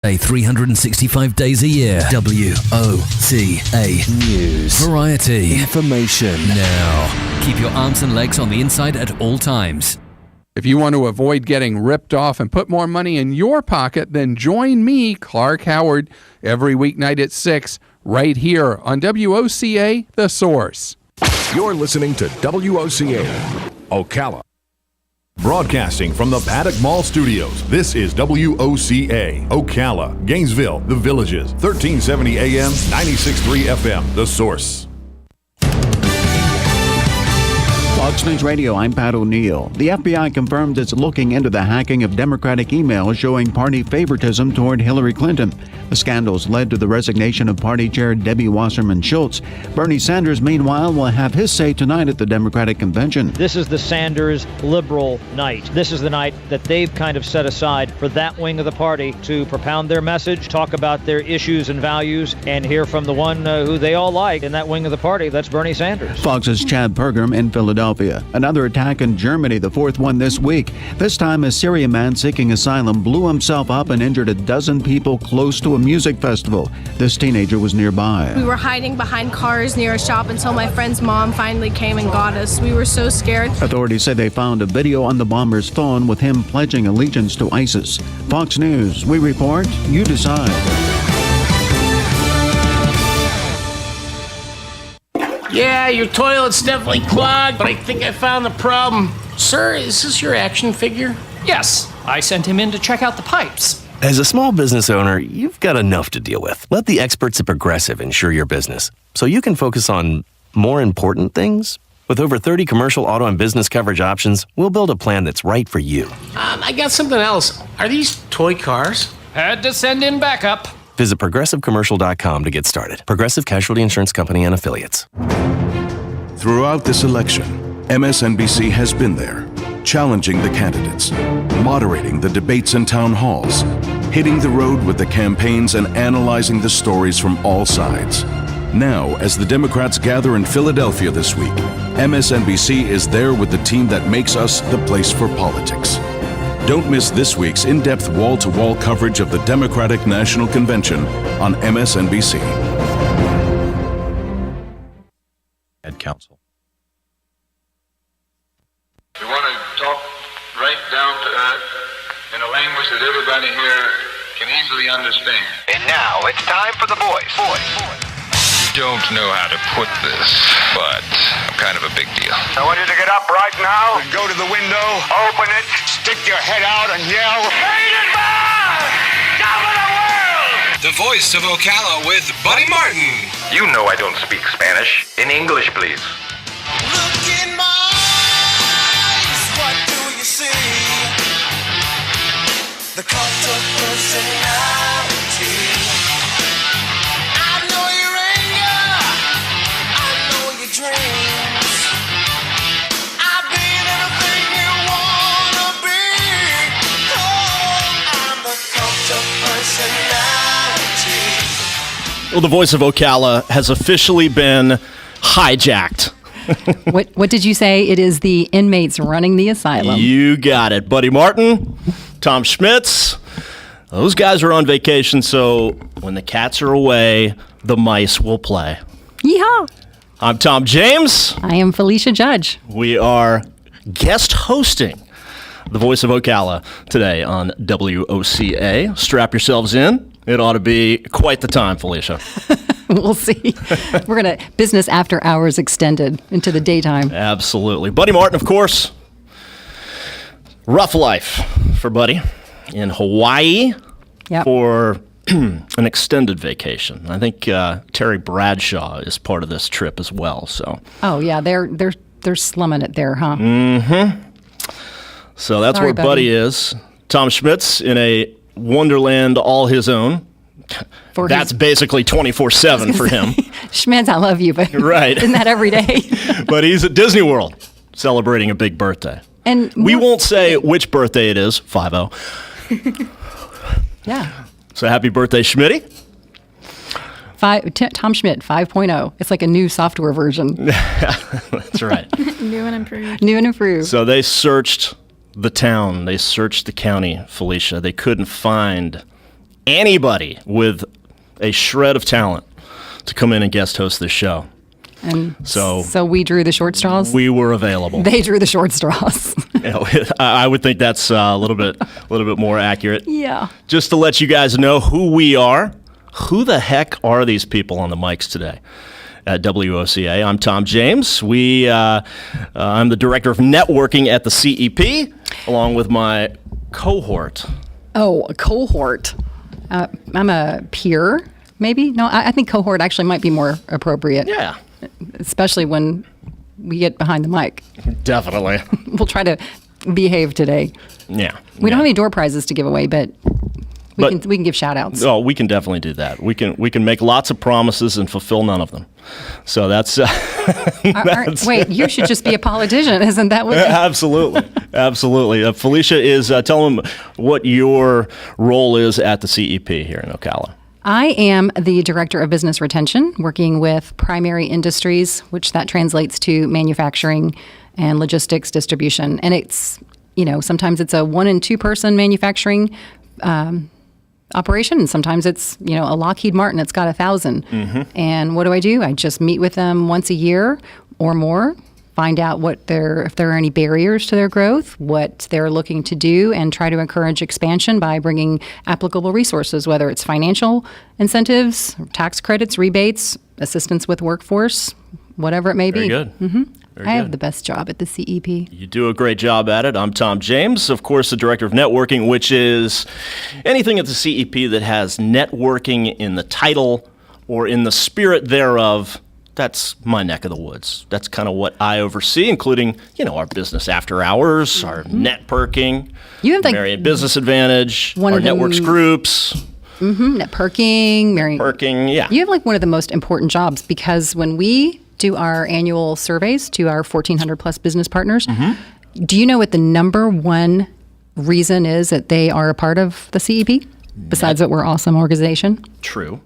365 days a year. WOCA News. Variety. Information. Now. Keep your arms and legs on the inside at all times. If you want to avoid getting ripped off and put more money in your pocket, then join me, Clark Howard, every weeknight at 6, right here on WOCA, The Source. You're listening to WOCA, Ocala. Broadcasting from the Paddock Mall Studios, this is WOCA, Ocala, Gainesville, The Villages, 1370 AM, 96.3 FM, The Source. Fox News Radio, I'm Pat O'Neill. The FBI confirmed it's looking into the hacking of Democratic emails showing party favoritism toward Hillary Clinton. The scandals led to the resignation of party chair Debbie Wasserman Schultz. Bernie Sanders, meanwhile, will have his say tonight at the Democratic convention. This is the Sanders liberal night. This is the night that they've kind of set aside for that wing of the party to propound their message, talk about their issues and values, and hear from the one who they all like in that wing of the party. That's Bernie Sanders. Fox's Chad Pergram in Philadelphia. Another attack in Germany, the fourth one this week. This time, a Syrian man seeking asylum blew himself up and injured a dozen people close to a music festival. This teenager was nearby. We were hiding behind cars near a shop until my friend's mom finally came and got us. We were so scared. Authorities say they found a video on the bomber's phone with him pledging allegiance to ISIS. Fox News, we report, you decide. Yeah, your toilet's definitely clogged, but I think I found the problem. Sir, is this your action figure? Yes, I sent him in to check out the pipes. As a small business owner, you've got enough to deal with. Let the experts at Progressive insure your business so you can focus on more important things. With over 30 commercial, auto, and business coverage options, we'll build a plan that's right for you. I got something else. Are these toy cars? Had to send in backup. Visit ProgressiveCommercial.com to get started. Progressive Casualty Insurance Company and Affiliates. Throughout this election, MSNBC has been there, challenging the candidates, moderating the debates in town halls, hitting the road with the campaigns and analyzing the stories from all sides. Now, as the Democrats gather in Philadelphia this week, MSNBC is there with the team that makes us the place for politics. Don't miss this week's in-depth wall-to-wall coverage of the Democratic National Convention on MSNBC. Head counsel. We want to talk right down to earth in a language that everybody here can easily understand. And now it's time for the voice. Don't know how to put this, but I'm kind of a big deal. I want you to get up right now and go to the window, open it, stick your head out and yell, "Hated man! Top of the world!" The Voice of Ocala with Buddy Martin. You know I don't speak Spanish. In English, please. Look in my eyes, what do you see? The cult of personality. I know your anger, I know your dreams. I've been everything you wanna be. Oh, I'm the cult of personality. Well, the Voice of Ocala has officially been hijacked. What did you say? It is the inmates running the asylum. You got it. Buddy Martin, Tom Schmitz, those guys are on vacation, so when the cats are away, the mice will play. Yeehaw! I'm Tom James. I am Felicia Judge. We are guest hosting the Voice of Ocala today on WOCA. Strap yourselves in. It ought to be quite the time, Felicia. We'll see. We're going to business after hours extended into the daytime. Absolutely. Buddy Martin, of course. Rough life for Buddy in Hawaii for an extended vacation. I think Terry Bradshaw is part of this trip as well. So. Oh yeah, they're slumming it there, huh? Mm-hmm. So that's where Buddy is. Tom Schmitz in a Wonderland all his own. That's basically 24/7 for him. Schmitz, I love you, but right. Isn't that every day? But he's at Disney World celebrating a big birthday. And we won't say which birthday it is, 5-0. Yeah. So happy birthday, Schmitty. Tom Schmidt 5.0. It's like a new software version. That's right. New and improved. New and improved. So they searched the town. They searched the county, Felicia. They couldn't find anybody with a shred of talent to come in and guest host this show. And so we drew the short straws? We were available. They drew the short straws. I would think that's a little bit more accurate. Yeah. Just to let you guys know who we are. Who the heck are these people on the mics today at WOCA? I'm Tom James. I'm the Director of Networking at the CEP, along with my cohort. Oh, a cohort. I'm a peer, maybe? No, I think cohort actually might be more appropriate. Yeah. Especially when we get behind the mic. Definitely. We'll try to behave today. Yeah. We don't have any door prizes to give away, but we can give shout outs. Oh, we can definitely do that. We can make lots of promises and fulfill none of them. So that's wait, you should just be a politician, isn't that what? Absolutely. Felicia is tell them what your role is at the CEP here in Ocala. I am the Director of Business Retention, working with primary industries, which that translates to manufacturing and logistics distribution. And it's, sometimes it's a 1 and 2 person manufacturing operation, and sometimes it's, a Lockheed Martin, it's got 1,000. Mm-hmm. And what do? I just meet with them once a year or more, find out if there are any barriers to their growth, what they're looking to do, and try to encourage expansion by bringing applicable resources, whether it's financial incentives, tax credits, rebates, assistance with workforce, whatever it may be. Very good. Mm-hmm. Very I good. have the best job at the CEP. You do a great job at it. I'm Tom James, of course, the Director of Networking, which is anything at the CEP that has networking in the title or in the spirit thereof. That's my neck of the woods. That's kind of what I oversee, including, our business after hours, our networking, Marriott Business Advantage, our networks groups. Mm-hmm, networking, yeah. You have one of the most important jobs, because when we do our annual surveys to our 1,400 plus business partners, do you know what the number one reason is that they are a part of the CEP? Besides that we're an awesome organization? True.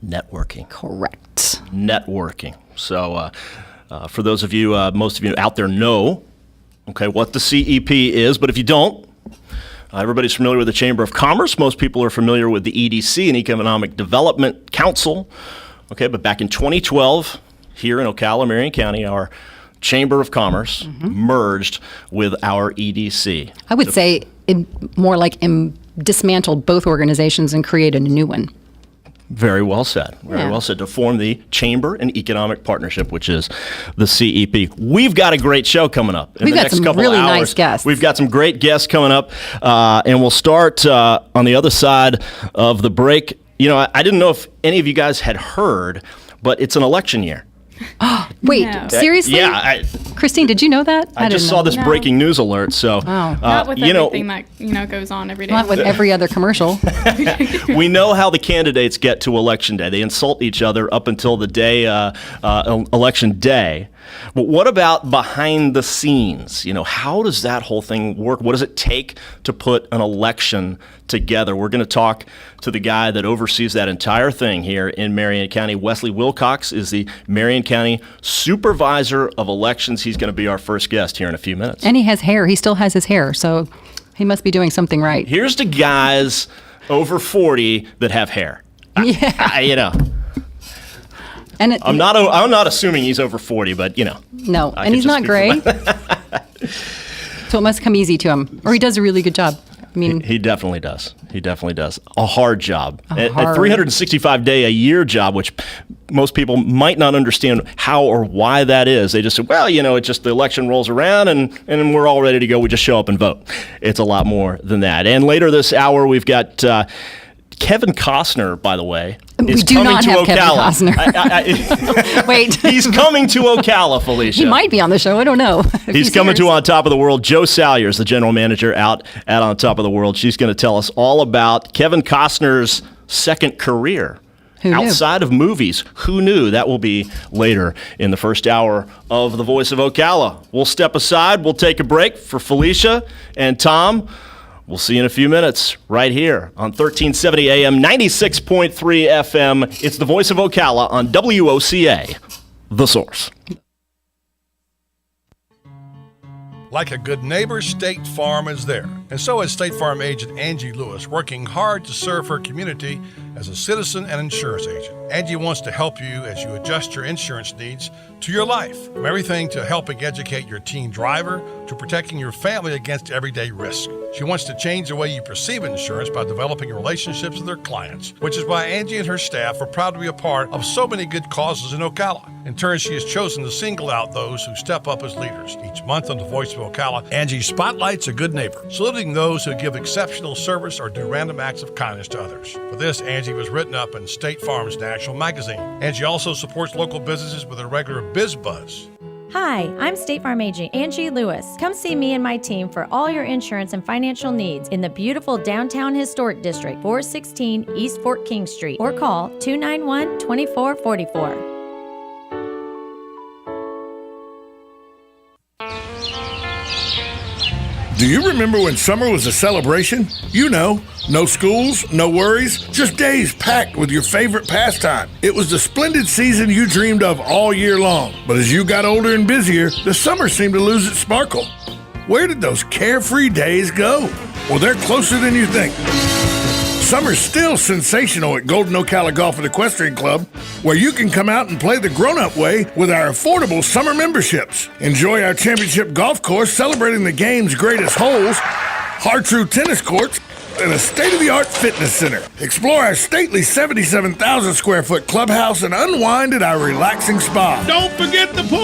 Networking. Correct. Networking. So for those of you, most of you out there know, what the CEP is, but if you don't, everybody's familiar with the Chamber of Commerce. Most people are familiar with the EDC, and Economic Development Council. But back in 2012, here in Ocala, Marion County, our Chamber of Commerce merged with our EDC. I would say more like dismantled both organizations and created a new one. Very well said. Very well said. To form the Chamber and Economic Partnership, which is the CEP. We've got a great show coming up in the next couple really of hours. Nice guests. We've got some great guests coming up, and we'll start on the other side of the break. I didn't know if any of you guys had heard, but it's an election year. Wait, seriously? Yeah. Christine, did you know that? I just saw this breaking news alert. So, not with everything that goes on every day. Not with every other commercial. We know how the candidates get to Election Day. They insult each other up until the day, Election Day. But what about behind the scenes? How does that whole thing work? What does it take to put an election together? We're going to talk to the guy that oversees that entire thing here in Marion County. Wesley Wilcox is the Marion County Supervisor of Elections. He's going to be our first guest here in a few minutes. And he has hair. He still has his hair, so he must be doing something right. Here's to guys over 40 that have hair. Yeah. And I'm not assuming he's over 40, but No, and he's not gray. So it must come easy to him, or he does a really good job. I mean, he definitely does. He definitely does. A hard job, a 365-day-a-year job, which most people might not understand how or why that is. They just say, well, it's just the election rolls around and we're all ready to go. We just show up and vote. It's a lot more than that. And later this hour, we've got Kevin Costner, by the way, is coming to Ocala. Kevin Costner. Wait. He's coming to Ocala, Felicia. He might be on the show. I don't know. He's coming to On Top of the World. Joe Salyers, the general manager out at On Top of the World. She's going to tell us all about Kevin Costner's second career. Outside of movies. Who knew? That will be later in the first hour of The Voice of Ocala. We'll step aside. We'll take a break for Felicia and Tom. We'll see you in a few minutes right here on 1370 AM, 96.3 FM. It's The Voice of Ocala on WOCA, The Source. Like a good neighbor, State Farm is there. And so is State Farm agent Angie Lewis, working hard to serve her community as a citizen and insurance agent. Angie wants to help you as you adjust your insurance needs to your life, from everything to helping educate your teen driver to protecting your family against everyday risk. She wants to change the way you perceive insurance by developing relationships with her clients, which is why Angie and her staff are proud to be a part of so many good causes in Ocala. In turn, she has chosen to single out those who step up as leaders. Each month on the Voice of Ocala, Angie spotlights a good neighbor, saluting those who give exceptional service or do random acts of kindness to others. For this, Angie was written up in State Farm's national magazine. Angie also supports local businesses with a regular Biz Buzz. Hi, I'm State Farm agent Angie Lewis. Come see me and my team for all your insurance and financial needs in the beautiful downtown historic district, 416 East Fort King Street, or call 291-2444. Do you remember when summer was a celebration? You know, no schools, no worries, just days packed with your favorite pastime. It was the splendid season you dreamed of all year long. But as you got older and busier, the summer seemed to lose its sparkle. Where did those carefree days go? Well, they're closer than you think. Summer's still sensational at Golden Ocala Golf and Equestrian Club, where you can come out and play the grown-up way with our affordable summer memberships. Enjoy our championship golf course celebrating the game's greatest holes, hard-true tennis courts, and a state-of-the-art fitness center. Explore our stately 77,000-square-foot clubhouse and unwind at our relaxing spa. Don't forget the pool!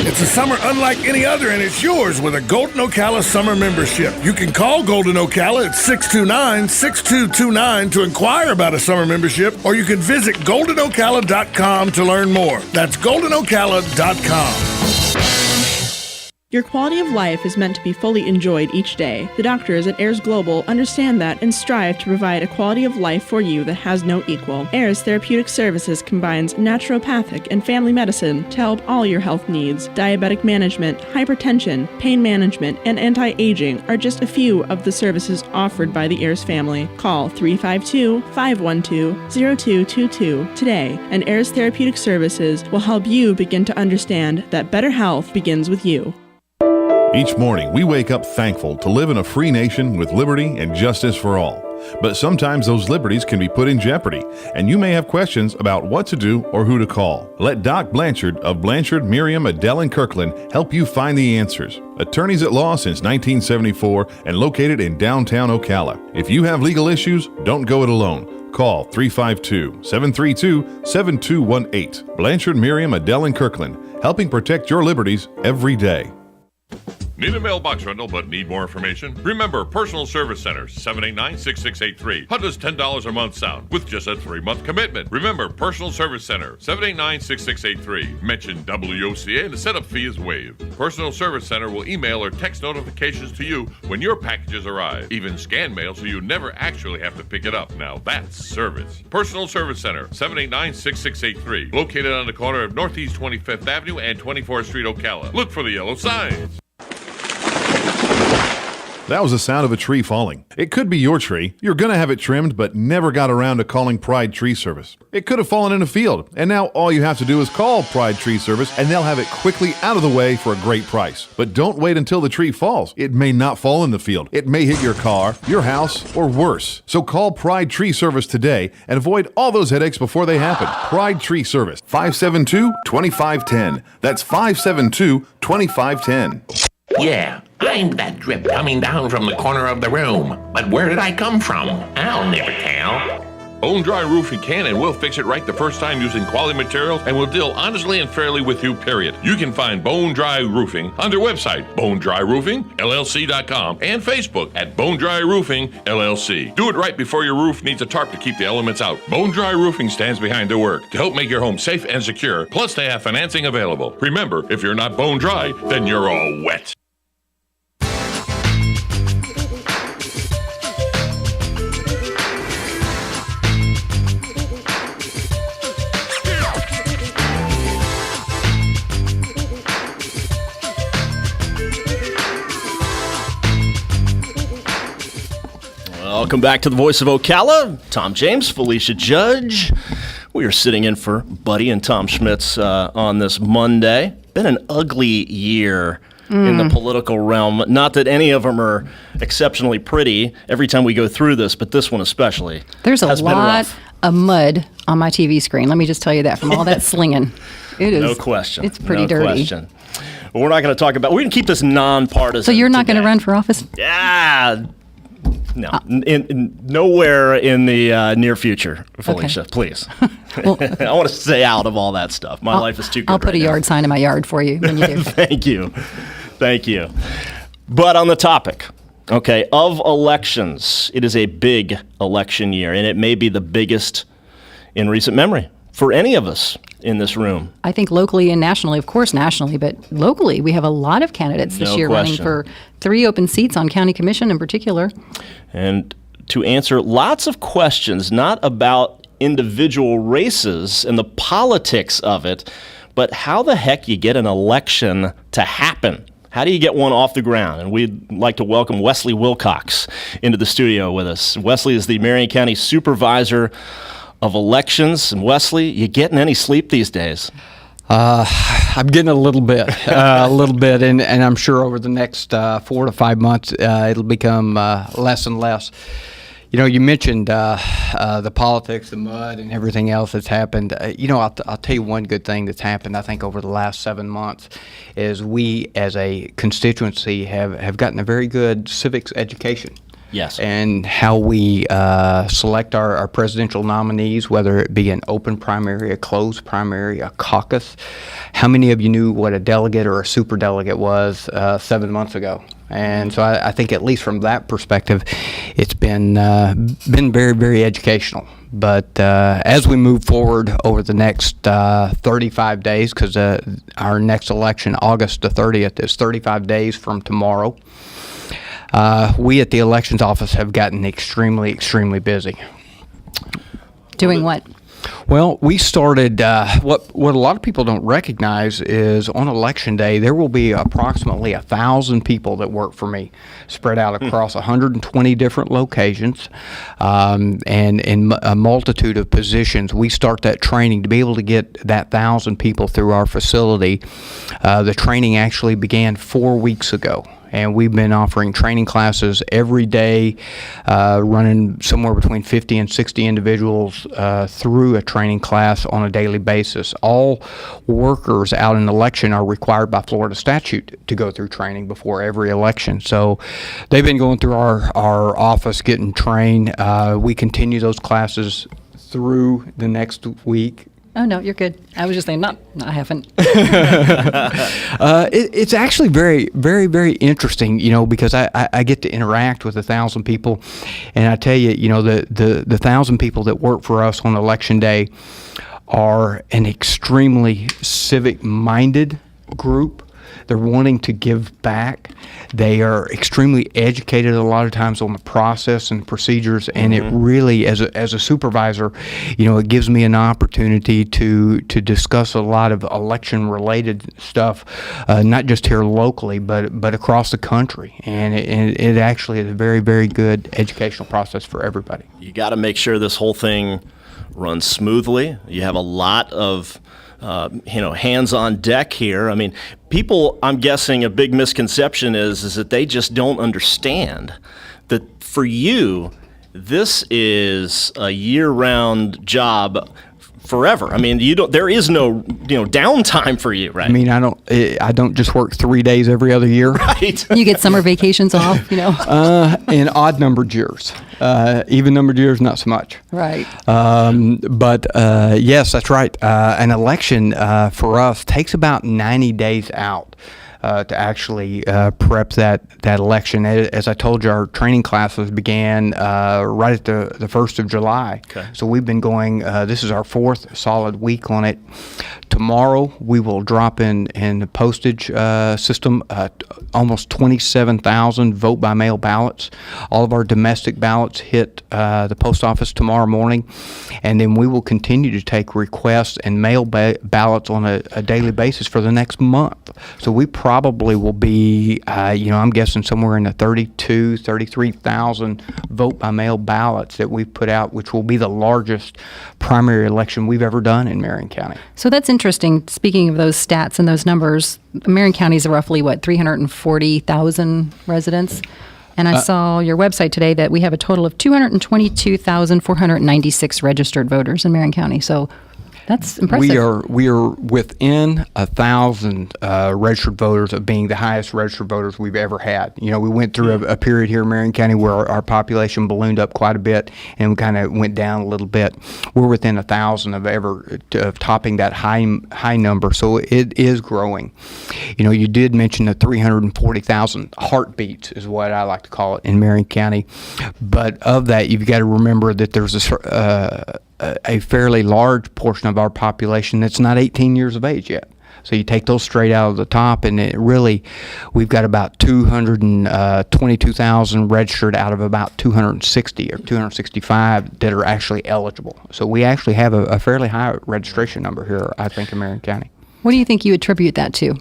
It's a summer unlike any other, and it's yours with a Golden Ocala summer membership. You can call Golden Ocala at 629-6229 to inquire about a summer membership, or you can visit goldenocala.com to learn more. That's goldenocala.com. Your quality of life is meant to be fully enjoyed each day. The doctors at Ayers Global understand that and strive to provide a quality of life for you that has no equal. Ayers Therapeutic Services combines naturopathic and family medicine to help all your health needs. Diabetic management, hypertension, pain management, and anti-aging are just a few of the services offered by the Ayers family. Call 352-512-0222 today, and Ayers Therapeutic Services will help you begin to understand that better health begins with you. Each morning, we wake up thankful to live in a free nation with liberty and justice for all. But sometimes those liberties can be put in jeopardy, and you may have questions about what to do or who to call. Let Doc Blanchard of Blanchard, Miriam, Adele, and Kirkland help you find the answers. Attorneys at law since 1974 and located in downtown Ocala. If you have legal issues, don't go it alone. Call 352-732-7218. Blanchard, Miriam, Adele, and Kirkland, helping protect your liberties every day. Need a mailbox rental but need more information? Remember, Personal Service Center, 789-6683. How does $10 a month sound with just a 3-month commitment? Remember, Personal Service Center, 789-6683. Mention WOCA and the setup fee is waived. Personal Service Center will email or text notifications to you when your packages arrive. Even scan mail so you never actually have to pick it up. Now that's service. Personal Service Center, 789-6683. Located on the corner of Northeast 25th Avenue and 24th Street, Ocala. Look for the yellow signs. That was the sound of a tree falling. It could be your tree. You're going to have it trimmed, but never got around to calling Pride Tree Service. It could have fallen in a field, and now all you have to do is call Pride Tree Service, and they'll have it quickly out of the way for a great price. But don't wait until the tree falls. It may not fall in the field. It may hit your car, your house, or worse. So call Pride Tree Service today and avoid all those headaches before they happen. Pride Tree Service, 572-2510. That's 572-2510. Yeah, I'm that drip coming down from the corner of the room. But where did I come from? I'll never tell. Bone Dry Roofing can and will fix it right the first time using quality materials and will deal honestly and fairly with you, period. You can find Bone Dry Roofing on their website, bonedryroofingllc.com, and Facebook at Bone Dry Roofing LLC. Do it right before your roof needs a tarp to keep the elements out. Bone Dry Roofing stands behind their work to help make your home safe and secure. Plus, they have financing available. Remember, if you're not bone dry, then you're all wet. Welcome back to the Voice of Ocala. Tom James, Felicia Judge. We are sitting in for Buddy and Tom Schmitz on this Monday. Been an ugly year in the political realm. Not that any of them are exceptionally pretty every time we go through this, but this one especially. There's a has been lot rough. of mud on my TV screen. Let me just tell you that from all that slinging. It is. No question. It's pretty no dirty. Question. Well, we're not going to talk about. We're going to keep this nonpartisan. So you're not going today. to run for office? Yeah. No, nowhere in the near future, Felicia. Please. Well, I want to stay out of all that stuff. My life is too good. I'll put right a yard sign in my yard for you when you do. Thank you. But on the topic, okay, of elections, it is a big election year, and it may be the biggest in recent memory for any of us in this room. I think locally and nationally, of course nationally, but locally we have a lot of candidates this year running for 3 open seats on county commission in particular. And to answer lots of questions, not about individual races and the politics of it, but how the heck you get an election to happen. How do you get one off the ground? And we'd like to welcome Wesley Wilcox into the studio with us. Wesley is the Marion County Supervisor of Elections. And Wesley, you getting any sleep these days? I'm getting a little bit, and I'm sure over the next 4 to 5 months, it'll become less and less. You know, you mentioned the politics, the mud, and everything else that's happened. I'll tell you one good thing that's happened, I think, over the last 7 months, is we, as a constituency, have gotten a very good civics education. Yes. And how we select our presidential nominees, whether it be an open primary, a closed primary, a caucus. How many of you knew what a delegate or a superdelegate was 7 months ago? And so I think at least from that perspective, it's been very, very educational. But as we move forward over the next 35 days, because our next election, August the 30th, is 35 days from tomorrow, we at the elections office have gotten extremely, extremely busy. Doing what? Well, we started, what a lot of people don't recognize is on election day, there will be approximately 1,000 people that work for me, spread out across 120 different locations, and in a multitude of positions. We start that training to be able to get that 1,000 people through our facility. The training actually began 4 weeks ago. And we've been offering training classes every day, running somewhere between 50 and 60 individuals through a training class on a daily basis. All workers out in election are required by Florida statute to go through training before every election. So they've been going through our office getting trained. We continue those classes through the next week. Oh, no, you're good. I was just saying, I haven't. It's actually very, very, very interesting, because I get to interact with 1,000 people. And I tell you, the 1,000 people that work for us on election day are an extremely civic-minded group. They're wanting to give back. They are extremely educated a lot of times on the process and procedures, and it really, as a supervisor, it gives me an opportunity to discuss a lot of election-related stuff, not just here locally, but across the country. And it actually is a very, very good educational process for everybody. You got to make sure this whole thing runs smoothly. You have a lot of hands on deck here. I mean, people, I'm guessing a big misconception is that they just don't understand that for you, this is a year-round job forever. I mean, there is no, downtime for you, right? I mean, I don't just work 3 days every other year. Right. You get summer vacations off, In odd numbered years. Even numbered years, not so much. Right. But yes, that's right. An election for us takes about 90 days out. To actually prep that election. As I told you, our training classes began right at the 1st of July. Okay. So we've been going, this is our 4th solid week on it. Tomorrow we will drop in the postage system almost 27,000 vote-by-mail ballots. All of our domestic ballots hit the post office tomorrow morning, and then we will continue to take requests and mail ballots on a daily basis for the next month. So we probably will be, I'm guessing somewhere in the 33,000 vote-by-mail ballots that we've put out, which will be the largest primary election we've ever done in Marion County. So that's interesting interesting. Speaking of those stats and those numbers, Marion County is roughly, 340,000 residents? And I saw your website today that we have a total of 222,496 registered voters in Marion County. So that's impressive. We are within 1,000 registered voters of being the highest registered voters we've ever had. We went through a period here in Marion County where our population ballooned up quite a bit and we kind of went down a little bit. We're within 1,000 of topping that high number, so it is growing. You did mention the 340,000 heartbeats is what I like to call it in Marion County, but of that you've got to remember that there's a fairly large portion of our population that's not 18 years of age yet. So you take those straight out of the top, and we've got about 222,000 registered out of about 260 or 265 that are actually eligible. So we actually have a fairly high registration number here, I think, in Marion County. What do you think you attribute that to?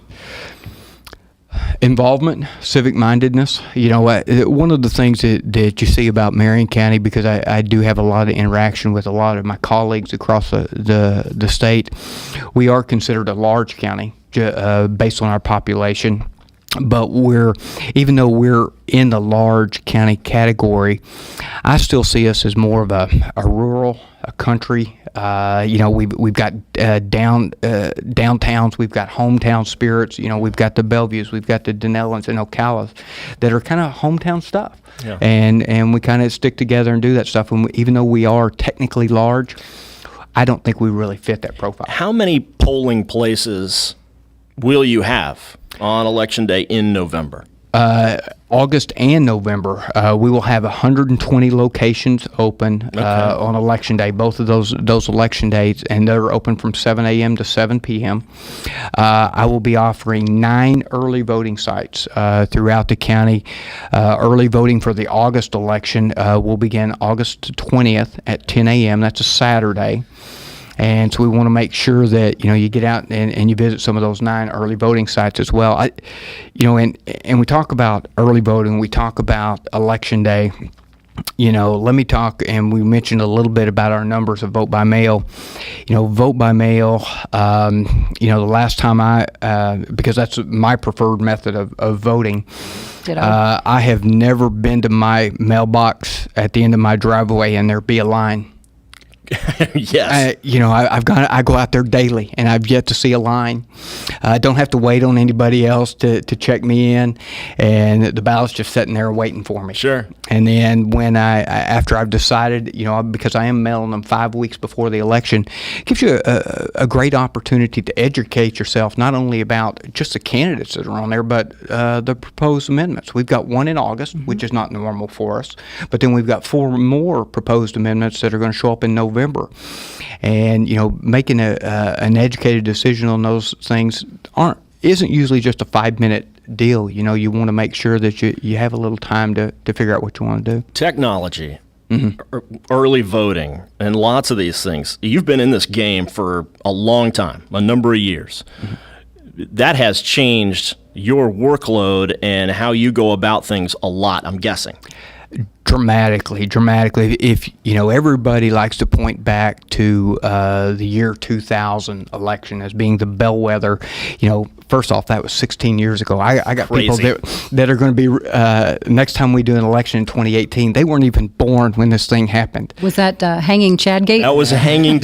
Involvement, civic mindedness. One of the things that you see about Marion County, because I do have a lot of interaction with a lot of my colleagues across the state, we are considered a large county based on our population. But even though we're in the large county category, I still see us as more of a rural, a country. We've got downtowns, we've got hometown spirits. We've got the Bellevues, we've got the Denellans and Ocalas that are kind of hometown stuff. Yeah. And we kind of stick together and do that stuff. And even though we are technically large, I don't think we really fit that profile. How many polling places will you have on Election Day in November? August and November, we will have 120 locations open on Election Day, both of those election days, and they're open from 7 a.m. to 7 p.m. I will be offering 9 early voting sites throughout the county. Early voting for the August election will begin August 20th at 10 a.m. That's a Saturday. And so we want to make sure that you get out and you visit some of those 9 early voting sites as well. And we talk about early voting. We talk about Election Day. Let me talk, and we mentioned a little bit about our numbers of vote by mail. Vote by mail. The last time because that's my preferred method of voting. I have never been to my mailbox at the end of my driveway and there be a line. Yes. I go out there daily, and I've yet to see a line. I don't have to wait on anybody else to check me in, and the ballot's just sitting there waiting for me. Sure. And then after I've decided, because I am mailing them 5 weeks before the election, it gives you a great opportunity to educate yourself not only about just the candidates that are on there, but the proposed amendments. We've got one in August, which is not normal for us, but then we've got 4 more proposed amendments that are going to show up in November. And making an educated decision on those things isn't usually just a 5-minute deal. You want to make sure that you have a little time to figure out what you want to do. Technology, early voting, and lots of these things. You've been in this game for a long time, a number of years. That has changed your workload and how you go about things a lot, I'm guessing. Dramatically. If everybody likes to point back to the year 2000 election as being the bellwether. First off, that was 16 years ago. I got Crazy. people that are going to be next time we do an election in 2018. They weren't even born when this thing happened. Was that hanging Chadgate? That was a hanging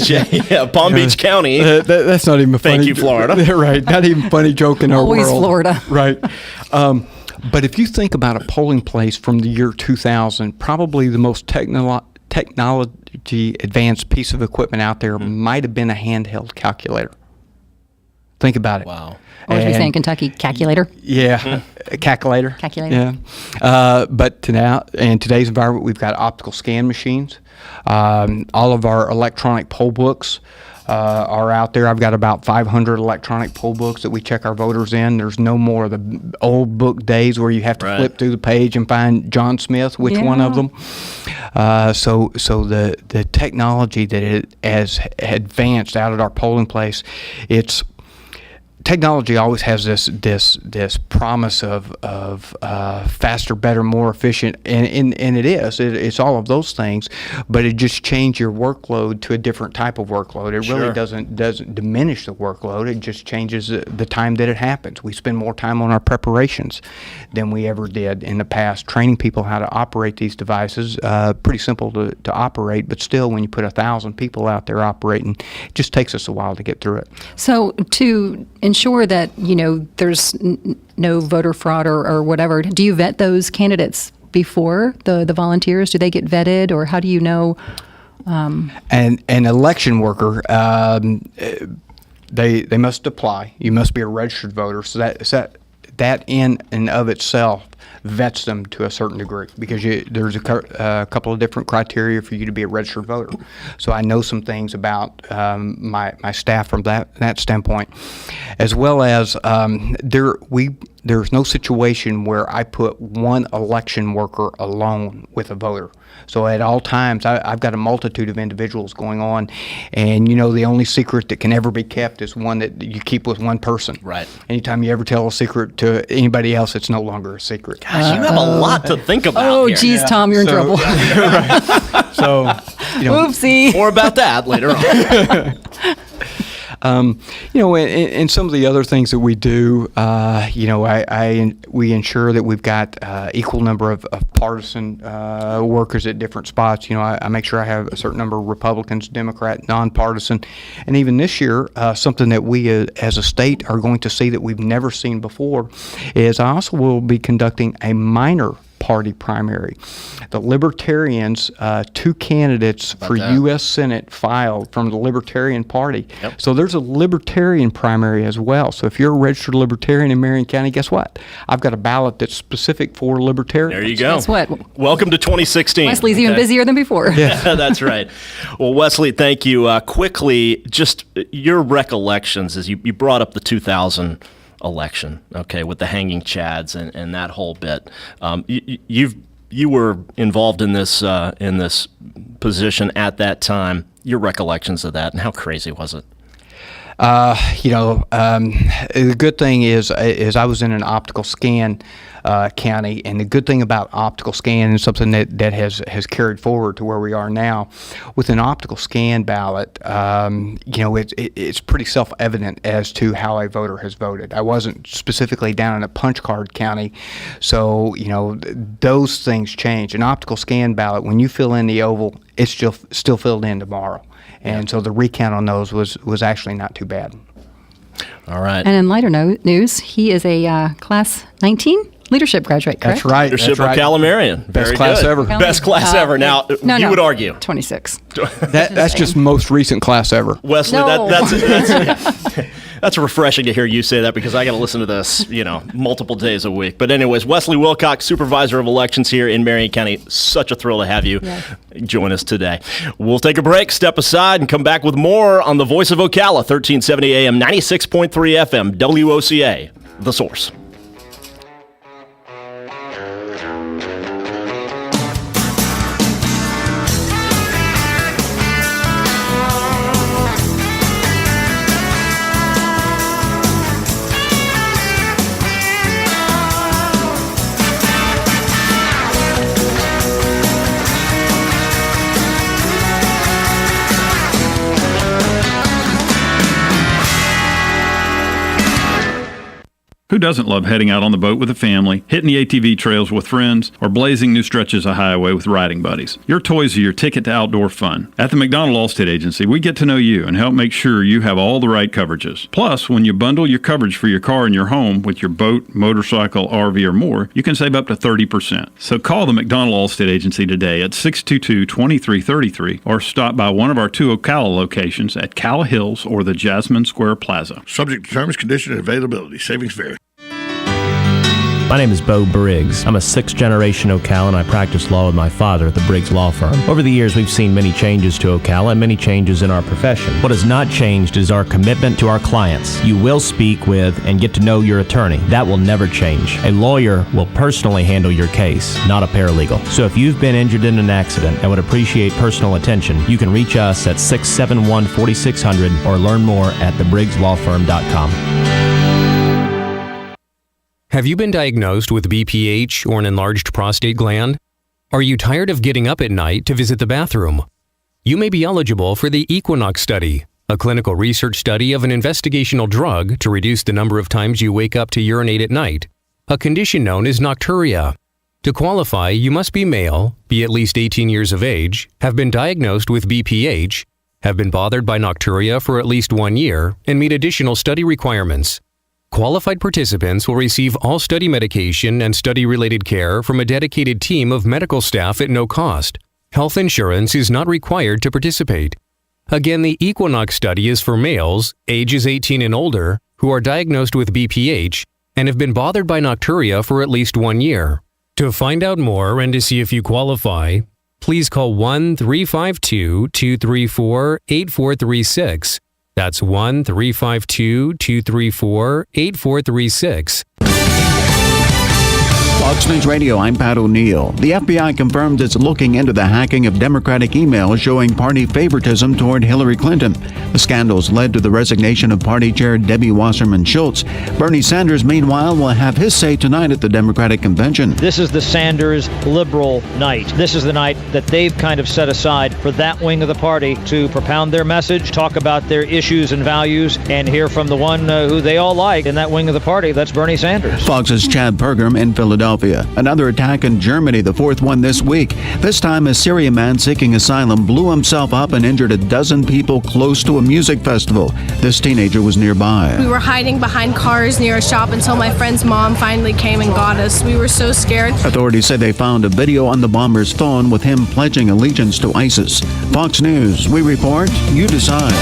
Palm Beach County. That's not even a funny. Thank you, Florida. Right, not even a funny joke in our Always world. Florida. Right. But if you think about a polling place from the year 2000, probably the most technology advanced piece of equipment out there might have been a handheld calculator. Think about it. Wow. Or as we say in Kentucky, calculator. Yeah, calculator. Calculator. Yeah. But in today's environment, we've got optical scan machines. All of our electronic poll books are out there. I've got about 500 electronic poll books that we check our voters in. There's no more of the old book days where you have to flip through the page and find John Smith, which one of them. So the technology that it has advanced out at our polling place, technology always has this promise of faster, better, more efficient, and it is. It's all of those things, but it just changed your workload to a different type of workload. It really doesn't diminish the workload. It just changes the time that it happens. We spend more time on our preparations than we ever did in the past, training people how to operate these devices. Pretty simple to operate, but still, when you put 1,000 people out there operating, it just takes us a while to get through it. So to ensure that, there's no voter fraud or whatever, do you vet those candidates before the volunteers? Do they get vetted, or how do you know? An election worker, they must apply. You must be a registered voter. So that in and of itself vets them to a certain degree, because there's a couple of different criteria for you to be a registered voter. So I know some things about my staff from that standpoint, as well as there's no situation where I put one election worker alone with a voter. So at all times, I've got a multitude of individuals going on, and the only secret that can ever be kept is one that you keep with one person. Right. Anytime you ever tell a secret to anybody else, it's no longer a secret. Gosh, you have a lot to think about. Oh, here. geez, Tom, you're in trouble. Right. So, oopsie. More about that later on. And some of the other things that we do, we ensure that we've got equal number of partisan workers at different spots. I make sure I have a certain number of Republicans, Democrat, nonpartisan, and even this year, something that we as a state are going to see that we've never seen before is I also will be conducting a minor party primary. The Libertarians, 2 candidates for U.S. Senate filed from the Libertarian Party. Yep. So there's a Libertarian primary as well. So if you're a registered Libertarian in Marion County, guess what? I've got a ballot that's specific for Libertarians. There you go. Guess what? Welcome to 2016. Wesley's even busier than before. Yeah, that's right. Well, Wesley, thank you. Quickly, just your recollections as you brought up the 2000 election, okay, with the hanging chads and that whole bit. You were involved in this position at that time. Your recollections of that, and how crazy was it? The good thing is I was in an optical scan county, and the good thing about optical scan is something that has carried forward to where we are now. With an optical scan ballot, it's pretty self-evident as to how a voter has voted. I wasn't specifically down in a punch card county, so those things change. An optical scan ballot, when you fill in the oval, it's still filled in tomorrow. And so the recount on those was actually not too bad. All right. And in lighter news, he is a Class 19 leadership graduate, correct? That's right. Leadership Ocala Marion. Best class ever. Best class ever. Now, you would argue. 26. That's just most recent class ever. Wesley, No. that's refreshing to hear you say that, because I got to listen to this, multiple days a week. But anyways, Wesley Wilcox, Supervisor of Elections here in Marion County. Such a thrill to have you join us today. We'll take a break, step aside, and come back with more on the Voice of Ocala, 1370 AM, 96.3 FM, WOCA, The Source. Who doesn't love heading out on the boat with a family, hitting the ATV trails with friends, or blazing new stretches of highway with riding buddies? Your toys are your ticket to outdoor fun. At the McDonald Allstate Agency, we get to know you and help make sure you have all the right coverages. Plus, when you bundle your coverage for your car and your home with your boat, motorcycle, RV, or more, you can save up to 30%. So call the McDonald Allstate Agency today at 622-2333 or stop by one of our 2 Ocala locations at Calla Hills or the Jasmine Square Plaza. Subject to terms, condition, and availability. Savings vary. My name is Bo Briggs. I'm a 6th-generation Ocala, and I practiced law with my father at the Briggs Law Firm. Over the years, we've seen many changes to Ocala and many changes in our profession. What has not changed is our commitment to our clients. You will speak with and get to know your attorney. That will never change. A lawyer will personally handle your case, not a paralegal. So if you've been injured in an accident and would appreciate personal attention, you can reach us at 671-4600 or learn more at thebriggslawfirm.com. Have you been diagnosed with BPH or an enlarged prostate gland? Are you tired of getting up at night to visit the bathroom? You may be eligible for the Equinox study, a clinical research study of an investigational drug to reduce the number of times you wake up to urinate at night, a condition known as nocturia. To qualify, you must be male, be at least 18 years of age, have been diagnosed with BPH, have been bothered by nocturia for at least 1 year, and meet additional study requirements. Qualified participants will receive all study medication and study-related care from a dedicated team of medical staff at no cost. Health insurance is not required to participate. Again, the Equinox study is for males, ages 18 and older, who are diagnosed with BPH and have been bothered by nocturia for at least 1 year. To find out more and to see if you qualify, please call 1-352-234-8436. That's 1-352-234-8436. Fox News Radio, I'm Pat O'Neill. The FBI confirms it's looking into the hacking of Democratic emails showing party favoritism toward Hillary Clinton. The scandals led to the resignation of party chair Debbie Wasserman Schultz. Bernie Sanders, meanwhile, will have his say tonight at the Democratic convention. This is the Sanders liberal night. This is the night that they've kind of set aside for that wing of the party to propound their message, talk about their issues and values, and hear from the one who they all like in that wing of the party. That's Bernie Sanders. Fox's Chad Pergram in Philadelphia. Another attack in Germany, the fourth one this week. This time, a Syrian man seeking asylum blew himself up and injured a dozen people close to a music festival. This teenager was nearby. We were hiding behind cars near a shop until my friend's mom finally came and got us. We were so scared. Authorities say they found a video on the bomber's phone with him pledging allegiance to ISIS. Fox News, we report, you decide.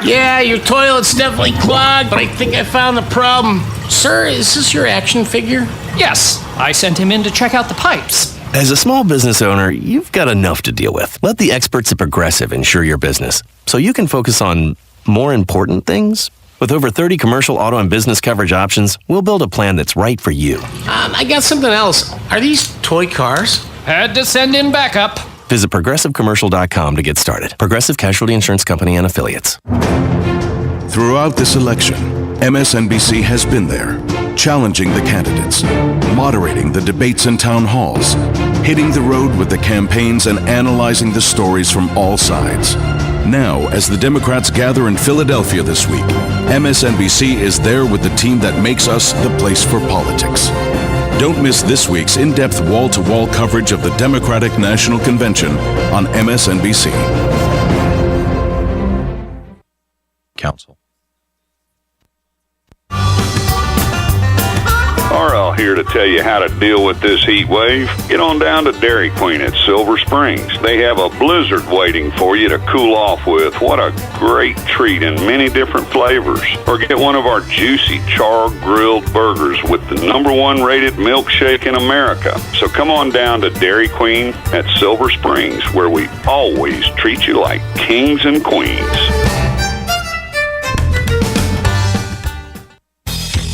Yeah, your toilet's definitely clogged, but I think I found the problem. Sir, is this your action figure? Yes, I sent him in to check out the pipes. As a small business owner, you've got enough to deal with. Let the experts at Progressive insure your business so you can focus on more important things. With over 30 commercial auto and business coverage options, we'll build a plan that's right for you. I got something else. Are these toy cars? Had to send in backup. Visit ProgressiveCommercial.com to get started. Progressive Casualty Insurance Company and Affiliates. Throughout this election, MSNBC has been there, challenging the candidates, moderating the debates in town halls, hitting the road with the campaigns and analyzing the stories from all sides. Now, as the Democrats gather in Philadelphia this week, MSNBC is there with the team that makes us the place for politics. Don't miss this week's in-depth wall-to-wall coverage of the Democratic National Convention on MSNBC. Council. RL here to tell you how to deal with this heat wave. Get on down to Dairy Queen at Silver Springs. They have a blizzard waiting for you to cool off with. What a great treat in many different flavors. Or get one of our juicy char-grilled burgers with the #1 rated milkshake in America. So come on down to Dairy Queen at Silver Springs, where we always treat you like kings and queens.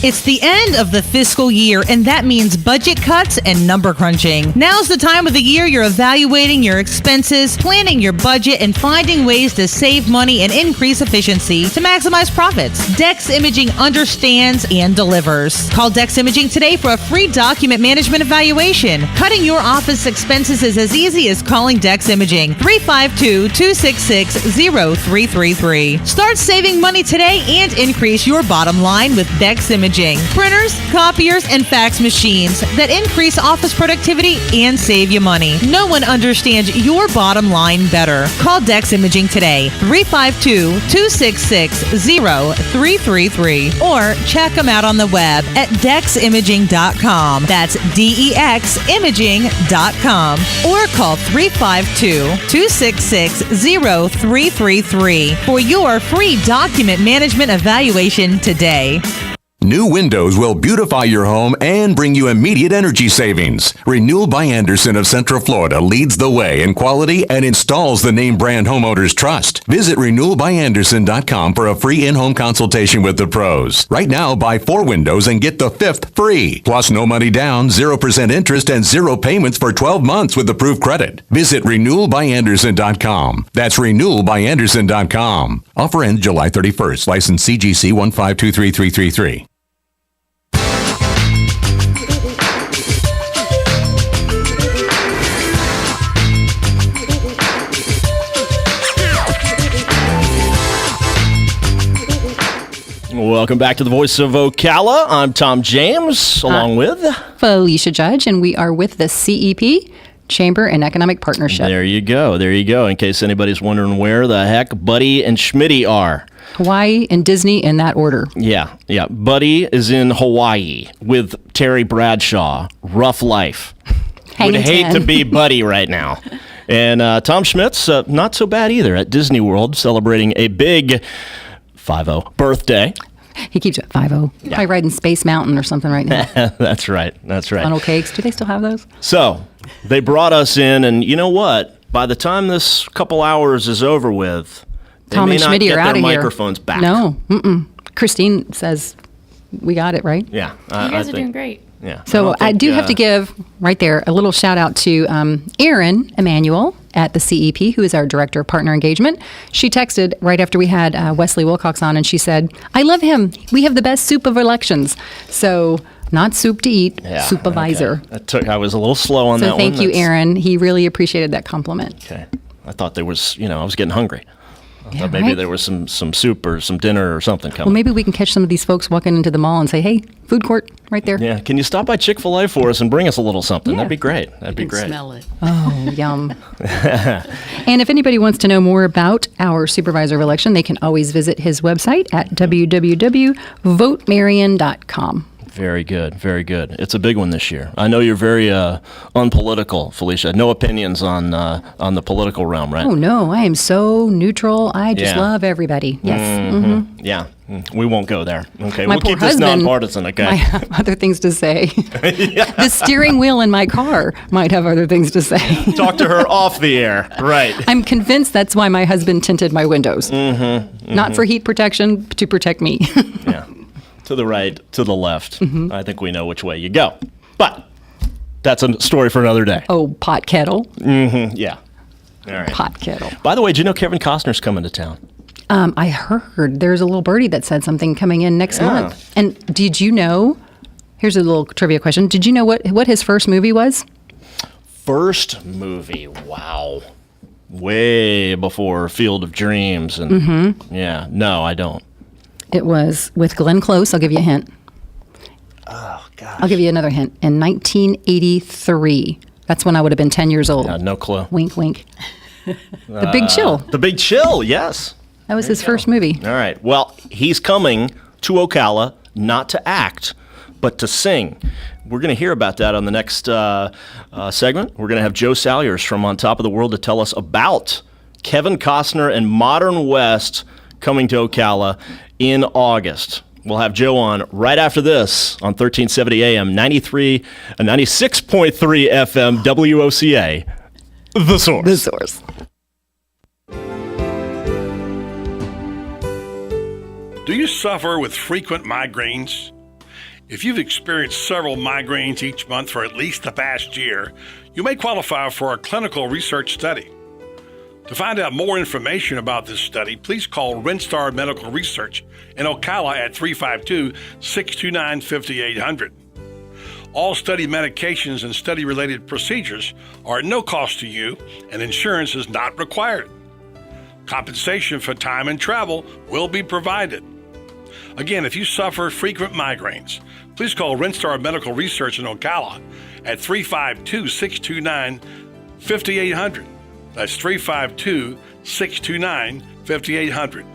It's the end of the fiscal year, and that means budget cuts and number crunching. Now's the time of the year you're evaluating your expenses, planning your budget, and finding ways to save money and increase efficiency to maximize profits. Dex Imaging understands and delivers. Call Dex Imaging today for a free document management evaluation. Cutting your office expenses is as easy as calling Dex Imaging. 352-266-0333. Start saving money today and increase your bottom line with Dex Imaging. Printers, copiers, and fax machines that increase office productivity and save you money. No one understands your bottom line better. Call Dex Imaging today, 352-266-0333, or check them out on the web at deximaging.com. That's DEXimaging.com. Or call 352-266-0333 for your free document management evaluation today. New windows will beautify your home and bring you immediate energy savings. Renewal by Anderson of Central Florida leads the way in quality and installs the name brand homeowners trust. Visit renewalbyanderson.com for a free in-home consultation with the pros. Right now, buy 4 windows and get the 5th free. Plus, no money down, 0% interest, and 0 payments for 12 months with approved credit. Visit renewalbyanderson.com. That's renewalbyanderson.com. Offer ends July 31st. License CGC 1523333. Welcome back to the Voice of Ocala. I'm Tom James, along with Felicia Judge, and we are with the CEP, Chamber and Economic Partnership. There you go. There you go. In case anybody's wondering where the heck Buddy and Schmitty are. Hawaii and Disney in that order. Yeah. Buddy is in Hawaii with Terry Bradshaw. Rough life. Would hate to be Buddy right now. And Tom Schmidt's not so bad either at Disney World, celebrating a big 50 birthday. He keeps it at 50. Yeah. Probably riding Space Mountain or something right now. That's right. Funnel cakes. Do they still have those? So they brought us in, and you know what? By the time this couple hours is over with, Tom and Schmitty are out of here. Microphones back. No. Christine says we got it, right? Yeah. You guys are doing great. Yeah. So I do have to give right there a little shout out to Erin Emanuel at the CEP, who is our Director of Partner Engagement. She texted right after we had Wesley Wilcox on, and she said, "I love him. We have the best soup of elections." So not soup to eat, supervisor. Okay. I was a little slow on that one. So thank you, Erin. He really appreciated that compliment. Okay. I thought there was, I was getting hungry. I thought maybe there was some soup or some dinner or something coming. Well, maybe we can catch some of these folks walking into the mall and say, "Hey, food court right there." Yeah. Can you stop by Chick-fil-A for us and bring us a little something? That'd be great. That'd be great. Smell it. Oh, yum. And if anybody wants to know more about our supervisor of election, they can always visit his website at www.votemarion.com. Very good. Very good. It's a big one this year. I know you're very unpolitical, Felicia. No opinions on the political realm, right? Oh, no. I am so neutral. I just love everybody. Yes. Mm-hmm. Yeah. We won't go there. Okay. My we'll keep this husband nonpartisan, okay? might have other things to say. The steering wheel in my car might have other things to say. Talk to her off the air. Right. I'm convinced that's why my husband tinted my windows. Not for heat protection, but to protect me. Yeah. To the right, to the left. I think we know which way you go. But that's a story for another day. Oh, pot kettle. Yeah. All right. Pot kettle. By the way, did you know Kevin Costner's coming to town? I heard there's a little birdie that said something coming in next month. And did you know, here's a little trivia question. Did you know what his first movie was? First movie, wow. Way before Field of Dreams. And yeah, no, I don't. It was with Glenn Close. I'll give you a hint. Oh, gosh. I'll give you another hint. In 1983. That's when I would have been 10 years old. Yeah, no clue. Wink, wink. The Big Chill. The Big Chill, yes. That was his first movie. All right. Well, he's coming to Ocala not to act, but to sing. We're going to hear about that on the next segment. We're going to have Joe Salyers from On Top of the World to tell us about Kevin Costner and Modern West coming to Ocala in August. We'll have Joe on right after this on 1370 AM, 96.3 FM, WOCA, The Source. The Source. Do you suffer with frequent migraines? If you've experienced several migraines each month for at least the past year, you may qualify for a clinical research study. To find out more information about this study, please call Rinstar Medical Research in Ocala at 352-629-5800. All study medications and study-related procedures are at no cost to you, and insurance is not required. Compensation for time and travel will be provided. Again, if you suffer frequent migraines, please call Rinstar Medical Research in Ocala at 352-629-5800. That's 352-629-5800.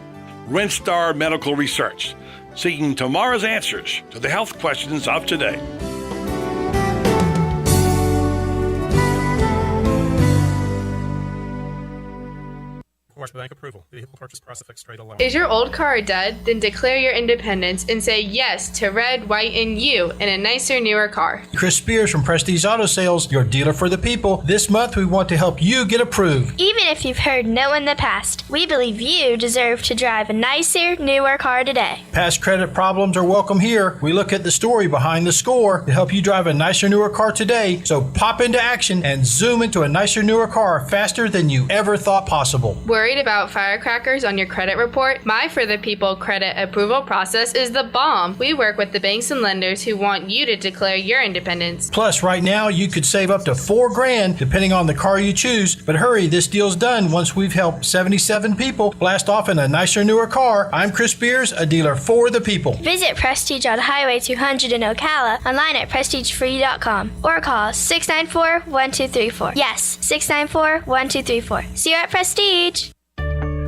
Rinstar Medical Research, seeking tomorrow's answers to the health questions of today. Commercial Bank approval. Vehicle purchase price affects trade alone. Is your old car dead? Then declare your independence and say yes to red, white, and you in a nicer, newer car. Chris Spears from Prestige Auto Sales, your dealer for the people. This month we want to help you get approved. Even if you've heard no in the past, we believe you deserve to drive a nicer, newer car today. Past credit problems are welcome here. We look at the story behind the score to help you drive a nicer, newer car today. So pop into action and zoom into a nicer, newer car faster than you ever thought possible. Worried about firecrackers on your credit report? My For the People credit approval process is the bomb. We work with the banks and lenders who want you to declare your independence. Plus, right now you could save up to $4,000 depending on the car you choose. But hurry, this deal's done once we've helped 77 people blast off in a nicer, newer car. I'm Chris Spears, a dealer for the people. Visit Prestige on Highway 200 in Ocala, online at prestigefree.com, or call 694-1234. Yes, 694-1234. See you at Prestige.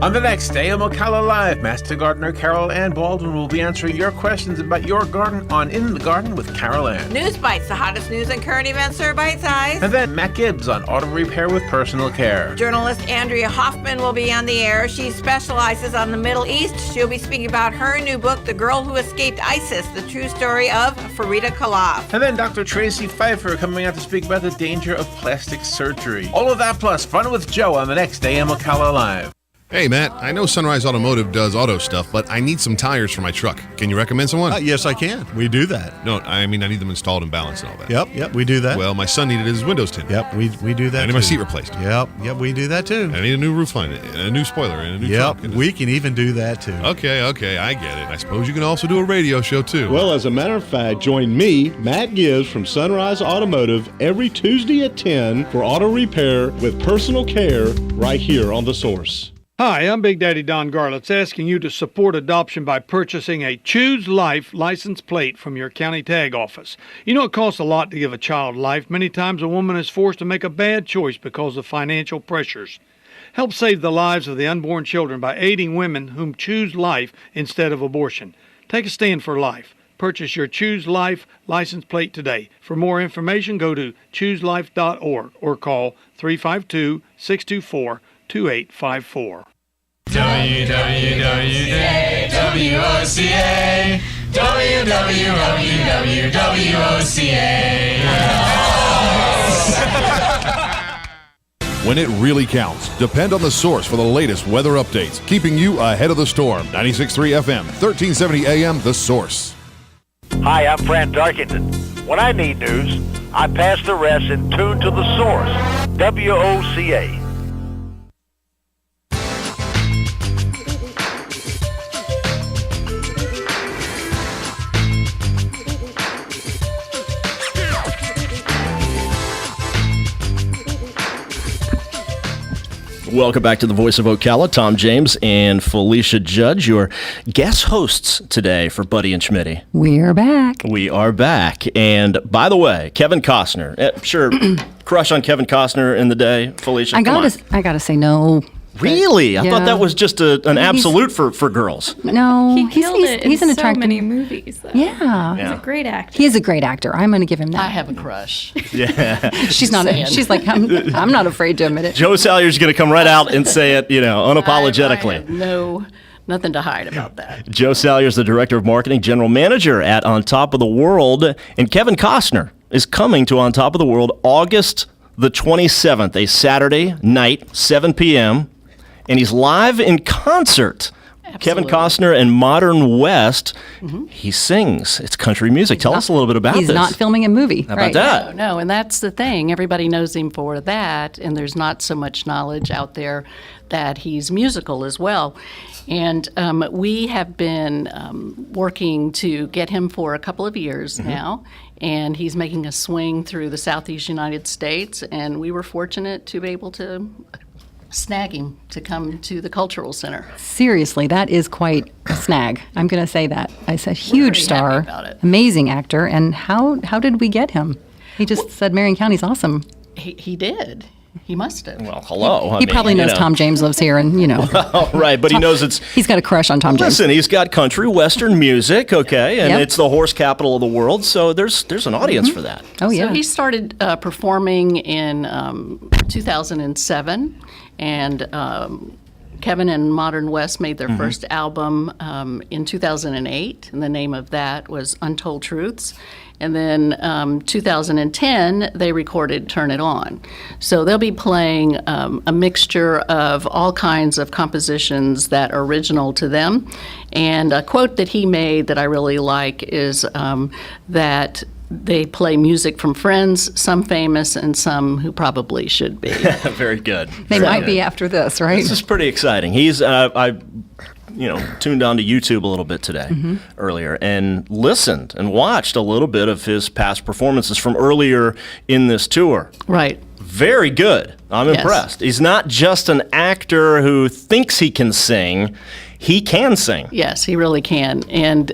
On the next AM Ocala Live, Master Gardener Carol Ann Baldwin will be answering your questions about your garden on In the Garden with Carol Ann. News Bites, the hottest news and current events are bite-sized. And then Matt Gibbs on auto repair with personal care. Journalist Andrea Hoffman will be on the air. She specializes on the Middle East. She'll be speaking about her new book, The Girl Who Escaped ISIS, the true story of Farida Khalaf. And then Dr. Tracy Pfeiffer coming out to speak about the danger of plastic surgery. All of that plus Fun with Joe on the next AM Ocala Live. Hey, Matt, I know Sunrise Automotive does auto stuff, but I need some tires for my truck. Can you recommend someone? Yes, I can. We do that. No, I mean I need them installed and balanced and all that. Yep, we do that. Well, my son needed his windows tinted. Yep, we do that. I need my seat replaced. Yep, we do that too. I need a new roof line, and a new spoiler, and a new trunk. We can even do that too. Okay, I get it. I suppose you can also do a radio show too. Well, as a matter of fact, join me, Matt Gibbs from Sunrise Automotive, every Tuesday at 10 for auto repair with personal care right here on The Source. Hi, I'm Big Daddy Don Garlitz, asking you to support adoption by purchasing a Choose Life license plate from your county tag office. You know it costs a lot to give a child life. Many times a woman is forced to make a bad choice because of financial pressures. Help save the lives of the unborn children by aiding women whom choose life instead of abortion. Take a stand for life. Purchase your Choose Life license plate today. For more information, go to chooselife.org or call 352-624-2854. WWWOCA, WWWWOCA. When it really counts, depend on The Source for the latest weather updates, keeping you ahead of the storm. 96.3 FM, 1370 AM, The Source. Hi, I'm Fran Darkington. When I need news, I pass the rest and tune to The Source, WOCA. Welcome back to the Voice of Ocala. Tom James and Felicia Judge, your guest hosts today for Buddy and Schmitty. We're back. We are back. And by the way, Kevin Costner. Sure, crush on Kevin Costner in the day, Felicia? I gotta say no. Really? I thought that was just an absolute for girls. No, he killed it he's in an so attractive many movies. Though. Yeah. He's a great actor. He is a great actor. I'm going to give him that. I have a crush. Yeah. She's not. She's like, I'm not afraid to admit it. Joe Salyer's going to come right out and say it, unapologetically. No, nothing to hide about that. Joe Salyer's the Director of Marketing, General Manager at On Top of the World, and Kevin Costner is coming to On Top of the World August the 27th, a Saturday night, 7 p.m., and he's live in concert. Absolutely. Kevin Costner and Modern West. Mm-hmm. He sings. It's country music. Tell us a little bit about this. He's not filming a movie. How about that? No, and that's the thing. Everybody knows him for that, and there's not so much knowledge out there that he's musical as well. And we have been working to get him for a couple of years now, and he's making a swing through the Southeast United States, and we were fortunate to be able to snag him to come to the Cultural Center. Seriously, that is quite a snag. I'm going to say that. He's a huge star, amazing actor. And how did we get him? He just said Marion County's awesome. He did. He must have. Well, hello. He probably knows Tom James lives here, and right, but he knows he's got a crush on Tom James. Listen, he's got country western music, okay, and it's the horse capital of the world, so there's an audience for that. Oh yeah. So he started performing in 2007, and Kevin and Modern West made their first album in 2008, and the name of that was Untold Truths. And then 2010, they recorded Turn It On. So they'll be playing a mixture of all kinds of compositions that are original to them. And a quote that he made that I really like is that they play music from friends, some famous and some who probably should be. Very good. They Very might good. be after this, right? This is pretty exciting. He's I tuned on to YouTube a little bit today earlier and listened and watched a little bit of his past performances from earlier in this tour. Right. Very good. I'm Yes. impressed. He's not just an actor who thinks he can sing. He can sing. Yes, he really can. And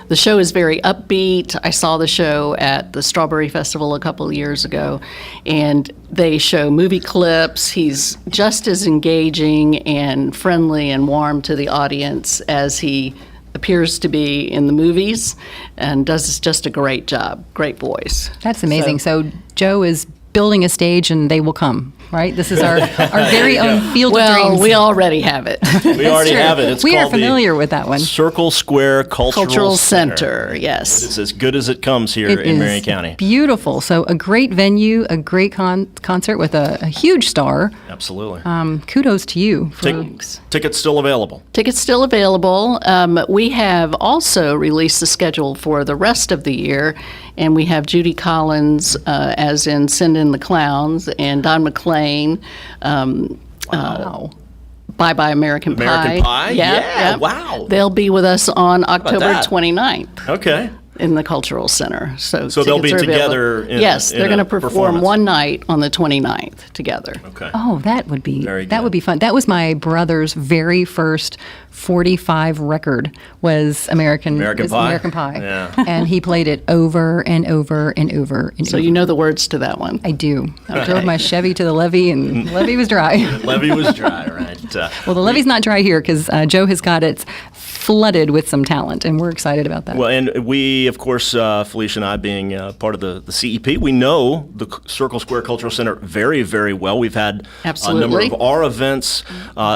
the show is very upbeat. I saw the show at the Strawberry Festival a couple of years ago, and they show movie clips. He's just as engaging and friendly and warm to the audience as he appears to be in the movies, and does just a great job. Great voice. That's amazing. So Joe is building a stage, and they will come, right? This is our very own field of dreams. Well, we already have it. We already have it. It's we are called the familiar with that one. Circle Square Cultural Center, yes. It's as good as it comes here It in is Marion County. beautiful. So a great venue, a great concert with a huge star. Absolutely. Kudos to you. Tickets still available. Tickets still available. We have also released the schedule for the rest of the year, and we have Judy Collins as in Send in the Clowns, and Don McLean. Wow. Bye Bye American Pie. American Pie? Yeah, Yep. wow. They'll be with us on October that? 29th. Okay. In the Cultural Center. So they'll be tickets are together available. in Yes, in they're a going to perform performance. one night on the 29th together. Okay. Oh, that would be Very that would be fun. That was my brother's very first 45 record was American Pie? Yeah. Yeah. And he played it over and over and over and So over. you know the words to that one. I do. I Okay. drove my Chevy to the levee, and the levee was dry. Levee was dry, right? Well, the levee's not dry here because Joe has got it flooded with some talent, and we're excited about that. Well, and we, of course, Felicia and I being part of the CEP, we know the Circle Square Cultural Center very, very well. We've had a number of our events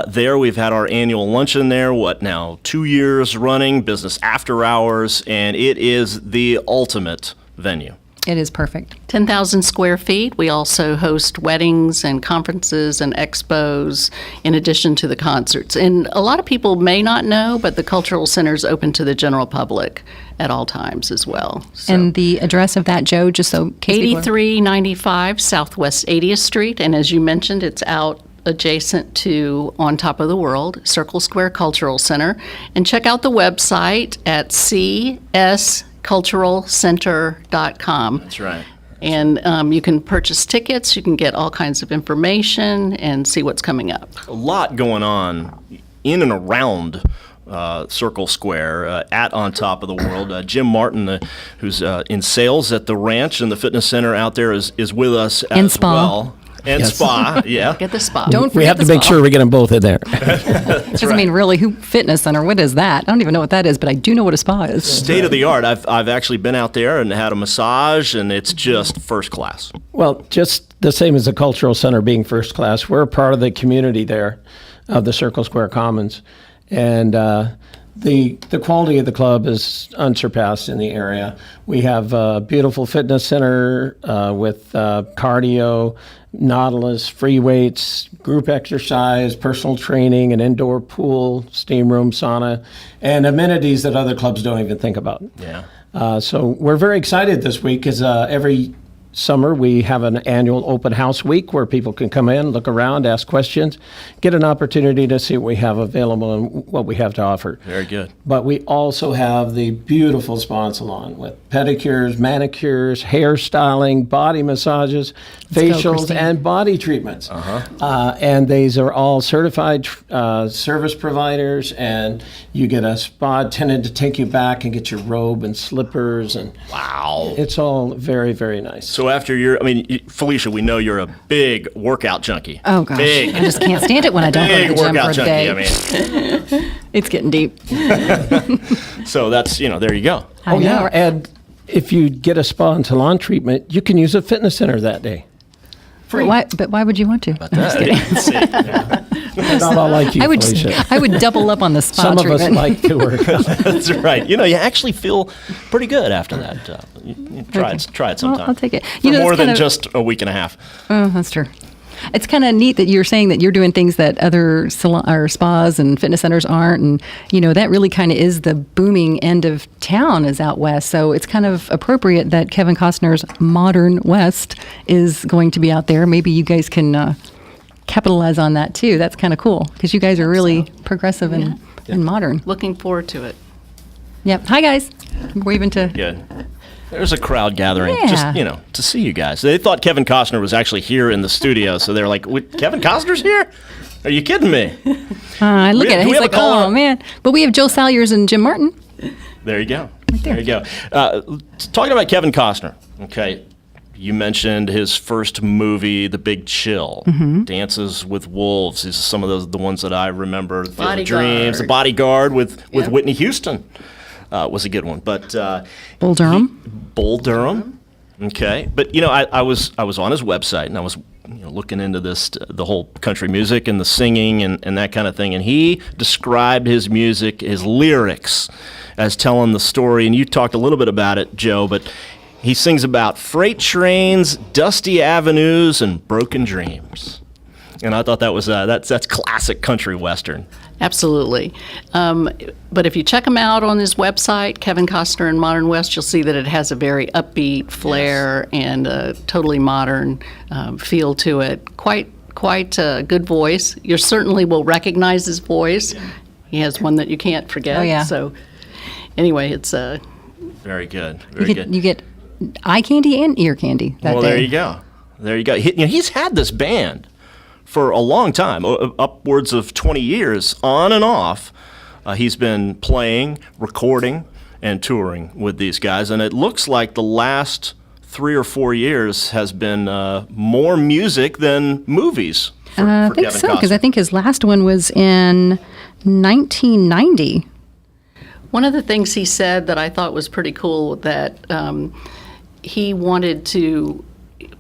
there. We've had our annual luncheon there, 2 years running, business after hours, and it is the ultimate venue. It is perfect. 10,000 square feet. We also host weddings and conferences and expos in addition to the concerts. And a lot of people may not know, but the Cultural Center is open to the general public at all times as well. And the address of that, Joe, just so in case people are- 8395 Southwest 80th Street. And as you mentioned, it's out adjacent to On Top of the World, Circle Square Cultural Center. And check out the website at csculturalcenter.com. That's right. And you can purchase tickets, you can get all kinds of information and see what's coming up. A lot going on in and around Circle Square at On Top of the World. Jim Martin, who's in sales at the ranch and the fitness center out there, is with us And as spa. well. And Yes. spa, yeah. Get the spa. Don't We have to forget the make spa. sure we get them both in there. Because I mean, really, who fitness center? What is that? I don't even know what that is, but I do know what a spa is. State of the art. I've actually been out there and had a massage, and it's just first class. Well, just the same as the Cultural Center being first class, we're a part of the community there of the Circle Square Commons. And the quality of the club is unsurpassed in the area. We have a beautiful fitness center with cardio, Nautilus, free weights, group exercise, personal training, an indoor pool, steam room, sauna, and amenities that other clubs don't even think about. Yeah. So we're very excited this week because every summer we have an annual open house week where people can come in, look around, ask questions, get an opportunity to see what we have available and what we have to offer. Very good. But we also have the beautiful spa and salon with pedicures, manicures, hairstyling, body massages, facials, Christine. and body treatments. And these are all certified service providers, and you get a spa attendant to take you back and get your robe and slippers. And wow. It's all very, very nice. So after Felicia, we know you're a big workout junkie. Oh gosh, Big. I just can't stand it when I don't go to Big the gym for workout a junkie. day. I mean, It's getting deep. so that's, there you go. Oh, yeah. And if you get a spa and salon treatment, you can use a fitness center that day But why would you want to? I'm just kidding. They're not all like you, Felicia. I would double up on the spa Some treatment. of us like to work. That's right. You actually feel pretty good after that. You try it sometime. Well, I'll take it. For more than just a week and a half. Oh, that's true. It's kind of neat that you're saying that you're doing things that other or spas and fitness centers aren't. And, that really kind of is the booming end of town is out west. So it's kind of appropriate that Kevin Costner's Modern West is going to be out there. Maybe you guys can capitalize on that too. That's kind of cool because you guys are really progressive and modern. Looking forward to it. Yep. Hi, guys. We're waving to... Good. There's a crowd gathering, Yeah. just, to see you guys. They thought Kevin Costner was actually here in the studio, so they're like, Kevin Costner's here? Are you kidding me? I look at it. He's like, oh, man. But we have Joe Salyers and Jim Martin. There you go. There you go. Talking about Kevin Costner, okay, you mentioned his first movie, The Big Chill, Dances with Wolves. These are some of the ones that I remember. Field of Dreams, The Bodyguard with Whitney Houston. Was a good one, but Bull Durham. Bull Durham, okay. But I was on his website and I was looking into this, the whole country music and the singing and that kind of thing. And he described his music, his lyrics, as telling the story. And you talked a little bit about it, Joe, but he sings about freight trains, dusty avenues, and broken dreams. And I thought that was that's classic country western. Absolutely. But if you check him out on his website, Kevin Costner and Modern West, you'll see that it has a very upbeat flair and a totally modern feel to it. Quite a good voice. You certainly will recognize his voice. He has one that you can't forget. Oh, yeah. So anyway, it's very good. Very good. You get eye candy and ear candy that day. There you go. There you go. He's had this band for a long time, upwards of 20 years, on and off. He's been playing, recording, and touring with these guys, and it looks like the last 3 or 4 years has been more music than movies for I think Kevin so, because Costner. I think his last one was in 1990. one of the things he said that I thought was pretty cool, that he wanted to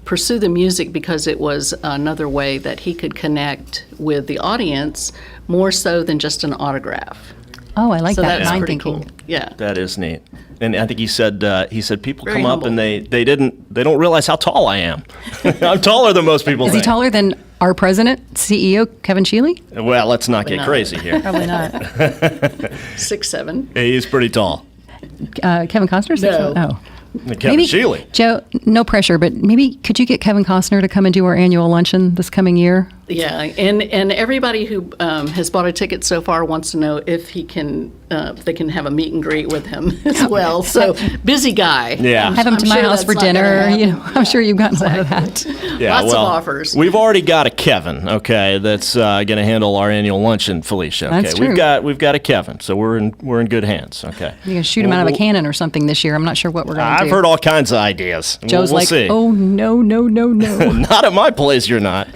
pursue the music because it was another way that he could connect with the audience more so than just an autograph. Oh, I like So that that's mind pretty thinking. cool. Yeah. That is neat. And I think he said people Very come humble. up and they don't realize how tall I am. I'm taller than most people Is he think. taller than our president, CEO, Kevin Sheely? Well, let's not Probably get not. crazy here. Probably not. 6'7". He's pretty tall. Kevin Costner? No. Oh. Kevin Sheely. Joe, no pressure, but maybe could you get Kevin Costner to come and do our annual luncheon this coming year? Yeah, and everybody who has bought a ticket so far wants to know if he can, they can have a meet and greet with him as well. So busy guy. Yeah. Have him to I'm my sure house that's for not gonna dinner. happen. I'm sure you've gotten a lot of that. Yeah, Lots of well, offers. We've already got a Kevin, okay, that's going to handle our annual luncheon, Felicia. Okay, That's true. we've got a Kevin, so we're in good hands. Okay. You're gonna shoot him out of a cannon or something this year. I'm not sure what we're gonna do. I've heard all kinds of ideas. Joe's we'll like, see. oh no. Not at my place, you're not.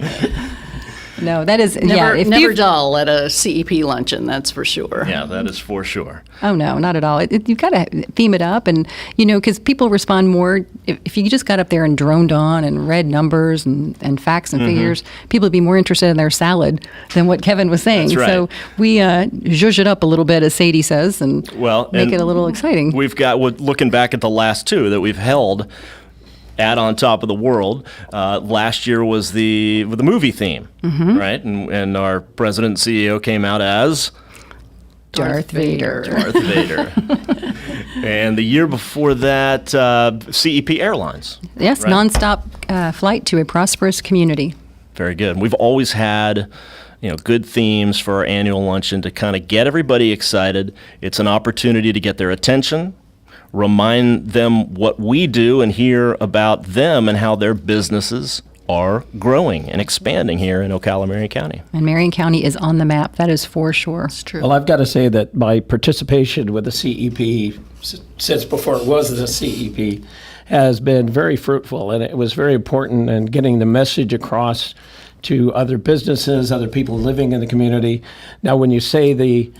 No, that is Never, If never you, dull at a CEP luncheon, that's for sure. Yeah, that is for sure. oh no, not at all. You've got to theme it up, and because people respond more if you just got up there and droned on and read numbers and facts and figures. People would be more interested in their salad than what Kevin was saying. That's right. So we zhuzh it up a little bit, as Sadie says, and make and it a little exciting. We've got, looking back at the last two that we've held at On Top of the World, last year was the movie theme, right? And our president and CEO came out as Darth Vader. Darth Vader. And the year before that, CEP Airlines. Yes, right? nonstop flight to a prosperous community. Very good. We've always had, good themes for our annual luncheon to kind of get everybody excited. It's an opportunity to get their attention, remind them what we do, and hear about them and how their businesses are growing and expanding here in Ocala, Marion County. And Marion County is on the map. That is for sure. It's true. Well, I've got to say that my participation with the CEP, since before it was the CEP, has been very fruitful, and it was very important in getting the message across to other businesses, other people living in the community. Now, when you say the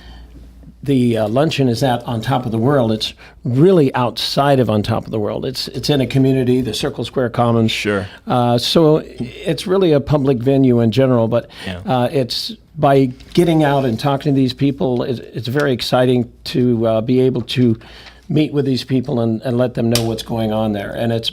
the luncheon is at On Top of the World, it's really outside of On Top of the World. It's in a community, the Circle Square Commons. Sure. So it's really a public venue in general, but it's by getting out and talking to these people, it's very exciting to be able to meet with these people and let them know what's going on there. And it's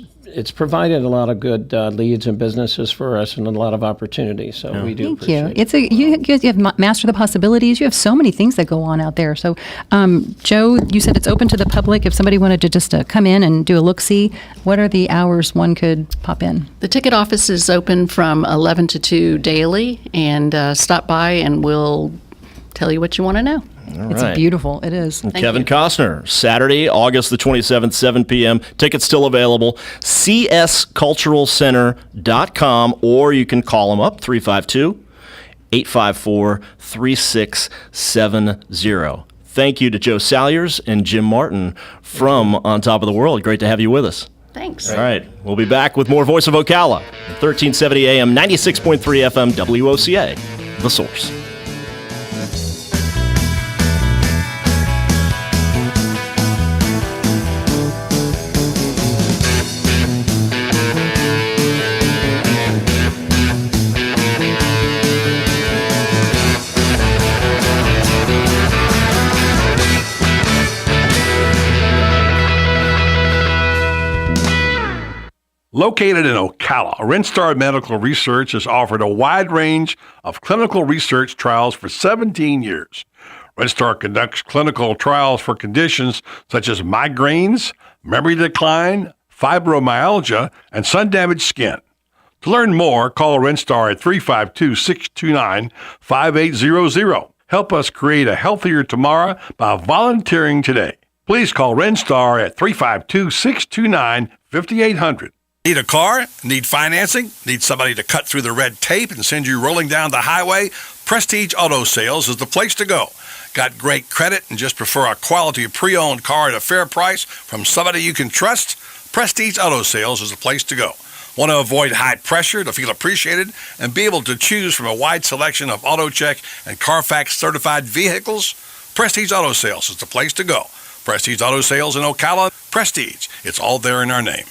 provided a lot of good leads and businesses for us and a lot of opportunities. So we do appreciate it. You have Master the Possibilities. You have so many things that go on out there. So, Joe, you said it's open to the public. If somebody wanted to just come in and do a look-see, what are the hours one could pop in? The ticket office is open from 11 to 2 daily, and stop by and we'll tell you what you want to know. It's beautiful. It is. And Kevin Costner, Saturday, August the 27th, 7 p.m. Tickets still available. csculturalcenter.com, or you can call them up, 352-854-3670. Thank you to Joe Salyers and Jim Martin from On Top of the World. Great to have you with us. Thanks. All right. We'll be back with more Voice of Ocala, 1370 AM, 96.3 FM, WOCA, The Source. Located in Ocala, Rinstar Medical Research has offered a wide range of clinical research trials for 17 years. Rinstar conducts clinical trials for conditions such as migraines, memory decline, fibromyalgia, and sun-damaged skin. To learn more, call Rinstar at 352-629-5800. Help us create a healthier tomorrow by volunteering today. Please call Rinstar at 352-629-5800. Need a car? Need financing? Need somebody to cut through the red tape and send you rolling down the highway? Prestige Auto Sales is the place to go. Got great credit and just prefer a quality pre-owned car at a fair price from somebody you can trust? Prestige Auto Sales is the place to go. Want to avoid high pressure to feel appreciated and be able to choose from a wide selection of AutoCheck and Carfax certified vehicles? Prestige Auto Sales is the place to go. Prestige Auto Sales in Ocala. Prestige. It's all there in our name.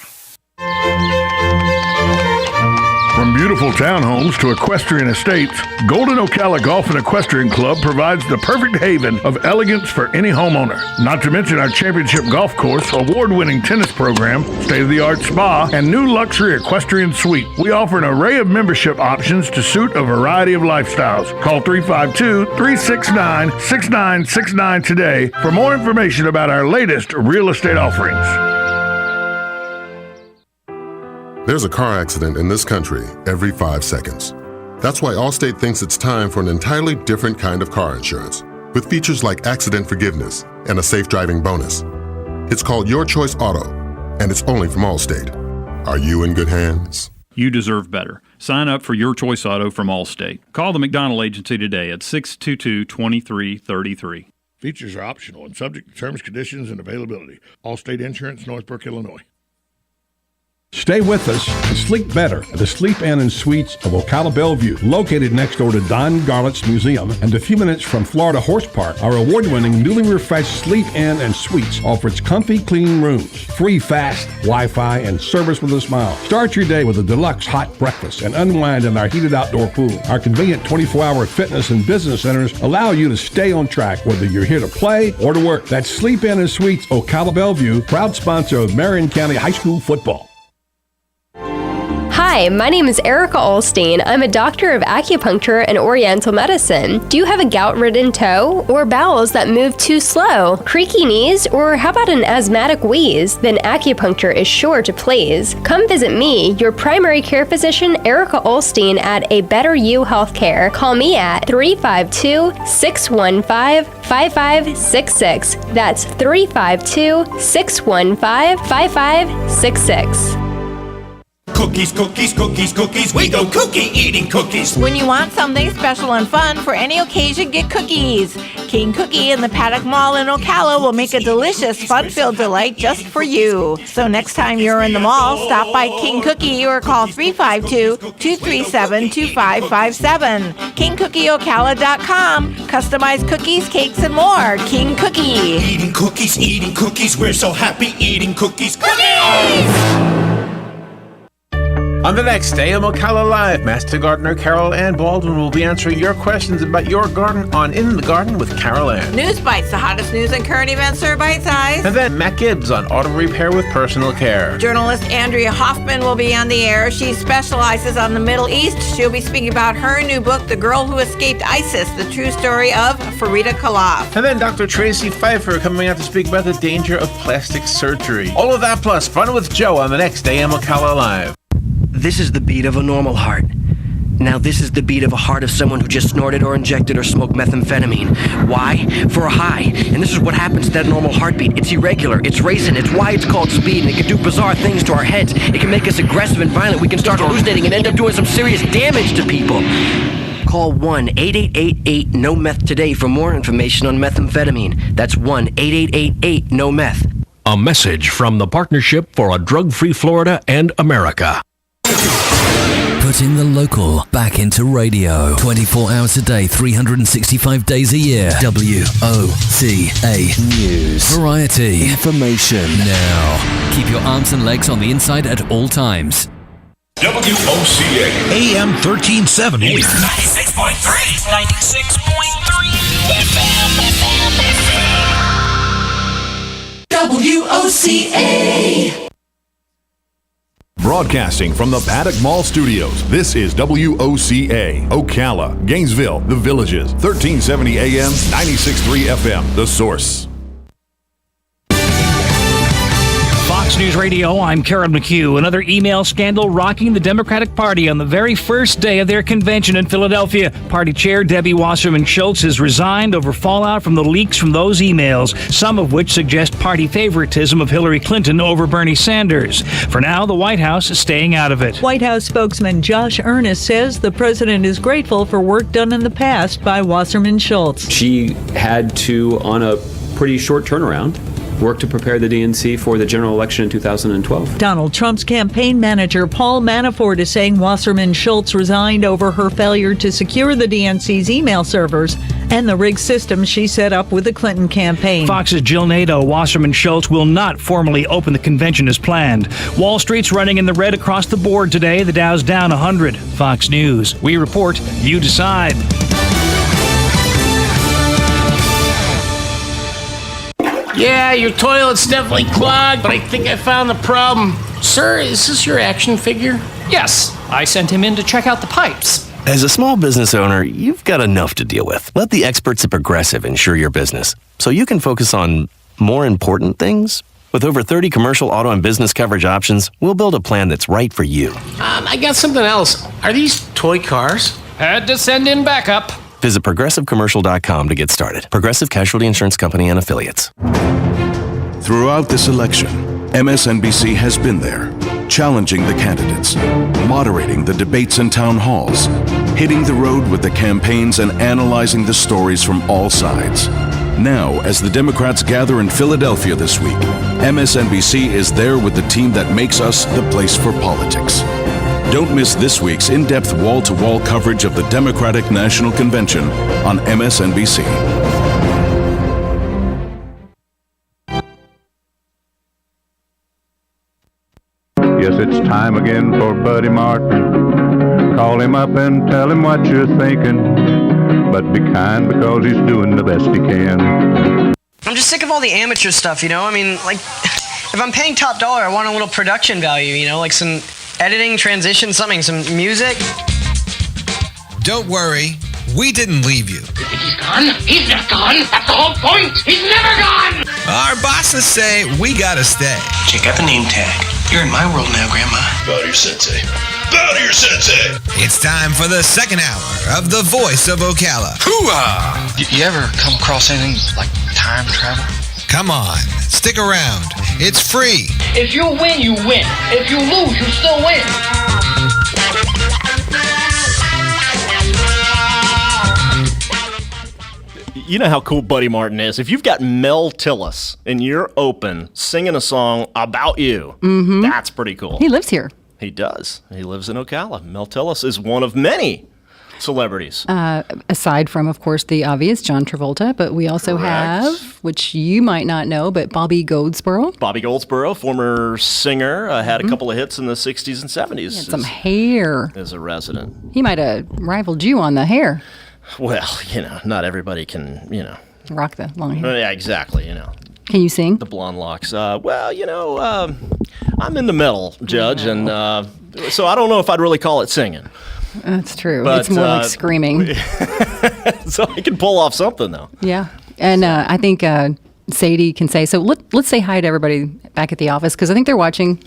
From beautiful townhomes to equestrian estates, Golden Ocala Golf and Equestrian Club provides the perfect haven of elegance for any homeowner. Not to mention our championship golf course, award-winning tennis program, state-of-the-art spa, and new luxury equestrian suite. We offer an array of membership options to suit a variety of lifestyles. Call 352-369-6969 today for more information about our latest real estate offerings. There's a car accident in this country every 5 seconds. That's why Allstate thinks it's time for an entirely different kind of car insurance, with features like accident forgiveness and a safe driving bonus. It's called Your Choice Auto, and it's only from Allstate. Are you in good hands? You deserve better. Sign up for Your Choice Auto from Allstate. Call the McDonald Agency today at 622-2333. Features are optional and subject to terms, conditions, and availability. Allstate Insurance, Northbrook, Illinois. Stay with us and sleep better at the Sleep Inn and Suites of Ocala Bellevue, located next door to Don Garlett's Museum and a few minutes from Florida Horse Park. Our award-winning, newly refreshed Sleep Inn and Suites offers comfy, clean rooms, free fast Wi-Fi, and service with a smile. Start your day with a deluxe hot breakfast and unwind in our heated outdoor pool. Our convenient 24-hour fitness and business centers allow you to stay on track, whether you're here to play or to work. That's Sleep Inn and Suites Ocala Bellevue, proud sponsor of Marion County High School football. Hi, my name is Erica Olstein. I'm a doctor of acupuncture and oriental medicine. Do you have a gout-ridden toe or bowels that move too slow, creaky knees, or how about an asthmatic wheeze? Then acupuncture is sure to please. Come visit me, your primary care physician, Erica Olstein, at A Better You Healthcare. Call me at 352-615-5566. That's 352-615-5566. Cookies, cookies, cookies, cookies. We go cookie eating cookies. When you want something special and fun for any occasion, get cookies. King Cookie in the Paddock Mall in Ocala will make a delicious, fun-filled delight just for you. So next time you're in the mall, stop by King Cookie or call 352-237-2557. KingCookieOcala.com. Customized cookies, cakes, and more. King Cookie. Eating cookies. We're so happy eating cookies. Cookies! On the next day on Ocala Live, Master Gardener Carol Ann Baldwin will be answering your questions about your garden on In the Garden with Carol Ann. News Bites, the hottest news and current events are bite-sized. And then Matt Gibbs on auto repair with personal care. Journalist Andrea Hoffman will be on the air. She specializes on the Middle East. She'll be speaking about her new book, The Girl Who Escaped ISIS, the true story of Farida Khalaf. And then Dr. Tracy Pfeiffer coming out to speak about the danger of plastic surgery. All of that plus Fun with Joe on the next day on Ocala Live. This is the beat of a normal heart. Now this is the beat of a heart of someone who just snorted or injected or smoked methamphetamine. Why? For a high. And this is what happens to that normal heartbeat. It's irregular, it's racing, it's why it's called speed, and it can do bizarre things to our heads. It can make us aggressive and violent. We can start hallucinating and end up doing some serious damage to people. Call 1-8888-NO-METH today for more information on methamphetamine. That's 1-8888-NO-METH. A message from the Partnership for a Drug-Free Florida and America. Putting the local back into radio. 24 hours a day, 365 days a year. WOCA News. Variety. Information. Now. Keep your arms and legs on the inside at all times. WOCA. AM 1370. 96.3. 96.3. WOCA. Broadcasting from the Paddock Mall Studios, this is WOCA, Ocala, Gainesville, The Villages, 1370 AM, 96.3 FM, The Source. Fox News Radio, I'm Karen McHugh. Another email scandal rocking the Democratic Party on the very first day of their convention in Philadelphia. Party Chair Debbie Wasserman Schultz has resigned over fallout from the leaks from those emails, some of which suggest party favoritism of Hillary Clinton over Bernie Sanders. For now, the White House is staying out of it. White House spokesman Josh Earnest says the president is grateful for work done in the past by Wasserman Schultz. She had to, on a pretty short turnaround, work to prepare the DNC for the general election in 2012. Donald Trump's campaign manager Paul Manafort is saying Wasserman Schultz resigned over her failure to secure the DNC's email servers and the rigged system she set up with the Clinton campaign. Fox's Jill Nato, Wasserman Schultz will not formally open the convention as planned. Wall Street's running in the red across the board today. The Dow's down 100. Fox News. We report, you decide. Yeah, your toilet's definitely clogged, but I think I found the problem. Sir, is this your action figure? Yes, I sent him in to check out the pipes. As a small business owner, you've got enough to deal with. Let the experts at Progressive insure your business so you can focus on more important things. With over 30 commercial, auto, and business coverage options, we'll build a plan that's right for you. I got something else. Are these toy cars? Had to send in backup. Visit ProgressiveCommercial.com to get started. Progressive Casualty Insurance Company and Affiliates. Throughout this election, MSNBC has been there, challenging the candidates, moderating the debates and town halls, hitting the road with the campaigns and analyzing the stories from all sides. Now, as the Democrats gather in Philadelphia this week, MSNBC is there with the team that makes us the place for politics. Don't miss this week's in-depth wall-to-wall coverage of the Democratic National Convention on MSNBC. Yes, it's time again for Buddy Martin. Call him up and tell him what you're thinking. But be kind because he's doing the best he can. I'm just sick of all the amateur stuff, you know? I mean, like, if I'm paying top dollar, I want a little production value, you know? Like some editing, transition, something, some music. Don't worry, we didn't leave you. He's gone? He's not gone. That's the whole point. He's never gone. Our bosses say we gotta stay. Check out the name tag. You're in my world now, Grandma. Bow to your sensei. Bow to your sensei. It's time for the second hour of The Voice of Ocala. Hoo-ah! You ever come across anything like time travel? Come on, stick around. It's free. If you win, you win. If you lose, you still win. You know how cool Buddy Martin is. If you've got Mel Tillis and you're open singing a song about you, that's pretty cool. He lives here. He does. He lives in Ocala. Mel Tillis is one of many celebrities. Aside from, of course, the obvious John Travolta, but we also have, which you might not know, but Bobby Goldsboro. Bobby Goldsboro, former singer, had a couple of hits in the 60s and 70s. He had some hair. As a resident. He might have rivaled you on the hair. Well, not everybody can, rock the long hair. Yeah, exactly, Can you sing? The blonde locks. I'm in the metal, Judge, and so I don't know if I'd really call it singing. That's true. But, it's more like screaming. So I can pull off something, though. Yeah. And I think Sadie can say, so let's say hi to everybody back at the office, because I think they're watching.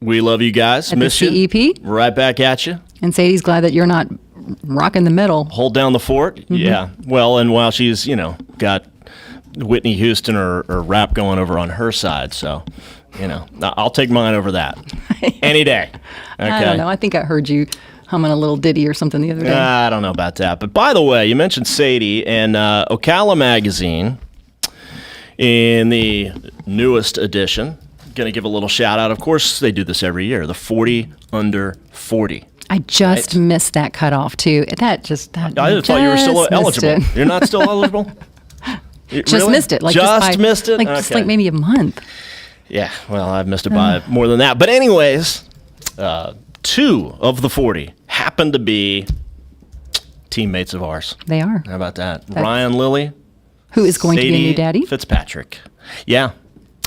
We love you guys. At Miss the CEP. You. Right back at you. And Sadie's glad that you're not rocking the metal. Hold down the fort. Yeah. Well, and while she's, got Whitney Houston or rap going over on her side. So, I'll take mine over that any day. Okay? I don't know. I think I heard you humming a little ditty or something the other day. I don't know about that. But by the way, you mentioned Sadie, and Ocala Magazine in the newest edition, going to give a little shout out. Of course, they do this every year, the 40 under 40. I just missed that cutoff, too. I just thought you were still eligible. You're not still eligible? Just missed it. Like just missed it? Like just like maybe a month. Yeah, well, I've missed it by more than that. But anyways, 2 of the 40 happen to be teammates of ours. They are. How about that? Ryan Lilly. Who is going to be a new daddy? Fitzpatrick. Yeah,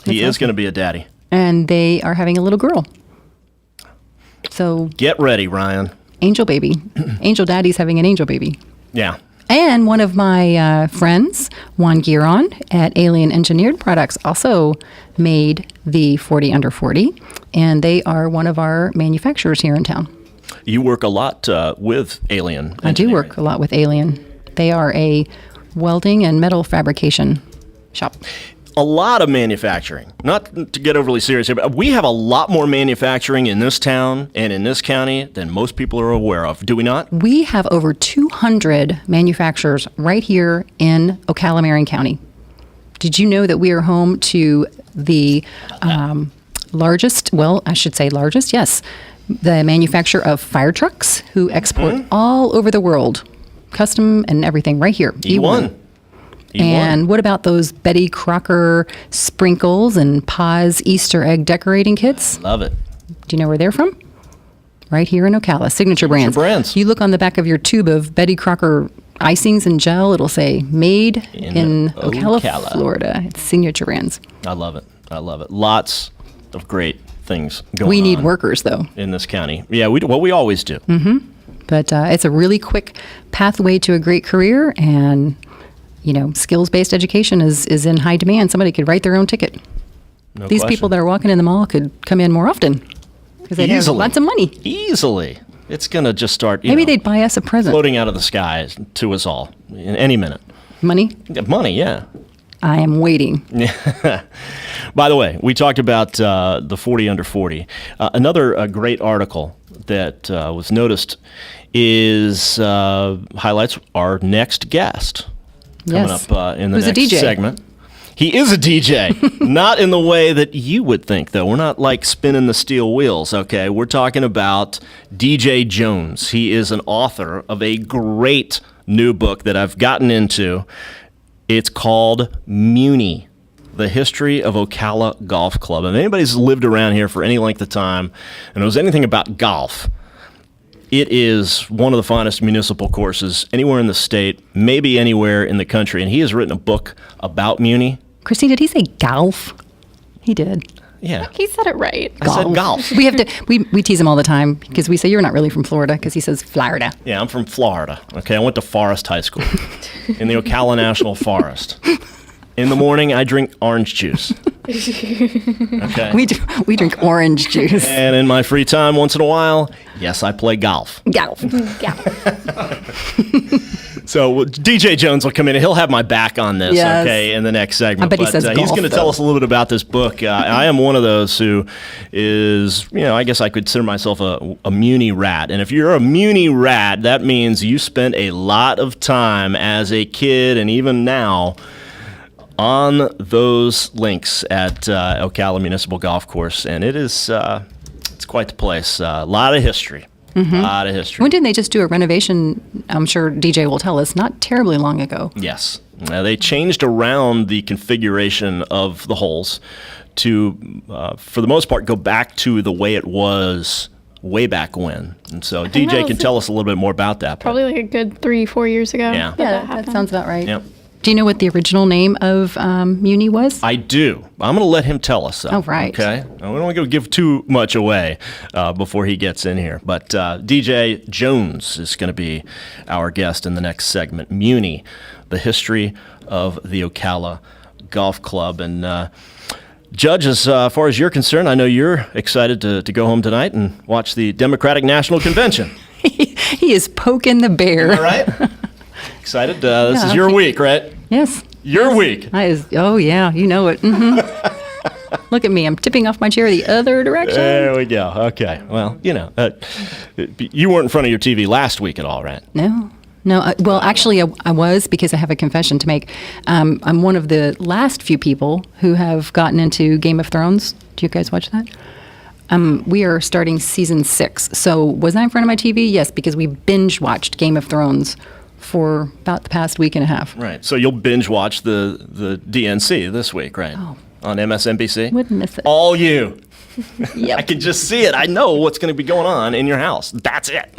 he is going to be a daddy. And they are having a little girl. So get ready, Ryan. Angel baby. Angel daddy's having an angel baby. Yeah. And one of my friends, Juan Giron at Alien Engineered Products, also made the 40 under 40. And they are one of our manufacturers here in town. You work a lot with Alien. I do work a lot with Alien. They are a welding and metal fabrication shop. A lot of manufacturing. Not to get overly serious here, but we have a lot more manufacturing in this town and in this county than most people are aware of. Do we not? We have over 200 manufacturers right here in Ocala, Marion County. Did you know that we are home to the largest, yes, the manufacturer of fire trucks who export all over the world, custom and everything right here. E1. And what about those Betty Crocker sprinkles and Paws Easter egg decorating kits? Love it. Do you know where they're from? Right here in Ocala. Signature Brands. You look on the back of your tube of Betty Crocker icings and gel, it'll say made in Ocala, Florida. It's Signature Brands. I love it. I love it. Lots of great things going on. We need workers, though. In this county. Yeah, we always do. Mm-hmm. But it's a really quick pathway to a great career, and skills-based education is in high demand. Somebody could write their own ticket. No These question. people that are walking in the mall could come in more often because they have lots of money. Easily. It's going to just start, Maybe they'd buy us a present. Floating out of the sky to us all in any minute. Money? Money, yeah. I am waiting. By the way, we talked about the 40 under 40. Another great article that was noticed is highlights our next guest. Coming up in the next segment. He is a DJ. Not in the way that you would think, though. We're not like spinning the steel wheels, okay? We're talking about DJ Jones. He is an author of a great new book that I've gotten into. It's called Muni, The History of Ocala Golf Club. And if anybody's lived around here for any length of time and knows anything about golf, it is one of the finest municipal courses anywhere in the state, maybe anywhere in the country. And he has written a book about Muni. Christine, did he say golf? He did. Yeah. He said it right. I said golf. We have to. We tease him all the time because we say you're not really from Florida because he says Florida. Yeah, I'm from Florida. Okay, I went to Forest High School in the Ocala National Forest. In the morning, I drink orange juice. Okay. We drink orange juice. And in my free time, once in a while, yes, I play golf. Golf. So DJ Jones will come in and he'll have my back on this, okay, in the next segment. I bet he says he's going to tell us a little bit about this book. I am one of those who is, I guess I consider myself a Muni rat. And if you're a Muni rat, that means you spent a lot of time as a kid and even now on those links at Ocala Municipal Golf Course. And it is, it's quite the place. A lot of history. Mm-hmm. A lot of history. When didn't they just do a renovation? I'm sure DJ will tell us, not terribly long ago. Yes. They changed around the configuration of the holes to, for the most part, go back to the way it was way back when. And so DJ can tell us a little bit more about that. Probably like a good 3-4 years ago. Yeah. That sounds about right. Yep. Do you know what the original name of Muni was? I do. I'm going to let him tell us. Oh, right. Okay. We don't want to give too much away before he gets in here. But DJ Jones is going to be our guest in the next segment. Muni, the history of the Ocala Golf Club. And Judge, as far as you're concerned, I know you're excited to go home tonight and watch the Democratic National Convention. He is poking the bear. All right. Excited? This is your week, right? Yes. Your week. Oh, yeah. You know it. Mm-hmm. Look at me. I'm tipping off my chair the other direction. There we go. Okay. Well, you weren't in front of your TV last week at all, right? No. Well, actually, I was, because I have a confession to make. I'm one of the last few people who have gotten into Game of Thrones. Do you guys watch that? We are starting season 6. So was I in front of my TV? Yes, because we binge watched Game of Thrones for about the past week and a half. Right. So you'll binge watch the DNC this week, right? Oh. On MSNBC? Wouldn't miss it. All you. Yep. I can just see it. I know what's going to be going on in your house. That's it.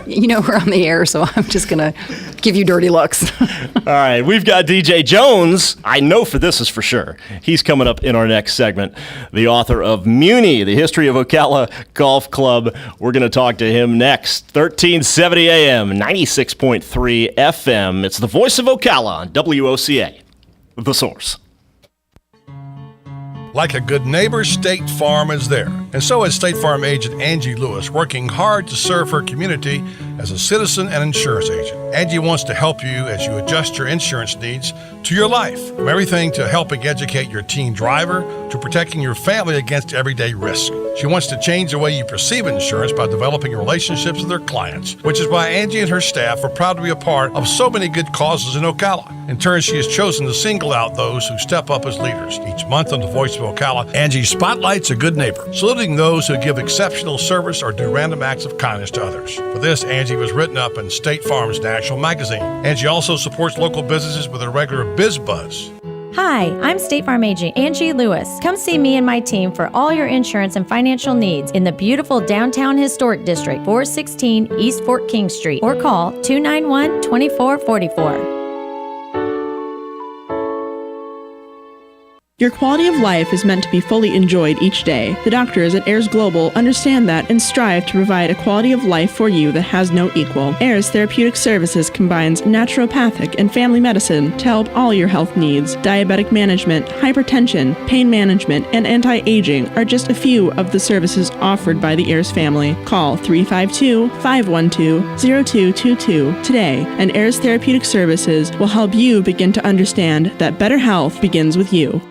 We're on the air, so I'm just going to give you dirty looks. All right. We've got DJ Jones. I know for this is for sure. He's coming up in our next segment. The author of Muni, the history of Ocala Golf Club. We're going to talk to him next. 1370 AM, 96.3 FM. It's the Voice of Ocala on WOCA. The Source. Like a good neighbor, State Farm is there. And so is State Farm agent Angie Lewis, working hard to serve her community as a citizen and insurance agent. Angie wants to help you as you adjust your insurance needs to your life. From everything to helping educate your teen driver to protecting your family against everyday risk. She wants to change the way you perceive insurance by developing relationships with her clients, which is why Angie and her staff are proud to be a part of so many good causes in Ocala. In turn, she has chosen to single out those who step up as leaders. Each month on the Voice of Ocala, Angie spotlights a good neighbor, saluting those who give exceptional service or do random acts of kindness to others. For this, Angie was written up in State Farm's National Magazine. Angie also supports local businesses with a regular Biz Buzz. Hi, I'm State Farm agent Angie Lewis. Come see me and my team for all your insurance and financial needs in the beautiful downtown historic district, 416 East Fort King Street, or call 291-2444. Your quality of life is meant to be fully enjoyed each day. The doctors at Ayers Global understand that and strive to provide a quality of life for you that has no equal. Ayers Therapeutic Services combines naturopathic and family medicine to help all your health needs. Diabetic management, hypertension, pain management, and anti-aging are just a few of the services offered by the Ayers family. Call 352-512-0222 today, and Ayers Therapeutic Services will help you begin to understand that better health begins with you.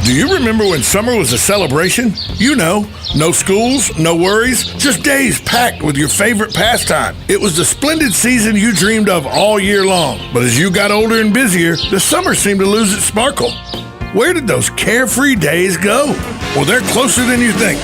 Do you remember when summer was a celebration? You know, no schools, no worries, just days packed with your favorite pastime. It was the splendid season you dreamed of all year long. But as you got older and busier, the summer seemed to lose its sparkle. Where did those carefree days go? Well, they're closer than you think.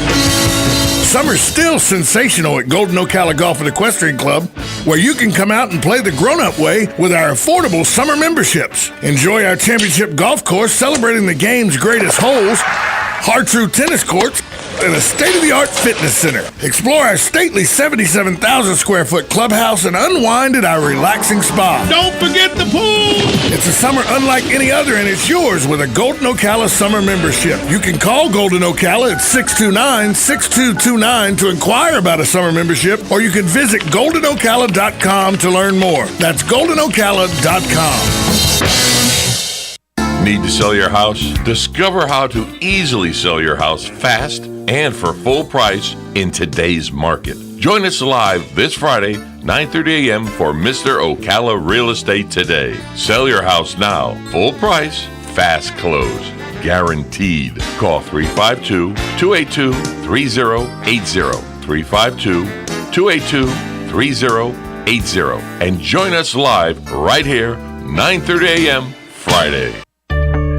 Summer's still sensational at Golden Ocala Golf and Equestrian Club, where you can come out and play the grown-up way with our affordable summer memberships. Enjoy our championship golf course celebrating the game's greatest holes, hard-true tennis courts, and a state-of-the-art fitness center. Explore our stately 77,000 square foot clubhouse and unwind at our relaxing spa. Don't forget the pool! It's a summer unlike any other, and it's yours with a Golden Ocala summer membership. You can call Golden Ocala at 629-6229 to inquire about a summer membership, or you can visit goldenocala.com to learn more. That's goldenocala.com. Need to sell your house? Discover how to easily sell your house fast and for full price in today's market. Join us live this Friday, 9:30 a.m. for Mr. Ocala Real Estate Today. Sell your house now. Full price, fast close. Guaranteed. Call 352-282-3080. 352-282-3080. And join us live right here, 9:30 a.m. Friday.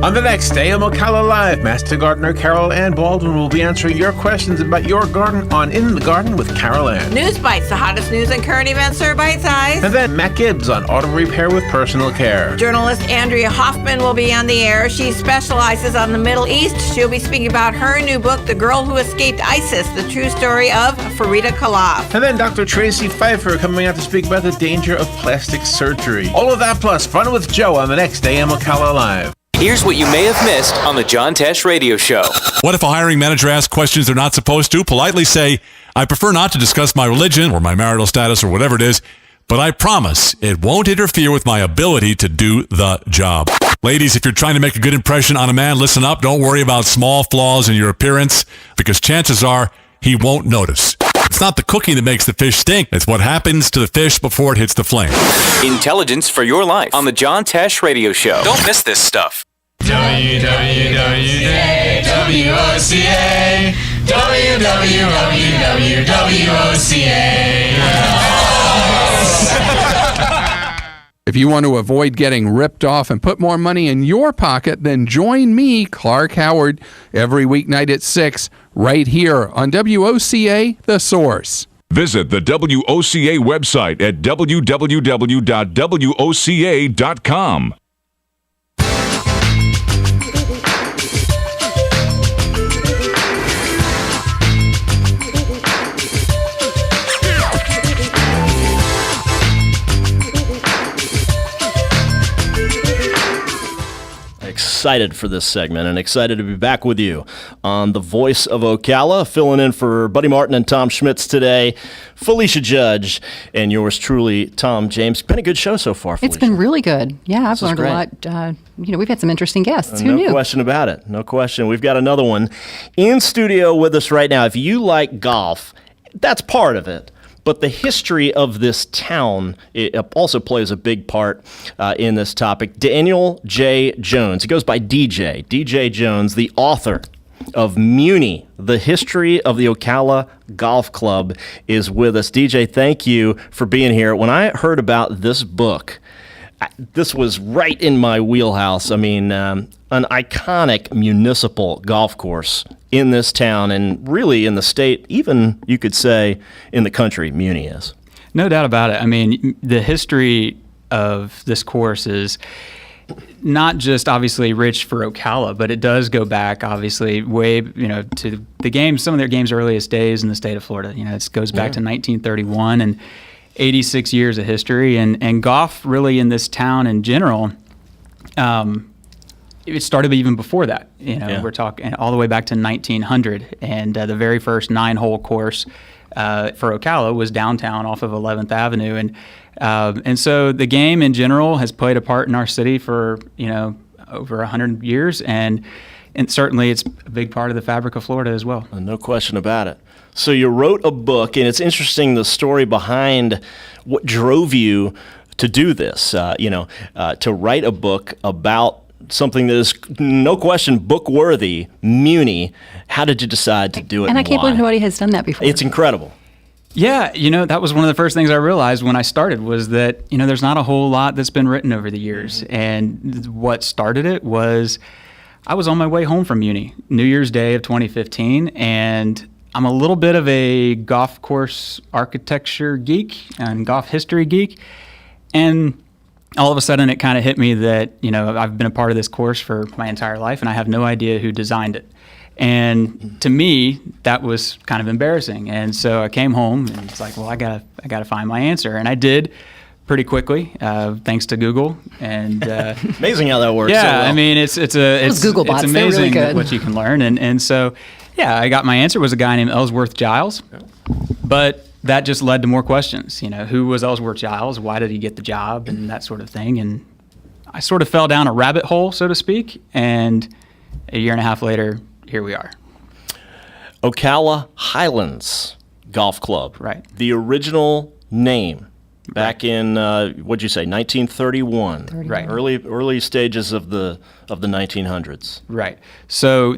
On the next AM Ocala Live, Master Gardener Carol Ann Baldwin will be answering your questions about your garden on In the Garden with Carol Ann. News Bites, the hottest news and current events are bite-sized. And then Matt Gibbs on auto repair with personal care. Journalist Andrea Hoffman will be on the air. She specializes on the Middle East. She'll be speaking about her new book, The Girl Who Escaped ISIS, the true story of Farida Khalaf. And then Dr. Tracy Pfeiffer coming out to speak about the danger of plastic surgery. All of that plus Fun with Joe on the next AM Ocala Live. Here's what you may have missed on the John Tesh Radio Show. What if a hiring manager asks questions they're not supposed to? Politely say, I prefer not to discuss my religion or my marital status or whatever it is, but I promise it won't interfere with my ability to do the job. Ladies, if you're trying to make a good impression on a man, listen up. Don't worry about small flaws in your appearance, because chances are he won't notice. It's not the cooking that makes the fish stink. It's what happens to the fish before it hits the flame. Intelligence for your life on the John Tesh Radio Show. Don't miss this stuff. WWWWOCA If you want to avoid getting ripped off and put more money in your pocket, then join me, Clark Howard, every weeknight at 6, right here on WOCA, The Source. Visit the WOCA website at www.woca.com. Excited for this segment and excited to be back with you on the Voice of Ocala, filling in for Buddy Martin and Tom Schmitz today, Felicia Judge, and yours truly, Tom James. Been a good show so far, Felicia. It's been really good. Yeah, I've learned a lot. We've had some interesting guests. Who knew? No question about it. No question. We've got another one in studio with us right now. If you like golf, that's part of it. But the history of this town it also plays a big part in this topic. Daniel J. Jones, he goes by DJ. DJ Jones, the author of Muni, The History of the Ocala Golf Club, is with us. DJ, thank you for being here. When I heard about this book, this was right in my wheelhouse. I mean, an iconic municipal golf course in this town and really in the state, even you could say in the country, Muni is. No doubt about it. I mean, the history of this course is not just obviously rich for Ocala, but it does go back obviously way, to the games, some of their games' earliest days in the state of Florida. It goes back to 1931 and 86 years of history, and golf really in this town in general, it started even before that. We're talking all the way back to 1900, and the very first 9-hole course for Ocala was downtown off of 11th Avenue, and so the game in general has played a part in our city for over 100 years, and certainly it's a big part of the fabric of Florida as well. No question about it. So you wrote a book, and it's interesting the story behind what drove you to do this, to write a book about something that is, no question, book-worthy, Muni. How did you decide to do it? And I can't why? believe nobody has done that before. It's incredible. Yeah, that was one of the first things I realized when I started was that, there's not a whole lot that's been written over the years. And what started it was I was on my way home from Muni, New Year's Day of 2015, and I'm a little bit of a golf course architecture geek and golf history geek. And all of a sudden it kind of hit me that, I've been a part of this course for my entire life and I have no idea who designed it. And to me, that was kind of embarrassing. And so I came home and it's like, well, I gotta find my answer. And I did pretty quickly, thanks to Google. And amazing how that works. Yeah, so well. I mean, it's Google bots, it's they're really amazing good. what you can learn. And so, yeah, I got my answer. It was a guy named Ellsworth Giles. But that just led to more questions. Who was Ellsworth Giles? Why did he get the job? And that sort of thing. And I sort of fell down a rabbit hole, so to speak. And a year and a half later, here we are. Ocala Highlands Golf Club. Right. The original name back in what'd you say, 1931? Right. Early stages of the 1900s. Right. So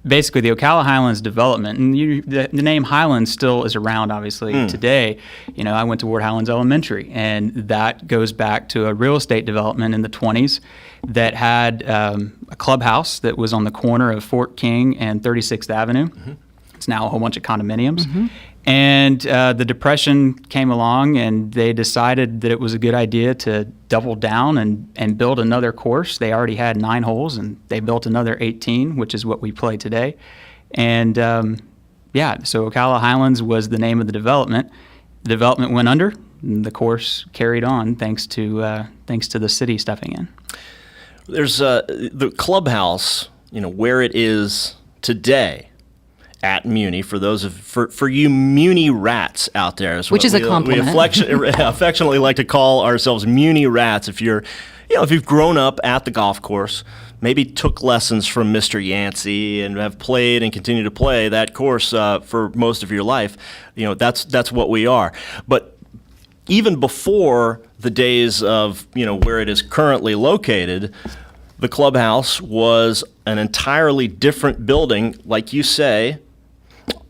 basically the Ocala Highlands development, and the name Highlands still is around, obviously, today. I went to Ward Highlands Elementary, and that goes back to a real estate development in the 20s that had a clubhouse that was on the corner of Fort King and 36th Avenue. It's now a whole bunch of condominiums. And the Depression came along, and they decided that it was a good idea to double down and build another course. They already had 9 holes, and they built another 18, which is what we play today. And so Ocala Highlands was the name of the development. The development went under, and the course carried on thanks to the city stepping in. There's the clubhouse, where it is today. At Muni, for you Muni rats out there, which is a compliment. We affectionately like to call ourselves Muni rats. If you've grown up at the golf course, maybe took lessons from Mr. Yancey and have played and continue to play that course for most of your life, that's what we are. But even before the days of where it is currently located, the clubhouse was an entirely different building, like you say,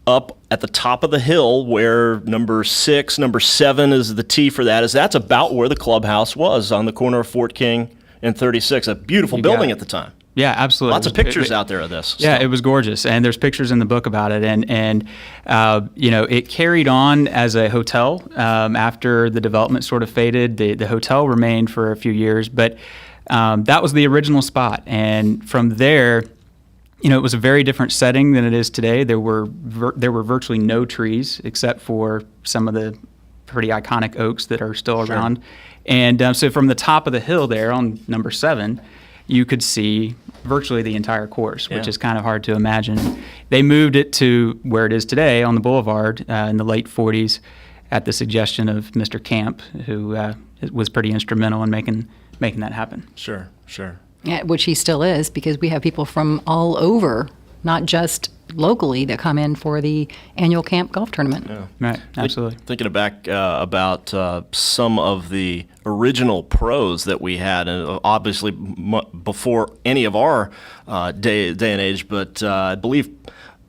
up at the top of the hill where number 7 is the tee for that. That's about where the clubhouse was, on the corner of Fort King and 36. A beautiful building at the time. Yeah, absolutely. Lots of pictures out there of this. Yeah, it was gorgeous, and there's pictures in the book about it. And it carried on as a hotel after the development sort of faded. The hotel remained for a few years, but that was the original spot. And from there, it was a very different setting than it is today. There were virtually no trees except for some of the pretty iconic oaks that are still around. And so from the top of the hill there on number 7, you could see virtually the entire course, which is kind of hard to imagine. They moved it to where it is today on the boulevard in the late 40s at the suggestion of Mr. Camp, who was pretty instrumental in making that happen. Sure. Yeah, which he still is, because we have people from all over, not just locally, that come in for the annual camp golf tournament. Yeah. Right, absolutely. Thinking back about some of the original pros that we had, and obviously before any of our day and age, but I believe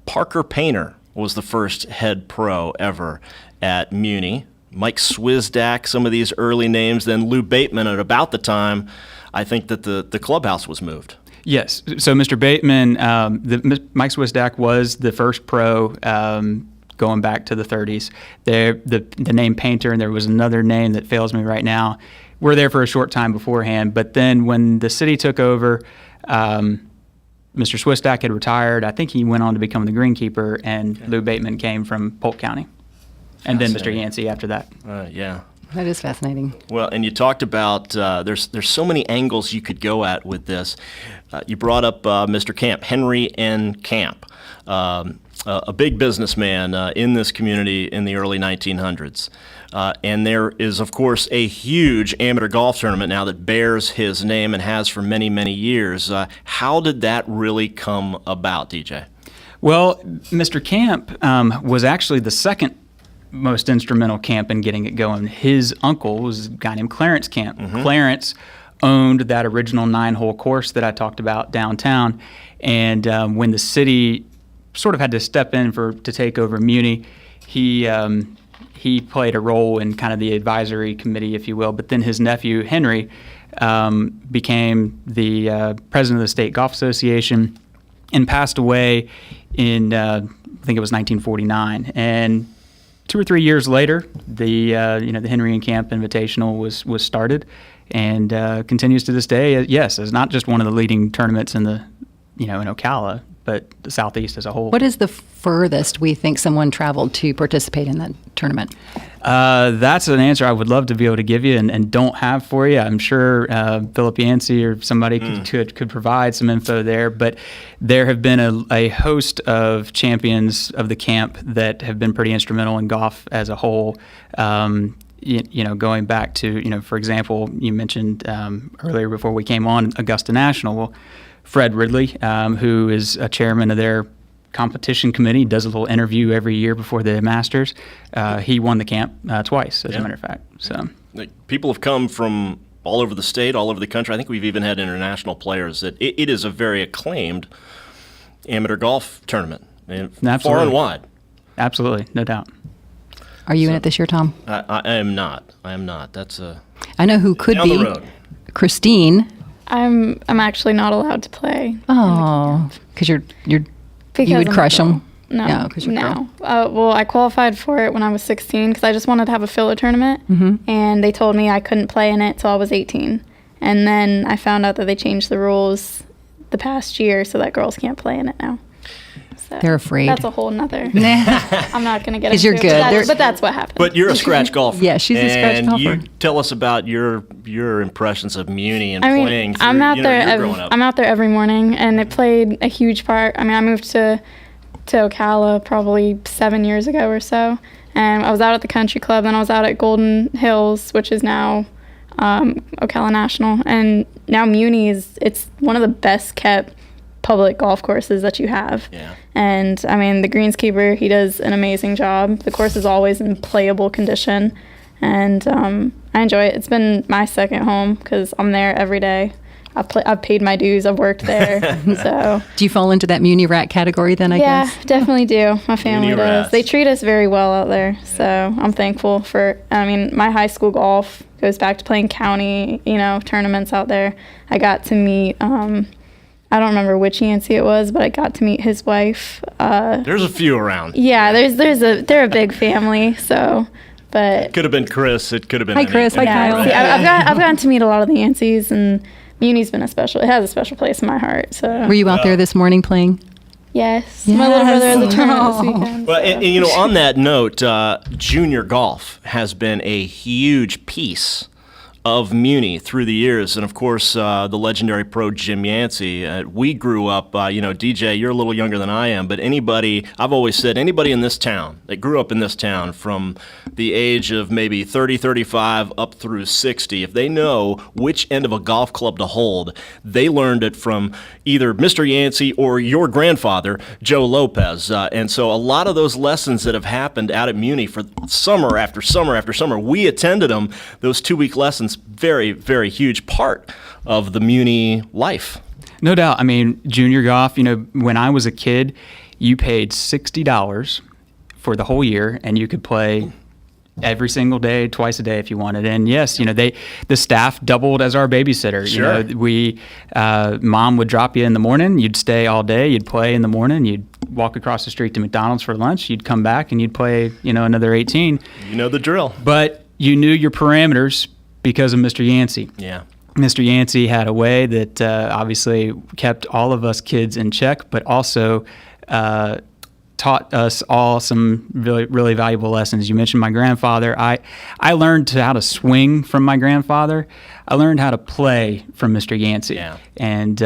Parker Painter was the first head pro ever at Muni. Mike Swizdak, some of these early names, then Lou Bateman at about the time, I think, that the clubhouse was moved. Yes. So Mr. Bateman, Mike Swizdak was the first pro going back to the 30s. The name Painter, and there was another name that fails me right now, were there for a short time beforehand. But then when the city took over, Mr. Swizdak had retired. I think he went on to become the greenkeeper, and Lou Bateman came from Polk County. And then Mr. Yancey after that. Yeah. That is fascinating. Well, and you talked about there's so many angles you could go at with this. You brought up Mr. Camp, Henry N. Camp, a big businessman in this community in the early 1900s. And there is, of course, a huge amateur golf tournament now that bears his name and has for many, many years. How did that really come about, DJ? Well, Mr. Camp was actually the second most instrumental camp in getting it going. His uncle was a guy named Clarence Camp. Clarence owned that original 9-hole course that I talked about downtown, and when the city sort of had to step in to take over Muni, he played a role in kind of the advisory committee, if you will. But then his nephew Henry became the president of the State Golf Association and passed away in I think it was 1949. And 2 or 3 years later, the Henry and Camp Invitational was started, and continues to this day. Yes, as not just one of the leading tournaments in in Ocala, but the Southeast as a whole. What is the furthest we think someone traveled to participate in that tournament? That's an answer I would love to be able to give you and don't have for you. I'm sure Philip Yancey or somebody could provide some info there, but there have been a host of champions of the camp that have been pretty instrumental in golf as a whole. Going back to, for example, you mentioned earlier before we came on Augusta National. Well, Fred Ridley, who is a chairman of their competition committee, does a little interview every year before the Masters. He won the camp twice, as a matter of fact. So people have come from all over the state, all over the country. I think we've even had international players. It is a very acclaimed amateur golf tournament, far and wide. Absolutely, no doubt. Are you in it this year, Tom? I am not. I am not. That's I know who could down be. the road. Christine. I'm actually not allowed to play. Oh, because you would crush them. No, yeah, because you're a girl. Well, I qualified for it when I was 16 because I just wanted to have a filler tournament, and they told me I couldn't play in it till I was 18. And then I found out that they changed the rules the past year so that girls can't play in it now. So they're afraid. That's a whole nother. I'm not going to get into you're it, good. but that's what happened. But you're a scratch golfer. Yeah, she's a scratch golfer. And you tell us about your impressions of Muni and playing through, I'm out there. growing up. I'm out there every morning, and it played a huge part. I mean, I moved to Ocala probably 7 years ago or so, and I was out at the country club. Then I was out at Golden Hills, which is now Ocala National, and now Muni it's one of the best kept public golf courses that you have. Yeah. And I mean, the greenskeeper, he does an amazing job. The course is always in playable condition, and I enjoy it. It's been my second home because I'm there every day. I've paid my dues. I've worked there. So. Do you fall into that Muni rat category then, I guess? Yeah, definitely do. My family Muni does. rats. They treat us very well out there. Yeah. So I'm thankful for, I mean, my high school golf goes back to playing county, tournaments out there. I got to meet, I don't remember which Yancey it was, but I got to meet his wife. There's a few around. Yeah, they're a big family, so. But It could have been Chris. It could have been. Hi, Chris. Hi, Kyle. See, I've gotten to meet a lot of the Yanceys, and Muni's been it has a special place in my heart. So. Were you out there this morning playing? Yes. My little brother has a tournament this weekend. Well, and on that note, junior golf has been a huge piece of Muni through the years, and of course the legendary pro Jim Yancey. We grew up, DJ, you're a little younger than I am, but I've always said anybody in this town that grew up in this town from the age of maybe 30, 35 up through 60, if they know which end of a golf club to hold, they learned it from either Mr. Yancey or your grandfather, Joe Lopez. And so a lot of those lessons that have happened out at Muni for summer after summer after summer, we attended them, those 2-week lessons, very, very huge part of the Muni life. No doubt. I mean, junior golf, when I was a kid, you paid $60 for the whole year, and you could play every single day, twice a day if you wanted. And yes, the staff doubled as our babysitter. Sure. Mom would drop you in the morning, you'd stay all day, you'd play in the morning, you'd walk across the street to McDonald's for lunch, you'd come back and you'd play, another 18. You know the drill. But you knew your parameters because of Mr. Yancey. Yeah. Mr. Yancey had a way that obviously kept all of us kids in check, but also taught us all some really, really valuable lessons. You mentioned my grandfather. I learned how to swing from my grandfather. I learned how to play from Mr. Yancey. Yeah. And,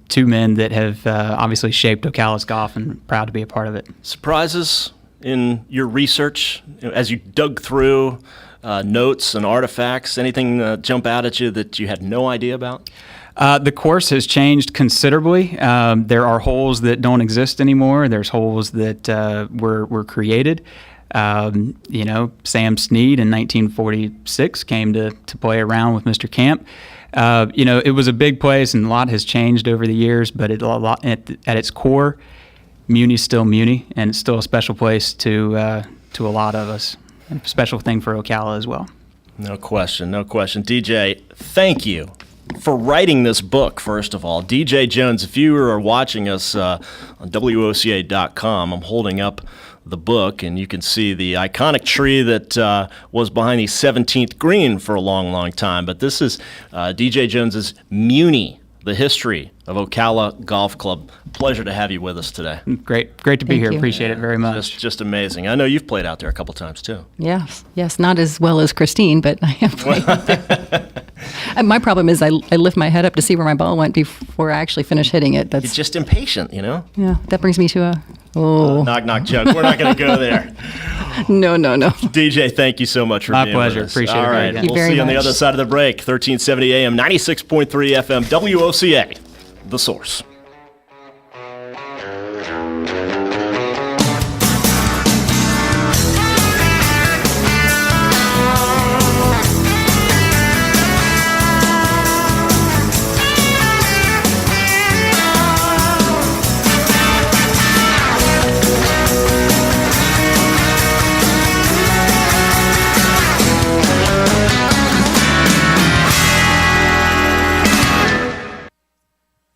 two men that have obviously shaped Ocala's golf, and proud to be a part of it. Surprises in your research as you dug through notes and artifacts? Anything jump out at you that you had no idea about? The course has changed considerably. There are holes that don't exist anymore. There's holes that were created. Sam Snead in 1946 came to play around with Mr. Camp. It was a big place, and a lot has changed over the years, but at its core, Muni's still Muni, and it's still a special place to a lot of us. A special thing for Ocala as well. No question. DJ, thank you for writing this book, first of all. DJ Jones, if you are watching us on WOCA.com, I'm holding up the book, and you can see the iconic tree that was behind the 17th green for a long, long time. But this is DJ Jones's Muni, the history of Ocala Golf Club. Pleasure to have you with us today. Great to be here. Appreciate it very much. Just amazing. I know you've played out there a couple times too. Yes, not as well as Christine, but I have played there. My problem is I lift my head up to see where my ball went before I actually finish hitting it. You're just impatient, Yeah, that brings me to a knock knock joke. We're not going to go there. No. DJ, thank you so much for being pleasure. with us. Appreciate it. All right, Thank you we'll very see you on the much. other side of the break. 1370 AM, 96.3 FM, WOCA, The Source.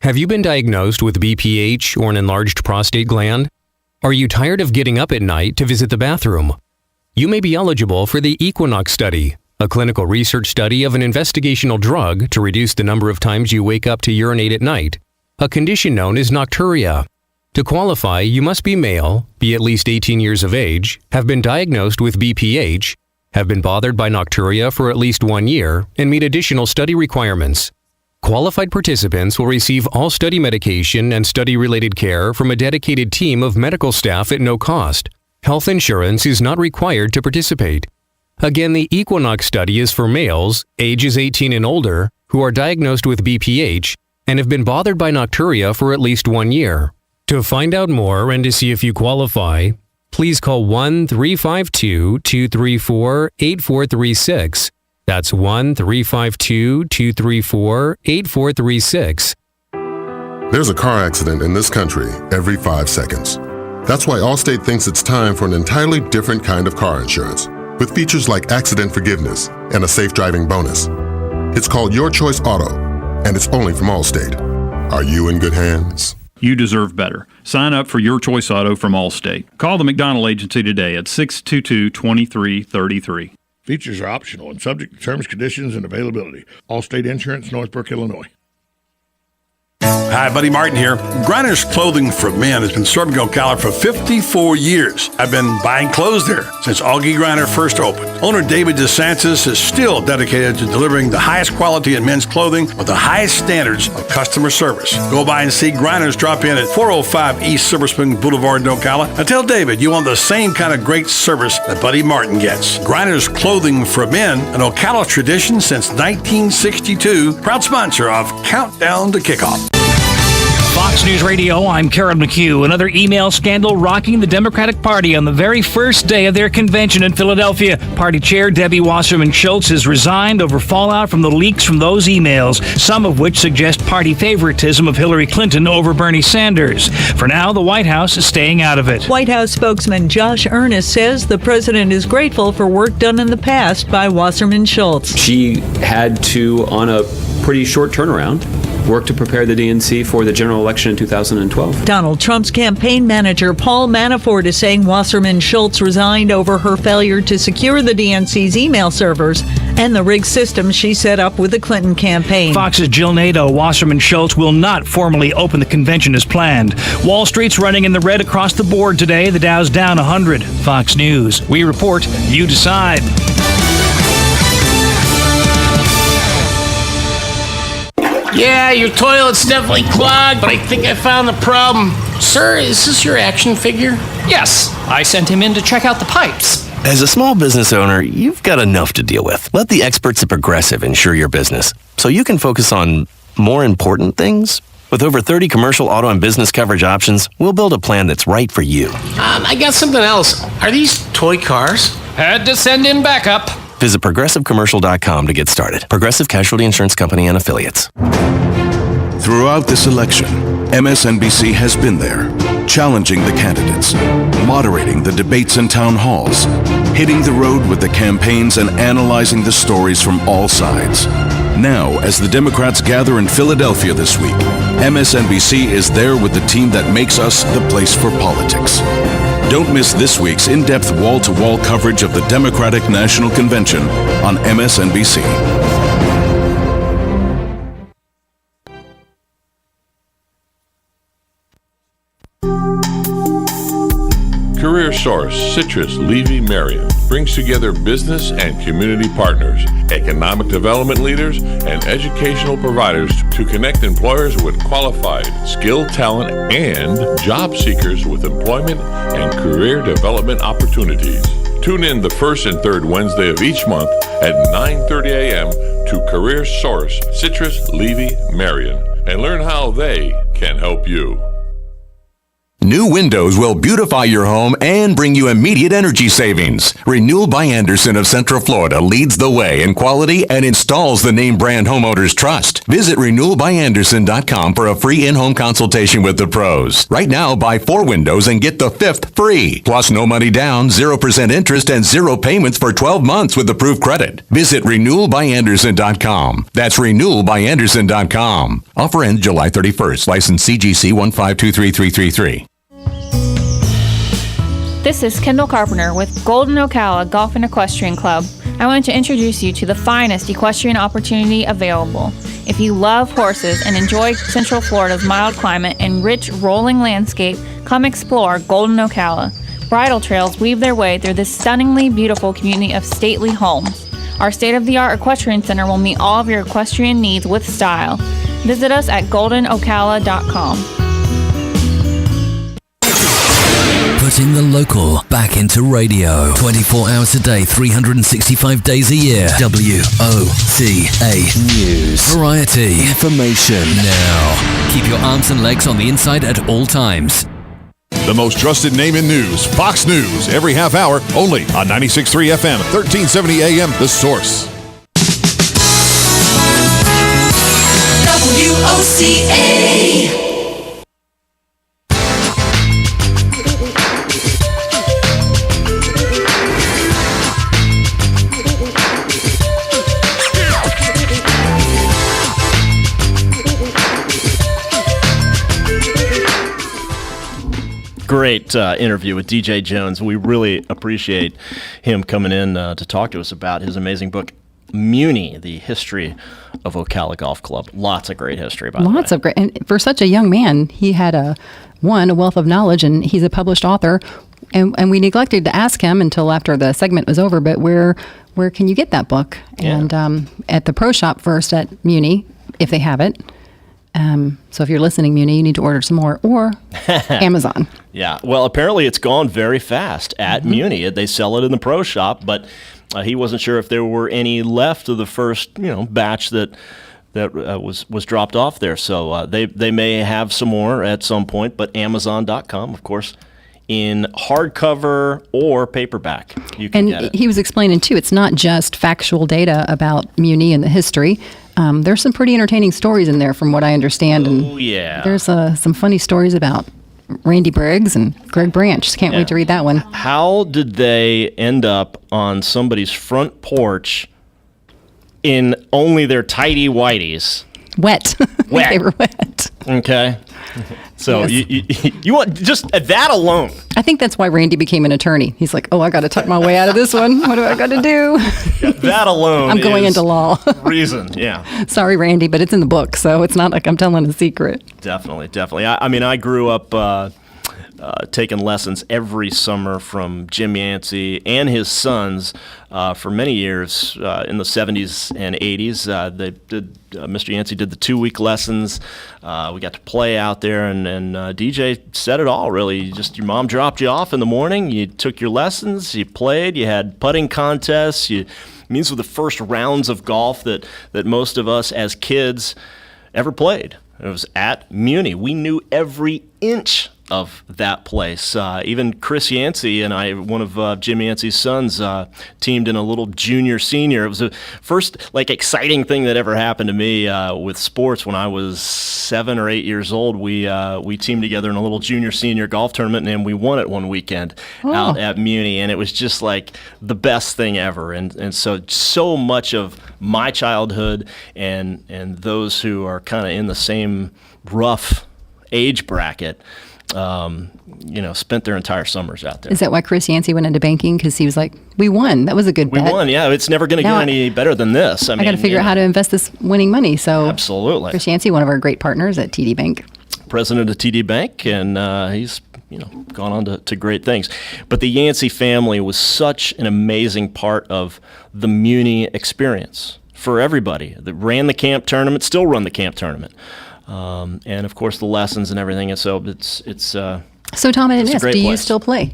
Have you been diagnosed with BPH or an enlarged prostate gland? Are you tired of getting up at night to visit the bathroom? You may be eligible for the Equinox study, a clinical research study of an investigational drug to reduce the number of times you wake up to urinate at night, a condition known as nocturia. To qualify, you must be male, be at least 18 years of age, have been diagnosed with BPH, have been bothered by nocturia for at least 1 year, and meet additional study requirements. Qualified participants will receive all study medication and study-related care from a dedicated team of medical staff at no cost. Health insurance is not required to participate. Again, the Equinox study is for males, ages 18 and older, who are diagnosed with BPH and have been bothered by nocturia for at least 1 year. To find out more and to see if you qualify, please call 1-352-234-8436. That's 1-352-234-8436. There's a car accident in this country every 5 seconds. That's why Allstate thinks it's time for an entirely different kind of car insurance, with features like accident forgiveness and a safe driving bonus. It's called Your Choice Auto, and it's only from Allstate. Are you in good hands? You deserve better. Sign up for Your Choice Auto from Allstate. Call the McDonald Agency today at 622-2333. Features are optional and subject to terms, conditions, and availability. Allstate Insurance, Northbrook, Illinois. Hi, Buddy Martin here. Griner's Clothing for Men has been serving Ocala for 54 years. I've been buying clothes there since Augie Griner first opened. Owner David DeSantis is still dedicated to delivering the highest quality in men's clothing with the highest standards of customer service. Go by and see Griner's. Drop in at 405 East Silver Spring Boulevard in Ocala and tell David you want the same kind of great service that Buddy Martin gets. Griner's Clothing for Men, an Ocala tradition since 1962, proud sponsor of Countdown to Kickoff. Fox News Radio, I'm Karen McHugh. Another email scandal rocking the Democratic Party on the very first day of their convention in Philadelphia. Party chair Debbie Wasserman Schultz has resigned over fallout from the leaks from those emails, some of which suggest party favoritism of Hillary Clinton over Bernie Sanders. For now, the White House is staying out of it. White House spokesman Josh Earnest says the president is grateful for work done in the past by Wasserman Schultz. She had to, on a pretty short turnaround, work to prepare the DNC for the general election in 2012. Donald Trump's campaign manager Paul Manafort is saying Wasserman Schultz resigned over her failure to secure the DNC's email servers and the rigged system she set up with the Clinton campaign. Fox's Jill Nato, Wasserman Schultz will not formally open the convention as planned. Wall Street's running in the red across the board today. The Dow's down 100. Fox News. We report, you decide. Yeah, your toilet's definitely clogged, but I think I found the problem. Sir, is this your action figure? Yes, I sent him in to check out the pipes. As a small business owner, you've got enough to deal with. Let the experts at Progressive insure your business so you can focus on more important things. With over 30 commercial, auto, and business coverage options, we'll build a plan that's right for you. I got something else. Are these toy cars? Had to send in backup. Visit ProgressiveCommercial.com to get started. Progressive Casualty Insurance Company and Affiliates. Throughout this election, MSNBC has been there, challenging the candidates, moderating the debates and town halls, hitting the road with the campaigns and analyzing the stories from all sides. Now, as the Democrats gather in Philadelphia this week, MSNBC is there with the team that makes us the place for politics. Don't miss this week's in-depth wall-to-wall coverage of the Democratic National Convention on MSNBC. Career Source Citrus Levy Marion brings together business and community partners, economic development leaders, and educational providers to connect employers with qualified, skilled talent and job seekers with employment and career development opportunities. Tune in the first and third Wednesday of each month at 9:30 a.m. to Career Source Citrus Levy Marion and learn how they can help you. New windows will beautify your home and bring you immediate energy savings. Renewal by Anderson of Central Florida leads the way in quality and installs the name brand homeowners trust. Visit renewalbyanderson.com for a free in-home consultation with the pros. Right now, buy 4 windows and get the 5th free. Plus, no money down, 0% interest, and 0 payments for 12 months with approved credit. Visit renewalbyanderson.com. That's renewalbyanderson.com. Offer ends July 31st. License CGC 1523333. This is Kendall Carpenter with Golden Ocala Golf and Equestrian Club. I want to introduce you to the finest equestrian opportunity available. If you love horses and enjoy Central Florida's mild climate and rich rolling landscape, come explore Golden Ocala. Bridle trails weave their way through this stunningly beautiful community of stately homes. Our state-of-the-art equestrian center will meet all of your equestrian needs with style. Visit us at goldenocala.com. Putting the local back into radio. 24 hours a day, 365 days a year. WOCA News. Variety. Information. Now. Keep your arms and legs on the inside at all times. The most trusted name in news, Fox News, every half hour, only on 96.3 FM, 1370 AM, The Source. WOCA. Great interview with DJ Jones. We really appreciate him coming in to talk to us about his amazing book, Muni, The History of Ocala Golf Club. Lots of great history, by the way. Lots of great. And for such a young man, he had a wealth of knowledge, and he's a published author. And we neglected to ask him until after the segment was over, but where can you get that book? Yeah. And at the Pro Shop first at Muni, if they have it. So if you're listening, Muni, you need to order some more, or Amazon. Yeah, well, apparently it's gone very fast at Muni. They sell it in the Pro Shop, but he wasn't sure if there were any left of the first, batch that was dropped off there. So they may have some more at some point, but Amazon.com, of course, in hardcover or paperback, you can get it. He was explaining too, it's not just factual data about Muni and the history. There's some pretty entertaining stories in there, from what I understand. Oh, yeah. There's some funny stories about Randy Briggs and Greg Branch. Can't wait to read that one. How did they end up on somebody's front porch in only their tidy whities? Wet. Wet. They were wet. Okay. So Yes. you want just that alone? I think that's why Randy became an attorney. He's like, I got to tuck my way out of this one. What do I got to do? That alone I'm going is into law. reason, yeah. Sorry, Randy, but it's in the book, so it's not like I'm telling a secret. Definitely. I mean, I grew up taking lessons every summer from Jim Yancey and his sons for many years in the 70s and 80s. Mr. Yancey did the 2-week lessons. We got to play out there, and DJ said it all, really. Your mom dropped you off in the morning, you took your lessons, you played, you had putting contests. These were the first rounds of golf that most of us as kids ever played. It was at Muni. We knew every inch of that place. Even Chris Yancey and I, one of Jim Yancey's sons, teamed in a little junior senior. It was the first exciting thing that ever happened to me with sports. When I was 7 or 8 years old, we teamed together in a little junior senior golf tournament, and we won it one weekend out at Muni, and it was just the best thing ever. And so much of my childhood and those who are kind of in the same rough age bracket spent their entire summers out there. Is that why Chris Yancey went into banking? Because he was like, we won. That was a good bet. We won, yeah. It's never going to get any better than this. I got to figure out how to invest this winning money. So absolutely. Chris Yancey, one of our great partners at TD Bank. President of TD Bank, and he's gone on to great things. But the Yancey family was such an amazing part of the Muni experience for everybody that ran the camp tournament, still run the camp tournament. And of course the lessons and everything. And so it's So Tom, I didn't ask, do you still play?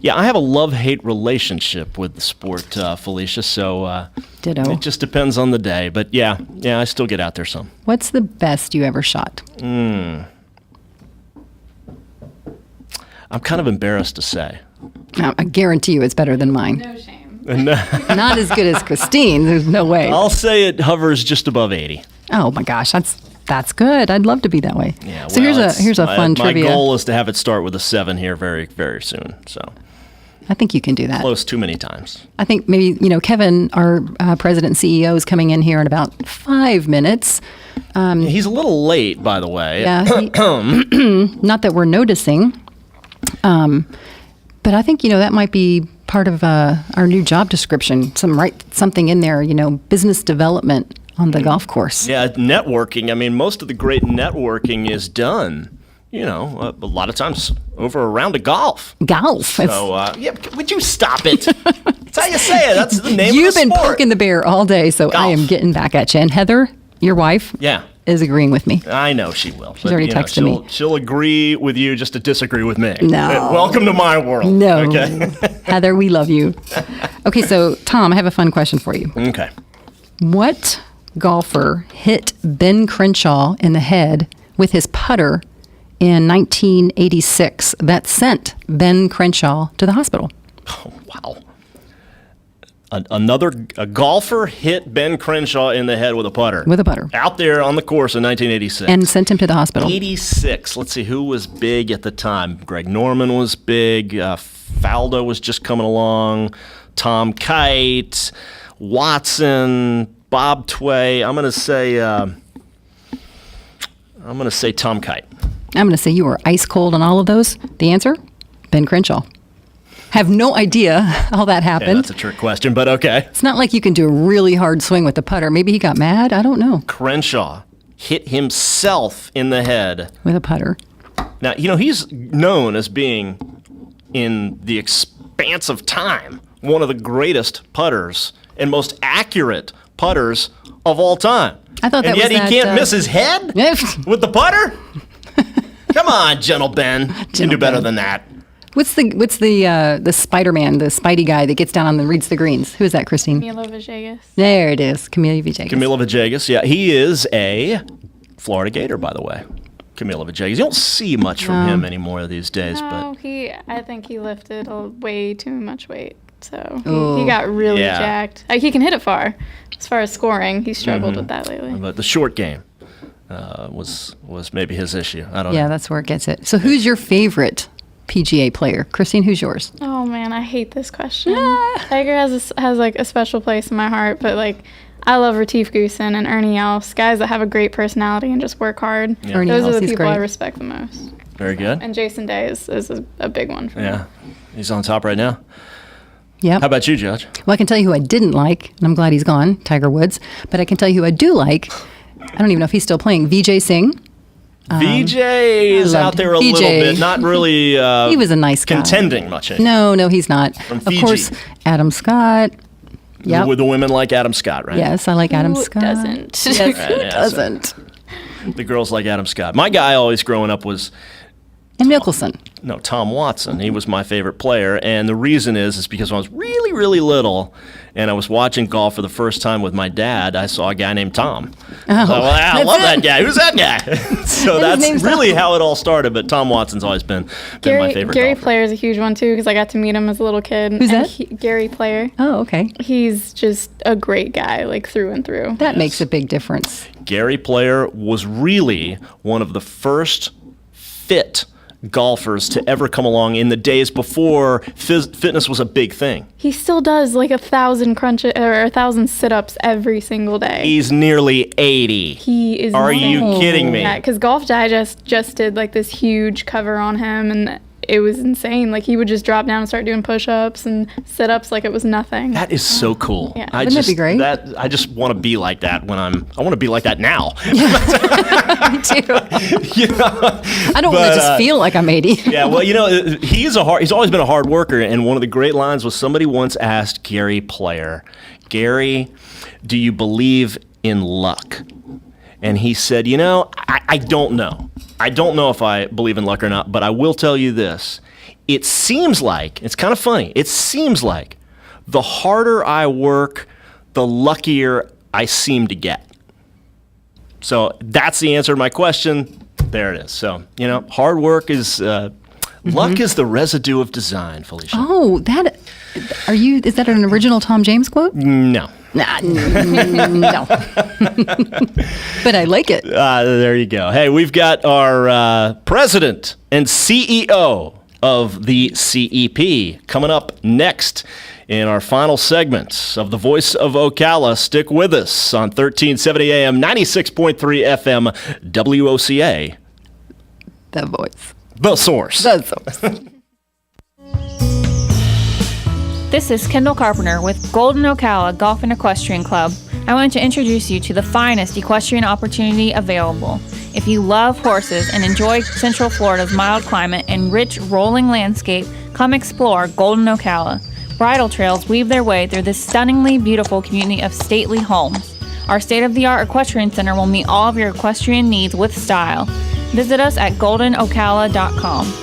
Yeah, I have a love-hate relationship with the sport, Felicia. So ditto. It just depends on the day. But yeah, I still get out there some. What's the best you ever shot? I'm kind of embarrassed to say. I guarantee you it's better than mine. No shame. Not as good as Christine. There's no way. I'll say it hovers just above 80. Oh my gosh, that's good. I'd love to be that way. Yeah, So well, here's a fun trivia. My goal is to have it start with a 7 here very, very soon. So I think you can do that. close too many times. I think maybe, Kevin, our president and CEO, is coming in here in about 5 minutes. He's a little late, by the way. Yeah. Not that we're noticing. But I think, that might be part of our new job description. Write something in there, business development on the golf course. Yeah, networking. I mean, most of the great networking is done, a lot of times over a round of golf. Golf. So, would you stop it? That's how you say it. That's the name of the sport. You've been poking the bear all day, so Golf. I am getting back at you. And Heather, your wife, Yeah. is agreeing with me. I know she will. She's already texted me. She'll agree with you just to disagree with me. No. Welcome to my world. No. Okay. Heather, we love you. Okay, so Tom, I have a fun question for you. Okay. What golfer hit Ben Crenshaw in the head with his putter in 1986 that sent Ben Crenshaw to the hospital? Oh, wow. A golfer hit Ben Crenshaw in the head with a putter. With a putter. Out there on the course in 1986. And sent him to the hospital. 86. Let's see, who was big at the time? Greg Norman was big. Faldo was just coming along. Tom Kite. Watson. Bob Tway. I'm going to say Tom Kite. I'm going to say you were ice cold on all of those. The answer? Ben Crenshaw. Have no idea how that happened. Yeah, that's a trick question, but okay. It's not like you can do a really hard swing with the putter. Maybe he got mad. I don't know. Crenshaw hit himself in the head with a putter. Now, he's known as being, in the expanse of time, one of the greatest putters and most accurate putters of all time. I thought that and yet was he can't miss his head with the putter? Come on, Gentle Ben. You can do better than that. What's the Spider-Man, the Spidey guy that gets down and reads the greens? Who is that, Christine? Camilo Villegas. There it is, Camilo Villegas. Camilo Villegas, yeah. He is a Florida Gator, by the way. Camilo Villegas. You don't see much from him anymore these days. No, I think he lifted way too much weight. So Ooh. he got really Yeah. jacked. He can hit it far. As far as scoring, he struggled with that lately. But the short game was maybe his issue. I don't know. Yeah, that's where it gets it. So who's your favorite PGA player? Christine, who's yours? Oh man, I hate this question. Tiger has a special place in my heart, but I love Retief Goosen and Ernie Els, guys that have a great personality and just work hard. Yeah. Ernie Those Els, are the he's people I great. respect the most. Very good. And Jason Day is a big one for me. Yeah. He's on top right now. Yeah. How about you, Judge? Well, I can tell you who I didn't like, and I'm glad he's gone, Tiger Woods. But I can tell you who I do like. I don't even know if he's still playing. Vijay Singh. VJ is out there a little bit, not really. He was a nice guy. Contending much. Anymore. No, he's not. From Of Fiji. course, Adam Scott. Yeah. With the women like Adam Scott, right? Yes, I like Adam Who Scott. doesn't? Yes, Right, who yeah, so- doesn't? The girls like Adam Scott. My guy always growing up was And Mickelson. Tom Watson. He was my favorite player, and the reason is because when I was really, really little, and I was watching golf for the first time with my dad, I saw a guy named Tom. I love that guy. Who's that guy? So And his that's name's really Tom. how it all started. But Tom Watson's always been my favorite Gary golfer. Player is a huge one too because I got to meet him as a little kid. Who's And that? Gary Player. Oh, okay. He's just a great guy, through and through. That makes a big difference. Gary Player was really one of the first fit golfers to ever come along in the days before fitness was a big thing. He still does 1,000 crunches or 1,000 sit-ups every single day. He's nearly 80. He is. Are you insane. kidding me? Yeah, because Golf Digest just did this huge cover on him, and it was insane. He would just drop down and start doing push-ups and sit-ups like it was nothing. That is so cool. Yeah. I Wouldn't just, that be great? I just want to be like that I want to be like that now. Me too. I don't want to just feel like I'm 80. Yeah, well, he's always been a hard worker, and one of the great lines was somebody once asked Gary Player, Gary, do you believe in luck? And he said, I don't know. I don't know if I believe in luck or not, but I will tell you this. It seems like, it's kind of funny, it seems like the harder I work, the luckier I seem to get. So that's the answer to my question. There it is. So, hard work is Luck is the residue of design, Felicia. Oh, is that an original Tom James quote? No. Nah, no. But I like it. There you go. Hey, we've got our president and CEO of the CEP coming up next in our final segment of the Voice of Ocala. Stick with us on 1370 AM, 96.3 FM, WOCA. The Voice. The Source. The Source. This is Kendall Carpenter with Golden Ocala Golf and Equestrian Club. I want to introduce you to the finest equestrian opportunity available. If you love horses and enjoy Central Florida's mild climate and rich rolling landscape, come explore Golden Ocala. Bridle trails weave their way through this stunningly beautiful community of stately homes. Our state-of-the-art equestrian center will meet all of your equestrian needs with style. Visit us at goldenocala.com.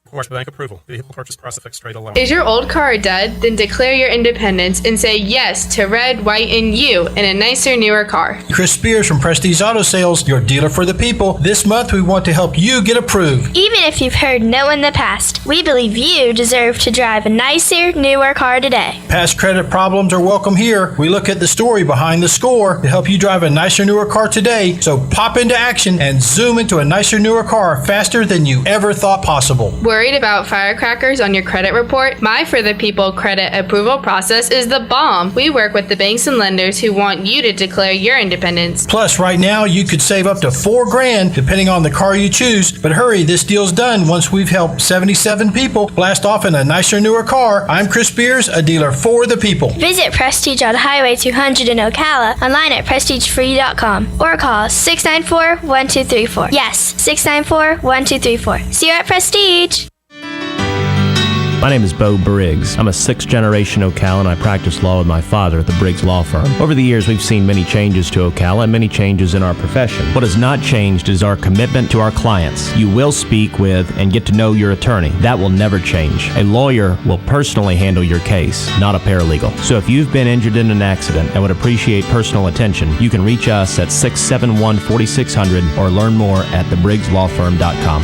Commercial Bank approval. Vehicle purchase price affects trade allowance. Is your old car dead? Then declare your independence and say yes to red, white, and you in a nicer, newer car. Chris Spears from Prestige Auto Sales, your dealer for the people. This month we want to help you get approved. Even if you've heard no in the past, we believe you deserve to drive a nicer, newer car today. Past credit problems are welcome here. We look at the story behind the score to help you drive a nicer, newer car today. So pop into action and zoom into a nicer, newer car faster than you ever thought possible. Worried about firecrackers on your credit report? My For the People credit approval process is the bomb. We work with the banks and lenders who want you to declare your independence. Plus, right now you could save up to $4,000 depending on the car you choose. But hurry, this deal's done once we've helped 77 people blast off in a nicer, newer car. I'm Chris Spears, a dealer for the people. Visit Prestige on Highway 200 in Ocala, online at prestigefree.com, or call 694-1234. Yes, 694-1234. See you at Prestige. My name is Bo Briggs. I'm a sixth-generation Ocalan, and I practice law with my father at the Briggs Law Firm. Over the years, we've seen many changes to Ocala and many changes in our profession. What has not changed is our commitment to our clients. You will speak with and get to know your attorney. That will never change. A lawyer will personally handle your case, not a paralegal. So if you've been injured in an accident and would appreciate personal attention, you can reach us at 671-4600 or learn more at thebriggslawfirm.com.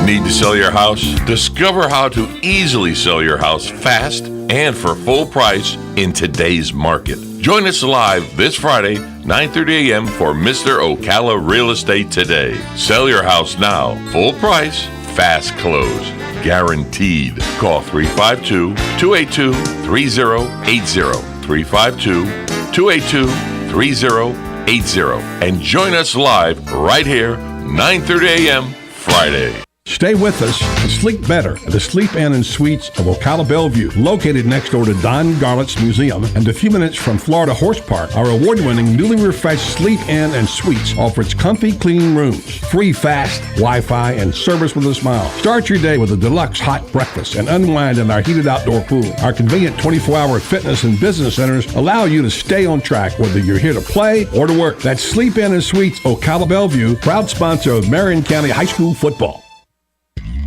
Need to sell your house? Discover how to easily sell your house fast and for full price in today's market. Join us live this Friday, 9:30 a.m. for Mr. Ocala Real Estate Today. Sell your house now. Full price, fast close. Guaranteed. Call 352-282-3080. 352-282-3080. And join us live right here, 9:30 a.m. Friday. Stay with us and sleep better at the Sleep Inn and Suites of Ocala Bellevue, located next door to Don Garlett's Museum and a few minutes from Florida Horse Park. Our award-winning, newly refreshed Sleep Inn and Suites offers comfy, clean rooms, free fast Wi-Fi, and service with a smile. Start your day with a deluxe hot breakfast and unwind in our heated outdoor pool. Our convenient 24-hour fitness and business centers allow you to stay on track whether you're here to play or to work. That's Sleep Inn and Suites Ocala Bellevue, proud sponsor of Marion County High School football.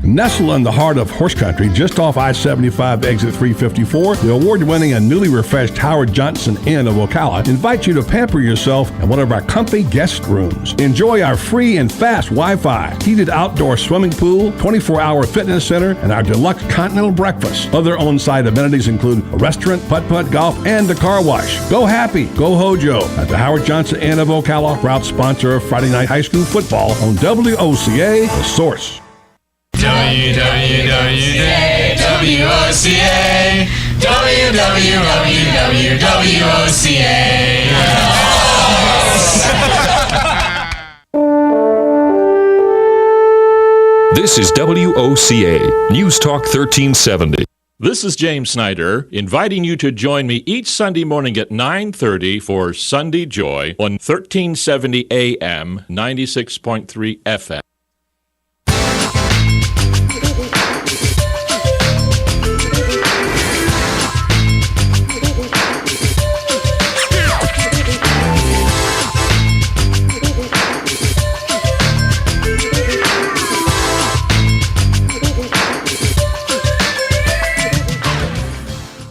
Nestled in the heart of horse country, just off I-75 exit 354, the award-winning and newly refreshed Howard Johnson Inn of Ocala invites you to pamper yourself in one of our comfy guest rooms. Enjoy our free and fast Wi-Fi, heated outdoor swimming pool, 24-hour fitness center, and our deluxe continental breakfast. Other on-site amenities include a restaurant, putt-putt golf, and a car wash. Go happy, go Hojo at the Howard Johnson Inn of Ocala, proud sponsor of Friday Night High School football on WOCA, The Source. WWOCA, This is WOCA, News Talk 1370. This is James Snyder, inviting you to join me each Sunday morning at 9:30 for Sunday Joy on 1370 AM, 96.3 FM.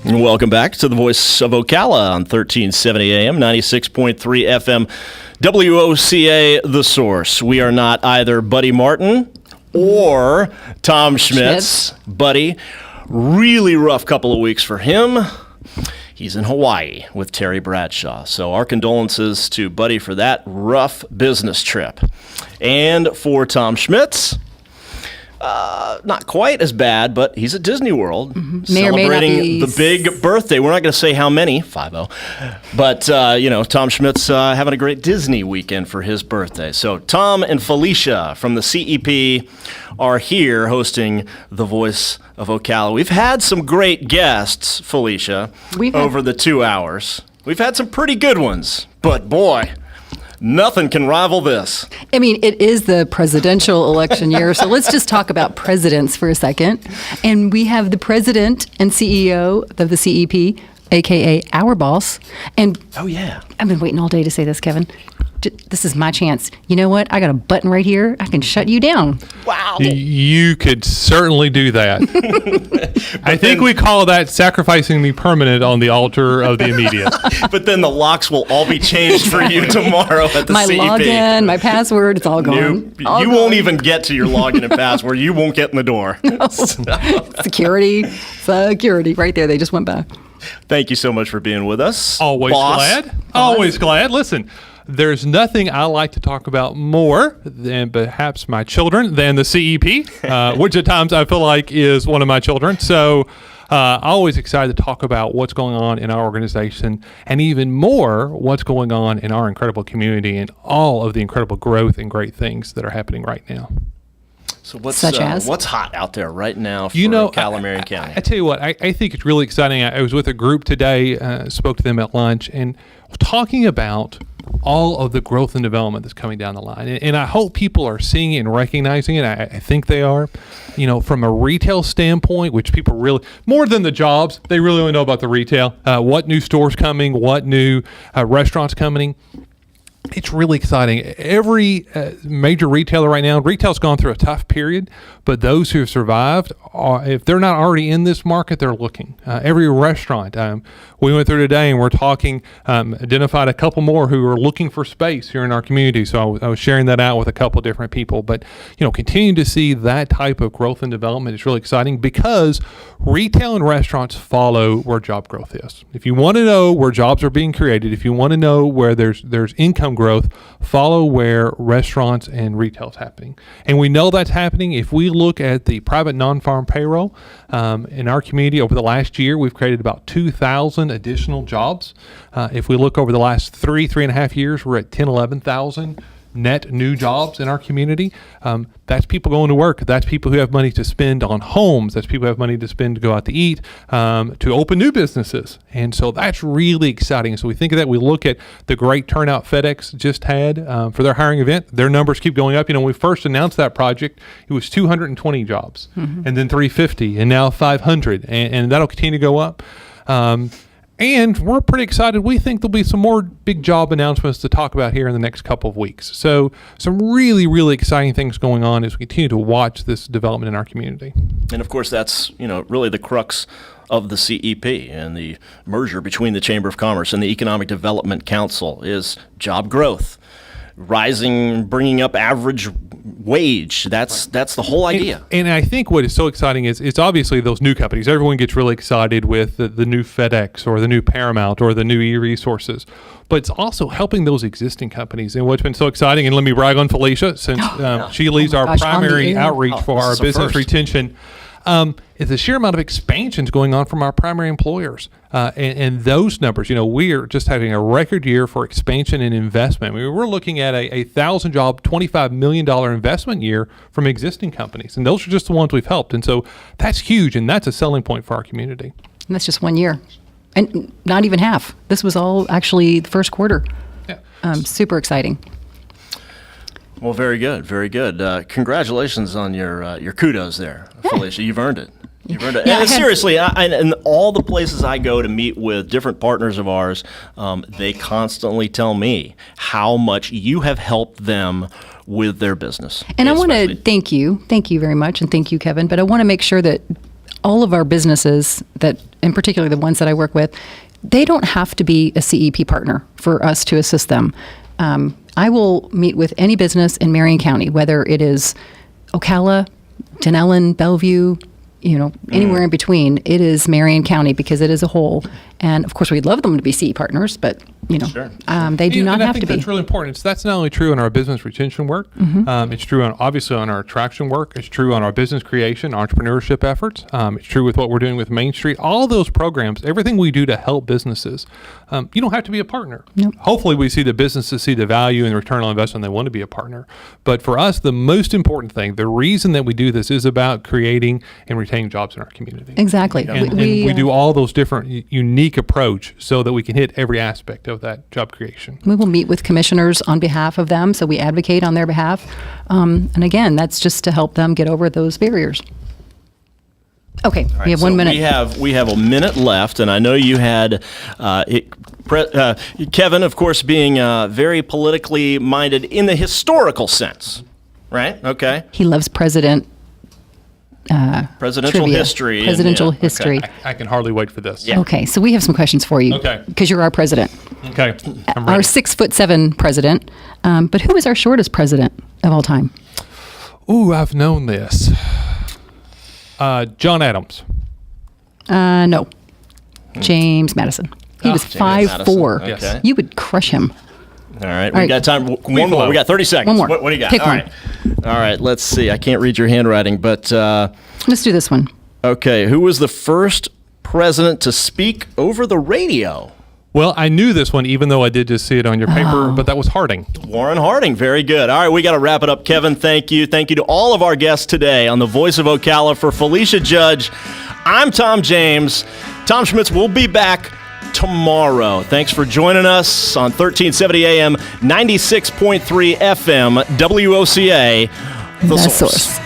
Welcome back to the Voice of Ocala on 1370 AM, 96.3 FM, WOCA, The Source. We are not either Buddy Martin or Tom Schmitz. Buddy, really rough couple of weeks for him. He's in Hawaii with Terry Bradshaw. So our condolences to Buddy for that rough business trip. And for Tom Schmitz, not quite as bad, but he's at Disney World celebrating the big birthday. We're not going to say how many, 50. But, Tom Schmitz having a great Disney weekend for his birthday. So Tom and Felicia from the CEP are here hosting the Voice of Ocala. We've had some great guests, Felicia, over the 2 hours. We've had some pretty good ones, but boy, nothing can rival this. I mean, it is the presidential election year, so let's just talk about presidents for a second. And we have the president and CEO of the CEP, a.k.a. our boss. And oh, yeah. I've been waiting all day to say this, Kevin. This is my chance. You know what? I got a button right here. I can shut you down. Wow. You could certainly do that. I think we call that sacrificing the permanent on the altar of the immediate. But then the locks will all be changed for you tomorrow at the my CEP. My login, my password, it's all gone. You won't even get to your login and password. You won't get in the door. No. Security right there. They just went by. Thank you so much for being with us. Always glad. Always glad. Listen, there's nothing I like to talk about more than perhaps my children than the CEP, which at times I feel like is one of my children. So always excited to talk about what's going on in our organization and even more what's going on in our incredible community and all of the incredible growth and great things that are happening right now. So what's hot out there right now for Ocala County? I tell you what, I think it's really exciting. I was with a group today, spoke to them at lunch, and talking about all of the growth and development that's coming down the line. And I hope people are seeing it and recognizing it. I think they are. From a retail standpoint, which people really, more than the jobs, they really want to know about the retail. What new stores coming, what new restaurants coming. It's really exciting. Every major retailer right now, retail's gone through a tough period, but those who have survived, if they're not already in this market, they're looking. Every restaurant, we went through today and we're talking, identified a couple more who are looking for space here in our community. So I was sharing that out with a couple different people. But, continuing to see that type of growth and development is really exciting because retail and restaurants follow where job growth is. If you want to know where jobs are being created, if you want to know where there's income growth, follow where restaurants and retail is happening. And we know that's happening. If we look at the private non-farm payroll in our community over the last year, we've created about 2,000 additional jobs. If we look over the last three and a half years, we're at 11,000 net new jobs in our community. That's people going to work. That's people who have money to spend on homes. That's people who have money to spend to go out to eat, to open new businesses. And so that's really exciting. So we think of that. We look at the great turnout FedEx just had for their hiring event. Their numbers keep going up. When we first announced that project, it was 220 jobs, and then 350, and now 500, and that'll continue to go up. And we're pretty excited. We think there'll be some more big job announcements to talk about here in the next couple of weeks. So some really, really exciting things going on as we continue to watch this development in our community. And of course, that's, really the crux of the CEP and the merger between the Chamber of Commerce and the Economic Development Council is job growth. Rising, bringing up average wage. That's the whole idea. And I think what is so exciting is it's obviously those new companies. Everyone gets really excited with the new FedEx or the new Paramount or the new e-resources. But it's also helping those existing companies. And what's been so exciting, and let me brag on Felicia, since she leads our primary outreach for our business retention, is the sheer amount of expansions going on from our primary employers. And those numbers, we are just having a record year for expansion and investment. We're looking at a 1,000-job, $25 million investment year from existing companies. And those are just the ones we've helped. And so that's huge, and that's a selling point for our community. And that's just 1 year. And not even half. This was all actually the first quarter. Yeah. Super exciting. Well, very good, very good. Congratulations on your kudos there, Felicia. You've earned it. You've earned it. Yeah, and seriously, in all the places I go to meet with different partners of ours, they constantly tell me how much you have helped them with their business. And I want to thank you very much, and thank you, Kevin. But I want to make sure that all of our businesses, that in particular the ones that I work with, they don't have to be a CEP partner for us to assist them. I will meet with any business in Marion County, whether it is Ocala, Denellen, Bellevue, anywhere in between. It is Marion County because it is a whole. And of course, we'd love them to be CE partners, but they do not have to be. That's really important. That's not only true in our business retention work. It's true obviously on our attraction work. It's true on our business creation, entrepreneurship efforts. It's true with what we're doing with Main Street. All those programs, everything we do to help businesses. You don't have to be a partner. Nope. Hopefully, we see the businesses see the value and the return on investment. They want to be a partner. But for us, the most important thing, the reason that we do this, is about creating and retaining jobs in our community. Exactly. And we do all those different unique approach so that we can hit every aspect of that job creation. We will meet with commissioners on behalf of them, so we advocate on their behalf. And again, that's just to help them get over those barriers. Okay, Right, we have 1 minute. We have a minute left, and I know you had Kevin, of course, being very politically minded in the historical sense, right? Okay. He loves presidential Presidential history. history. I can hardly wait for this. Yeah. Okay, so we have some questions for you. Okay. Because you're our president. Okay. I'm Our ready. 6'7" president. But who is our shortest president of all time? Ooh, I've known this. John Adams. No. James Madison. He was James 5'4". Madison. Okay. You would crush him. All right, All we right. got time. One more. We got 30 seconds. One more. What do you got? Pick All one. right. All right, let's see. I can't read your handwriting, but Let's do this one. okay. Who was the first president to speak over the radio? Well, I knew this one, even though I did just see it on your paper, but that was Harding. Warren Harding. Very good. All right, we got to wrap it up. Kevin, thank you. Thank you to all of our guests today on the Voice of Ocala. For Felicia Judge, I'm Tom James. Tom Schmitz will be back tomorrow. Thanks for joining us on 1370 AM, 96.3 FM, WOCA, The Source.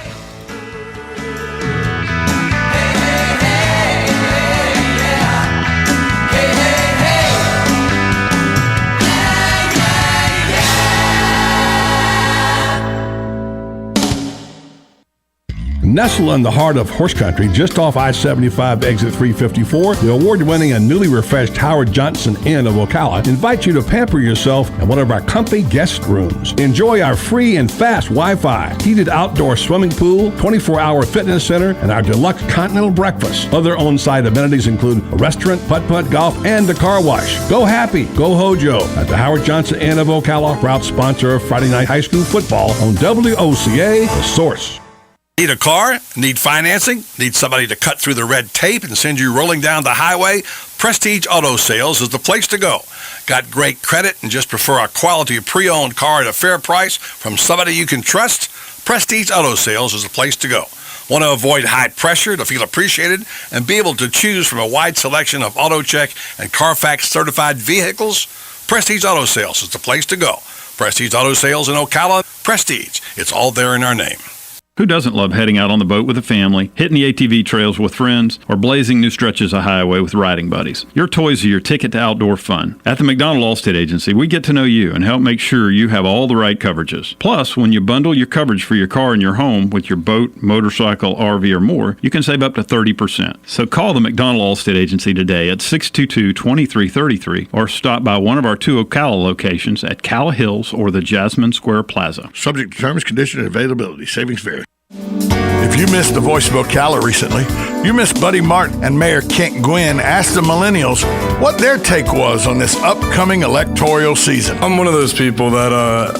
Nestled in the heart of horse country, just off I-75 exit 354, the award-winning and newly refreshed Howard Johnson Inn of Ocala invites you to pamper yourself in one of our comfy guest rooms. Enjoy our free and fast Wi-Fi, heated outdoor swimming pool, 24-hour fitness center, and our deluxe continental breakfast. Other on-site amenities include a restaurant, putt-putt golf, and a car wash. Go happy, go Hojo at the Howard Johnson Inn of Ocala, proud sponsor of Friday Night High School football on WOCA, The Source. Need a car? Need financing? Need somebody to cut through the red tape and send you rolling down the highway? Prestige Auto Sales is the place to go. Got great credit and just prefer a quality pre-owned car at a fair price from somebody you can trust? Prestige Auto Sales is the place to go. Want to avoid high pressure to feel appreciated and be able to choose from a wide selection of AutoCheck and Carfax certified vehicles? Prestige Auto Sales is the place to go. Prestige Auto Sales in Ocala. Prestige. It's all there in our name. Who doesn't love heading out on the boat with a family, hitting the ATV trails with friends, or blazing new stretches of highway with riding buddies? Your toys are your ticket to outdoor fun. At the McDonald Allstate Agency, we get to know you and help make sure you have all the right coverages. Plus, when you bundle your coverage for your car and your home with your boat, motorcycle, RV, or more, you can save up to 30%. So call the McDonald Allstate Agency today at 622-2333 or stop by one of our 2 Ocala locations at Calla Hills or the Jasmine Square Plaza. Subject to terms, conditions, and availability. Savings vary. If you missed the Voice of Ocala recently, you missed Buddy Martin and Mayor Kent Gwynn asked the millennials what their take was on this upcoming electoral season. I'm one of those people that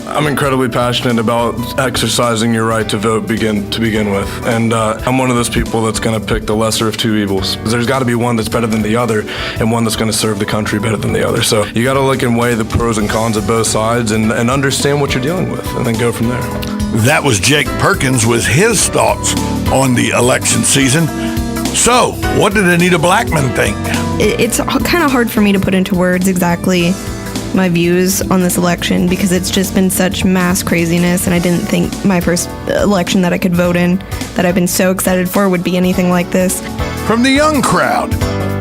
I'm incredibly passionate about exercising your right to vote to begin with. And I'm one of those people that's going to pick the lesser of two evils. There's got to be one that's better than the other and one that's going to serve the country better than the other. So you got to look and weigh the pros and cons of both sides and understand what you're dealing with and then go from there. That was Jake Perkins with his thoughts on the election season. So, what did Anita Blackman think? It's kind of hard for me to put into words exactly my views on this election because it's just been such mass craziness, and I didn't think my first election that I could vote in that I've been so excited for would be anything like this. From the young crowd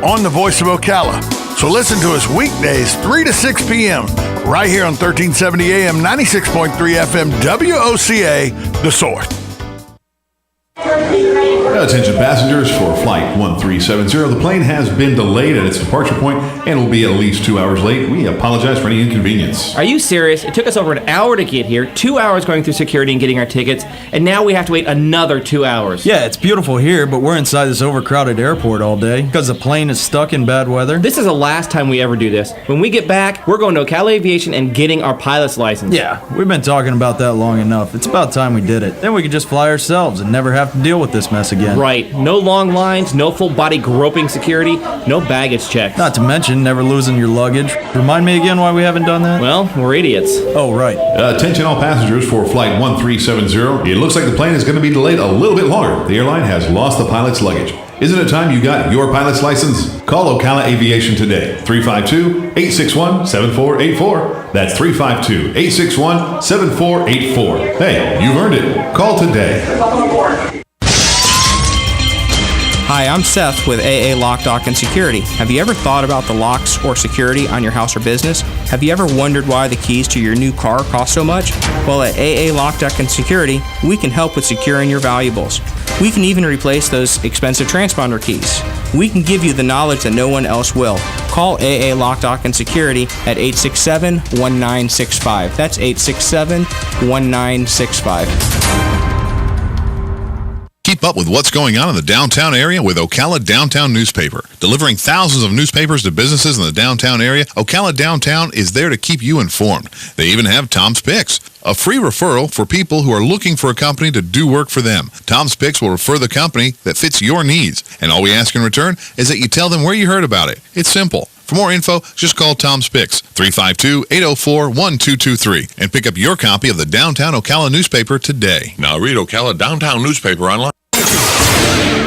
on the Voice of Ocala. So listen to us weekdays 3 to 6 p.m. right here on 1370 AM, 96.3 FM, WOCA, The Source. Attention passengers for Flight 1370. The plane has been delayed at its departure point and will be at least 2 hours late. We apologize for any inconvenience. Are you serious? It took us over an hour to get here, 2 hours going through security and getting our tickets, and now we have to wait another 2 hours. Yeah, it's beautiful here, but we're inside this overcrowded airport all day because the plane is stuck in bad weather. This is the last time we ever do this. When we get back, we're going to Ocala Aviation and getting our pilot's license. Yeah, we've been talking about that long enough. It's about time we did it. Then we could just fly ourselves and never have to deal with this mess again. Right. No long lines, no full body groping security, no baggage checks. Not to mention never losing your luggage. Remind me again why we haven't done that? Well, we're idiots. Oh, right. Attention all passengers for Flight 1370. It looks like the plane is going to be delayed a little bit longer. The airline has lost the pilot's luggage. Isn't it time you got your pilot's license? Call Ocala Aviation today. 352-861-7484. That's 352-861-7484. Hey, you've earned it. Call today. Hi, I'm Seth with AA Lock, Dock, and Security. Have you ever thought about the locks or security on your house or business? Have you ever wondered why the keys to your new car cost so much? Well, at AA Lock, Dock, and Security, we can help with securing your valuables. We can even replace those expensive transponder keys. We can give you the knowledge that no one else will. Call AA Lock, Dock, and Security at 867-1965. That's 867-1965. Keep up with what's going on in the downtown area with Ocala Downtown Newspaper. Delivering thousands of newspapers to businesses in the downtown area, Ocala Downtown is there to keep you informed. They even have Tom's Picks, a free referral for people who are looking for a company to do work for them. Tom's Picks will refer the company that fits your needs, and all we ask in return is that you tell them where you heard about it. It's simple. For more info, just call Tom's Picks, 352-804-1223, and pick up your copy of the Downtown Ocala newspaper today. Now read Ocala Downtown Newspaper online.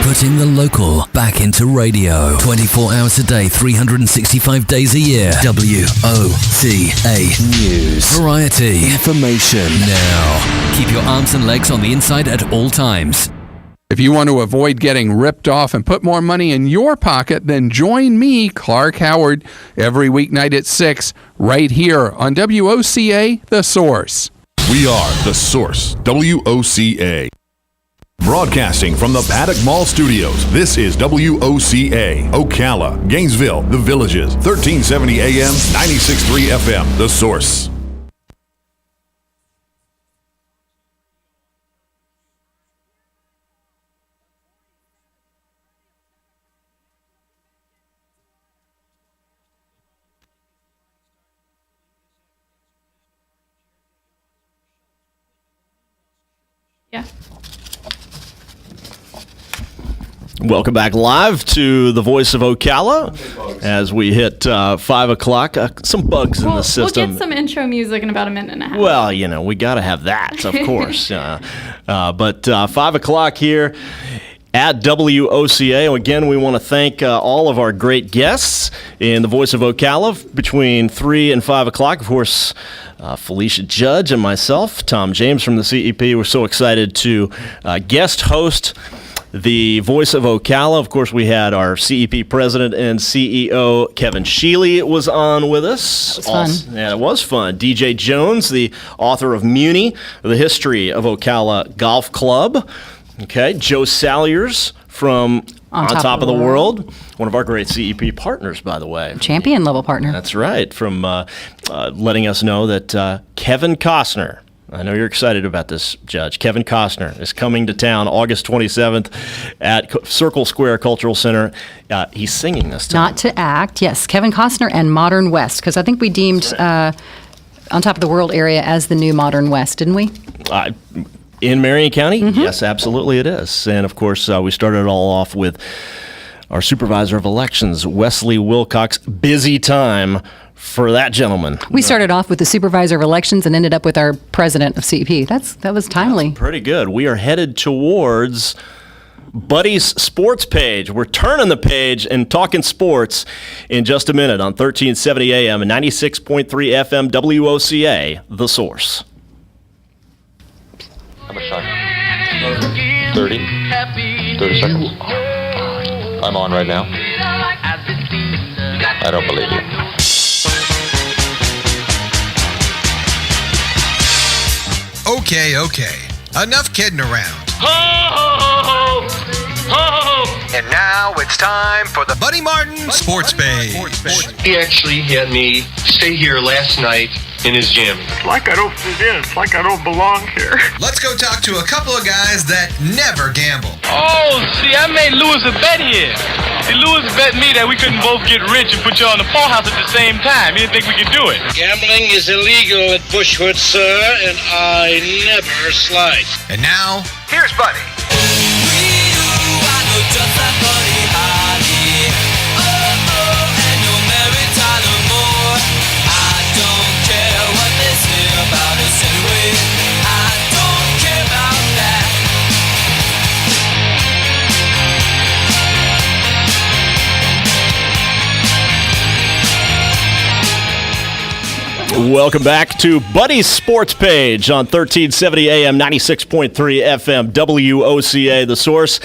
Putting the local back into radio. 24 hours a day, 365 days a year. WOCA News. Variety. Information. Now. Keep your arms and legs on the inside at all times. If you want to avoid getting ripped off and put more money in your pocket, then join me, Clark Howard, every weeknight at 6, right here on WOCA, The Source. We are The Source, WOCA. Broadcasting from the Paddock Mall Studios, this is WOCA, Ocala, Gainesville, The Villages, 1370 AM, 96.3 FM, The Source. Yeah. Welcome back live to the Voice of Ocala as we hit 5 o'clock. Some bugs in the system. We'll get some intro music in about a minute and a half. Well, you know, we got to have that, of course. But 5 o'clock here at WOCA. Again, we want to thank all of our great guests in the Voice of Ocala between 3 and 5 o'clock. Of course, Felicia Judge and myself, Tom James from the CEP. We're so excited to guest host the Voice of Ocala. Of course, we had our CEP president and CEO, Kevin Sheely, was on with us. It was fun. Yeah, it was fun. DJ Jones, the author of Muni, The History of Ocala Golf Club. Okay, Joe Salyers from On Top of the World, one of our great CEP partners, by the way. Champion level partner. That's right, from letting us know that Kevin Costner, I know you're excited about this, Judge. Kevin Costner is coming to town August 27th at Circle Square Cultural Center. He's singing this time. Not to act, yes. Kevin Costner and Modern West, because I think we deemed On Top of the World area as the new Modern West, didn't we? In Marion County? Mm-hmm. Yes, absolutely it is. And, of course, we started it all off with our Supervisor of Elections, Wesley Wilcox. Busy time for that gentleman. We started off with the Supervisor of Elections and ended up with our President of CEP. That was timely. That's pretty good. We are headed towards Buddy's Sports Page. We're turning the page and talking sports in just a minute on 1370 AM and 96.3 FM WOCA, The Source. How much time? 30 seconds. I'm on right now. I don't believe you. Okay. Enough kidding around. Ho, ho, ho, ho. And now it's time for the Buddy Martin Sports Page. He actually had me stay here last night in his jammies. It's like I don't fit in. It's like I don't belong here. Let's go talk to a couple of guys that never gamble. Oh, see, I made Lewis a bet here. See, Lewis bet me that we couldn't both get rich and put you on the Full House at the same time. He didn't think we could do it. Gambling is illegal at Bushwood, sir, and I never slide. And now, here's Buddy. Welcome back to Buddy's Sports Page on 1370 AM, 96.3 FM, WOCA, The Source.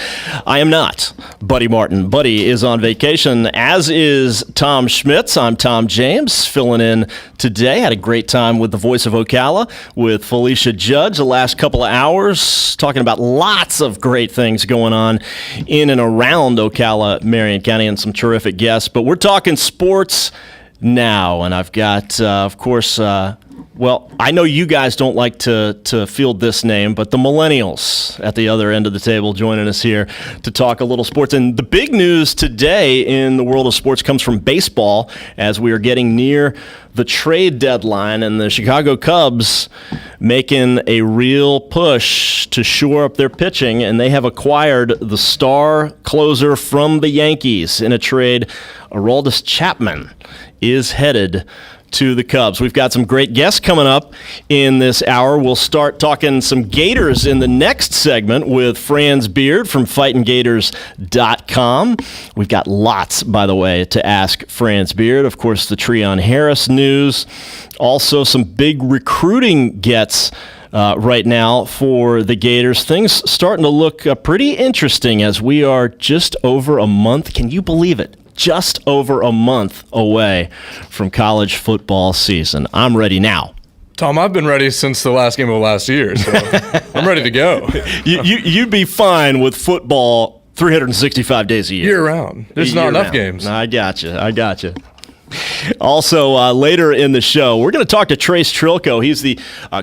I am not Buddy Martin. Buddy is on vacation, as is Tom Schmitz. I'm Tom James, filling in today. Had a great time with the Voice of Ocala with Felicia Judge the last couple of hours, talking about lots of great things going on in and around Ocala, Marion County, and some terrific guests. But we're talking sports now, and I've got, of course, well, I know you guys don't like to field this name, but the millennials at the other end of the table joining us here to talk a little sports. And the big news today in the world of sports comes from baseball, as we are getting near the trade deadline, and the Chicago Cubs making a real push to shore up their pitching, and they have acquired the star closer from the Yankees in a trade. Aroldis Chapman is headed to the Cubs. We've got some great guests coming up in this hour. We'll start talking some Gators in the next segment with Franz Beard from FightingGators.com. We've got lots, by the way, to ask Franz Beard. Of course, the Treon Harris news. Also, some big recruiting gets right now for the Gators. Things starting to look pretty interesting as we are just over a month. Can you believe it? Just over a month away from college football season. I'm ready now. Tom, I've been ready since the last game of last year, so I'm ready to go. You'd be fine with football 365 days a year. Year round. There's not enough games. I got you. Also, later in the show, we're going to talk to Trace Trilko. He's the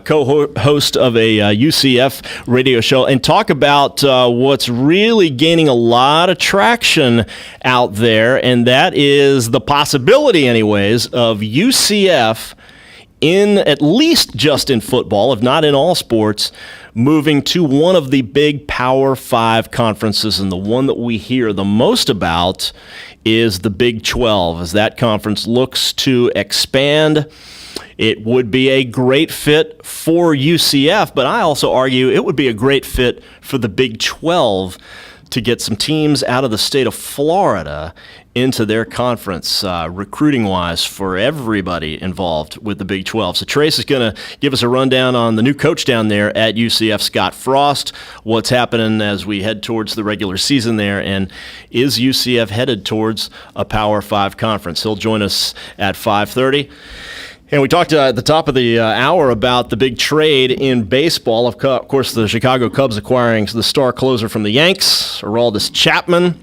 co-host of a UCF radio show, and talk about what's really gaining a lot of traction out there, and that is the possibility, anyways, of UCF in at least just in football, if not in all sports, moving to one of the big Power 5 conferences, and the one that we hear the most about is the Big 12, as that conference looks to expand. It would be a great fit for UCF, but I also argue it would be a great fit for the Big 12 to get some teams out of the state of Florida into their conference, recruiting-wise, for everybody involved with the Big 12. So Trace is going to give us a rundown on the new coach down there at UCF, Scott Frost, what's happening as we head towards the regular season there, and is UCF headed towards a Power 5 conference? He'll join us at 5:30. And we talked at the top of the hour about the big trade in baseball. Of course, the Chicago Cubs acquiring the star closer from the Yanks, Aroldis Chapman,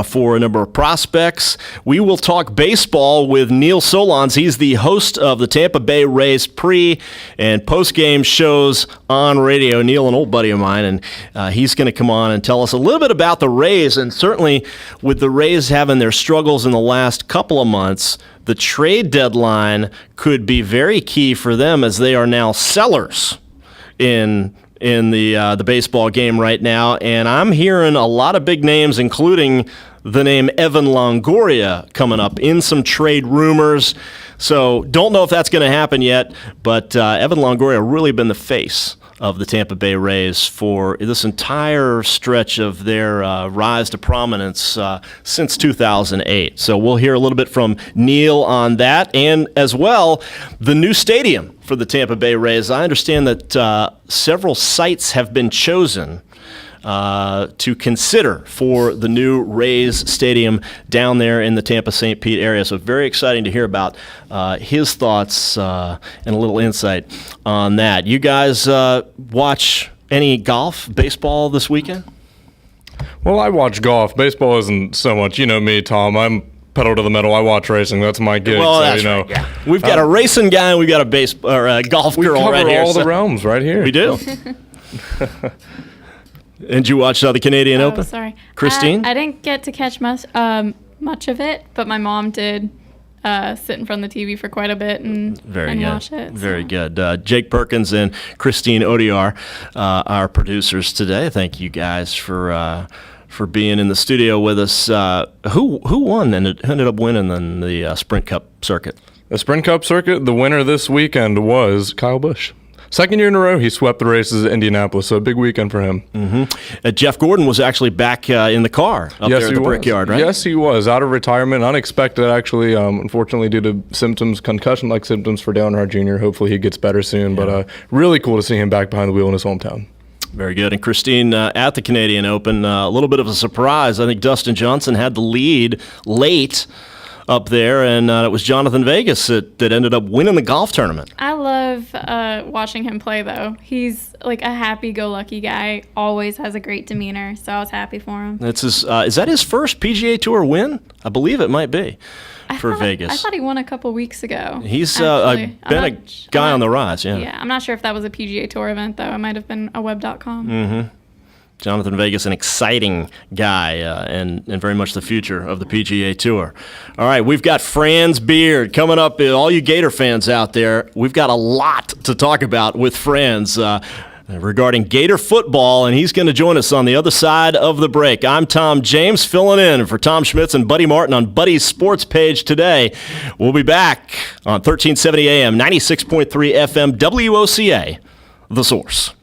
for a number of prospects. We will talk baseball with Neil Solondz. He's the host of the Tampa Bay Rays pre- and post-game shows on radio. Neil, an old buddy of mine, and he's going to come on and tell us a little bit about the Rays. And certainly with the Rays having their struggles in the last couple of months, the trade deadline could be very key for them, as they are now sellers in the baseball game right now. And I'm hearing a lot of big names, including the name Evan Longoria, coming up in some trade rumors. So don't know if that's going to happen yet, but Evan Longoria really been the face of the Tampa Bay Rays for this entire stretch of their rise to prominence since 2008. So we'll hear a little bit from Neil on that, and as well, the new stadium for the Tampa Bay Rays. I understand that several sites have been chosen to consider for the new Rays Stadium down there in the Tampa-St. Pete area. So very exciting to hear about his thoughts and a little insight on that. You guys watch any golf, baseball this weekend? Well, I watch golf. Baseball isn't so much. You know me, Tom. I'm pedal to the metal. I watch racing. That's my gig. Well, so, that's you know, right. Yeah. We've got a racing guy and we've got a golf girl right here. We cover all the realms right here. We do. And you watched the Canadian Open? Sorry. Christine? I didn't get to catch much of it, but my mom did sit in front of the TV for quite a bit and watch it. Very good. Jake Perkins and Christine Odiar, our producers today. Thank you guys for being in the studio with us. Who won and ended up winning in the Sprint Cup circuit? The Sprint Cup circuit, the winner this weekend was Kyle Busch. Second year in a row, he swept the races at Indianapolis, so a big weekend for him. Mm-hmm. Jeff Gordon was actually back in the car up there at the Brickyard, right? Yes, he was. Out of retirement, unexpected, actually, unfortunately, due to symptoms, concussion-like symptoms for Dale Earnhardt Jr. Hopefully he gets better soon, but really cool to see him back behind the wheel in his hometown. Very good. And Christine, at the Canadian Open, a little bit of a surprise. I think Dustin Johnson had the lead late up there, and it was Jonathan Vegas that ended up winning the golf tournament. I love watching him play, though. He's like a happy-go-lucky guy, always has a great demeanor, so I was happy for him. That's his, is that his first PGA Tour win? I believe it might be for Vegas. I thought he won a couple weeks ago. He's been a guy on the rise, yeah. Yeah, I'm not sure if that was a PGA Tour event, though. It might have been a web.com. Mm-hmm. Jonathan Vegas, an exciting guy and very much the future of the PGA Tour. All right, we've got Franz Beard coming up. All you Gator fans out there, we've got a lot to talk about with Franz regarding Gator football, and he's going to join us on the other side of the break. I'm Tom James, filling in for Tom Schmitz and Buddy Martin on Buddy's Sports Page today. We'll be back on 1370 AM, 96.3 FM, WOCA, The Source.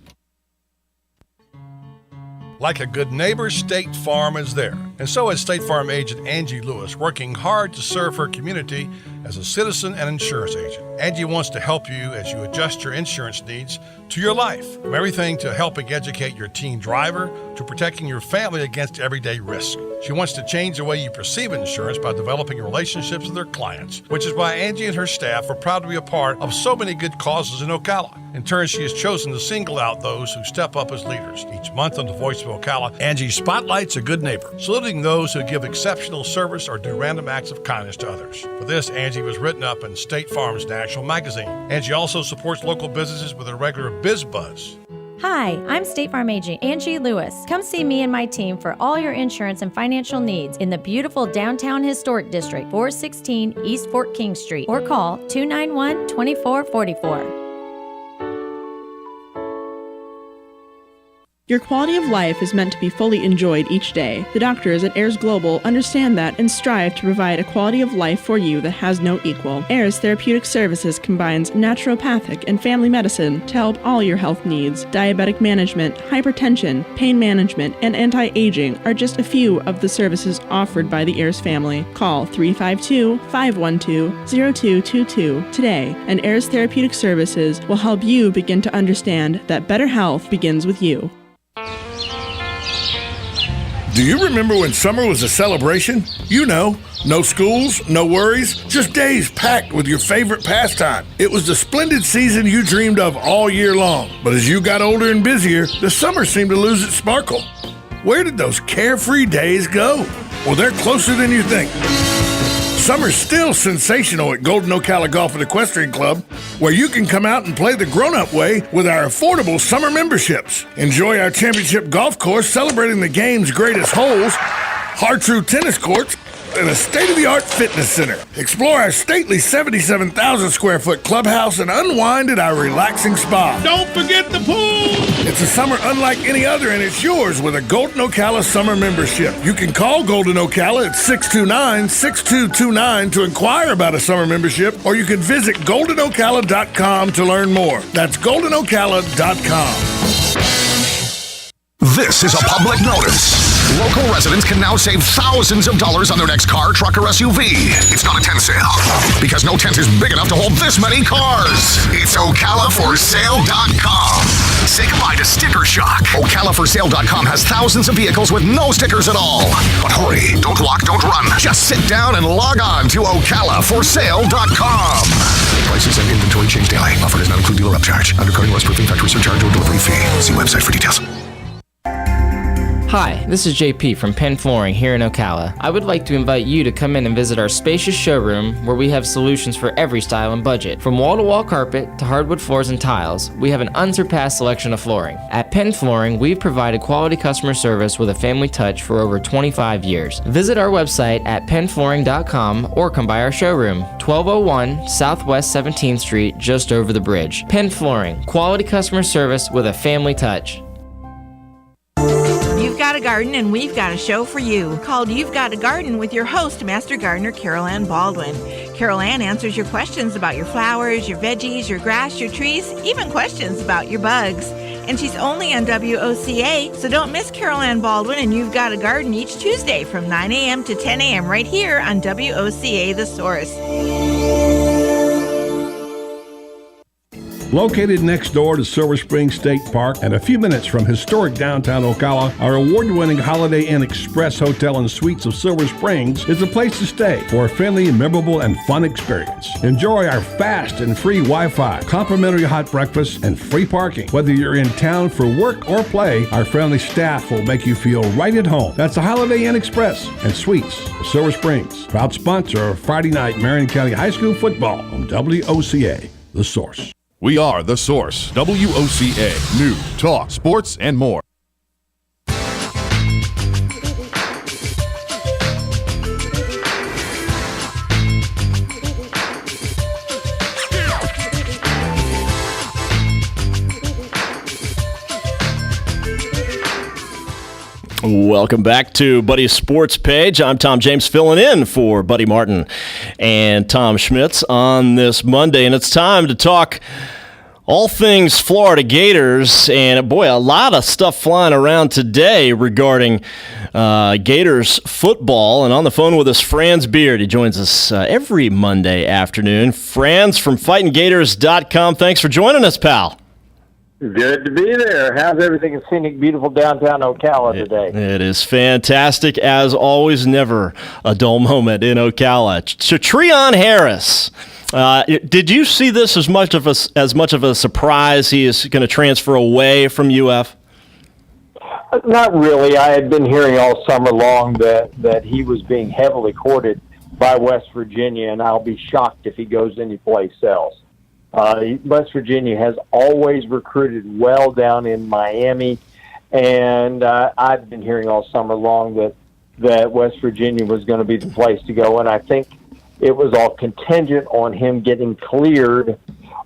Like a good neighbor, State Farm is there. And so is State Farm agent Angie Lewis, working hard to serve her community as a citizen and insurance agent. Angie wants to help you as you adjust your insurance needs to your life. From everything to helping educate your teen driver to protecting your family against everyday risk. She wants to change the way you perceive insurance by developing relationships with her clients, which is why Angie and her staff are proud to be a part of so many good causes in Ocala. In turn, she has chosen to single out those who step up as leaders. Each month on the Voice of Ocala, Angie spotlights a good neighbor, saluting those who give exceptional service or do random acts of kindness to others. For this, Angie was written up in State Farm's National Magazine. Angie also supports local businesses with a regular Biz Buzz. Hi, I'm State Farm agent Angie Lewis. Come see me and my team for all your insurance and financial needs in the beautiful downtown historic district, 416 East Fort King Street, or call 291-2444. Your quality of life is meant to be fully enjoyed each day. The doctors at Ayers Global understand that and strive to provide a quality of life for you that has no equal. Ayers Therapeutic Services combines naturopathic and family medicine to help all your health needs. Diabetic management, hypertension, pain management, and anti-aging are just a few of the services offered by the Ayers family. Call 352-512-0222 today, and Ayers Therapeutic Services will help you begin to understand that better health begins with you. Do you remember when summer was a celebration? You know, no schools, no worries, just days packed with your favorite pastime. It was the splendid season you dreamed of all year long. But as you got older and busier, the summer seemed to lose its sparkle. Where did those carefree days go? Well, they're closer than you think. Summer's still sensational at Golden Ocala Golf and Equestrian Club, where you can come out and play the grown-up way with our affordable summer memberships. Enjoy our championship golf course celebrating the game's greatest holes, hard-true tennis courts, and a state-of-the-art fitness center. Explore our stately 77,000-square-foot clubhouse and unwind at our relaxing spa. Don't forget the pool! It's a summer unlike any other, and it's yours with a Golden Ocala summer membership. You can call Golden Ocala at 629-6229 to inquire about a summer membership, or you can visit goldenocala.com to learn more. That's goldenocala.com. This is a public notice. Local residents can now save thousands of dollars on their next car, truck, or SUV. It's not a tent sale, because no tent is big enough to hold this many cars. It's OcalaForSale.com. Say goodbye to sticker shock. OcalaForSale.com has thousands of vehicles with no stickers at all. But hurry, don't walk, don't run. Just sit down and log on to OcalaForSale.com. Prices and inventory change daily. Offer does not include dealer upcharge. Undercutting, rust proofing, factory surcharge, or delivery fee. See website for details. Hi, this is JP from Penn Flooring here in Ocala. I would like to invite you to come in and visit our spacious showroom where we have solutions for every style and budget. From wall-to-wall carpet to hardwood floors and tiles, we have an unsurpassed selection of flooring. At Penn Flooring, we've provided quality customer service with a family touch for over 25 years. Visit our website at pennflooring.com or come by our showroom, 1201 Southwest 17th Street, just over the bridge. Penn Flooring, quality customer service with a family touch. You've got a garden and we've got a show for you called You've Got a Garden with your host, Master Gardener Carol Ann Baldwin. Carol Ann answers your questions about your flowers, your veggies, your grass, your trees, even questions about your bugs. And she's only on WOCA, so don't miss Carol Ann Baldwin and You've Got a Garden each Tuesday from 9 a.m. to 10 a.m. right here on WOCA The Source. Located next door to Silver Spring State Park and a few minutes from historic downtown Ocala, our award-winning Holiday Inn Express Hotel and Suites of Silver Springs is a place to stay for a friendly, memorable, and fun experience. Enjoy our fast and free Wi-Fi, complimentary hot breakfast, and free parking. Whether you're in town for work or play, our friendly staff will make you feel right at home. That's the Holiday Inn Express and Suites of Silver Springs, proud sponsor of Friday night Marion County High School football on WOCA, The Source. We are The Source, WOCA, news, talk, sports, and more. Welcome back to Buddy's Sports Page. I'm Tom James filling in for Buddy Martin and Tom Schmitz on this Monday, and it's time to talk all things Florida Gators. And boy, a lot of stuff flying around today regarding Gators football. And on the phone with us, Franz Beard. He joins us every Monday afternoon. Franz from FightingGators.com. Thanks for joining us, pal. Good to be there. How's everything in scenic, beautiful downtown Ocala today? It is fantastic, as always. Never a dull moment in Ocala. Treon Harris. Did you see this as much of a surprise? He is going to transfer away from UF. Not really. I had been hearing all summer long that he was being heavily courted by West Virginia, and I'll be shocked if he goes anyplace else. West Virginia has always recruited well down in Miami, and I've been hearing all summer long that West Virginia was going to be the place to go, and I think it was all contingent on him getting cleared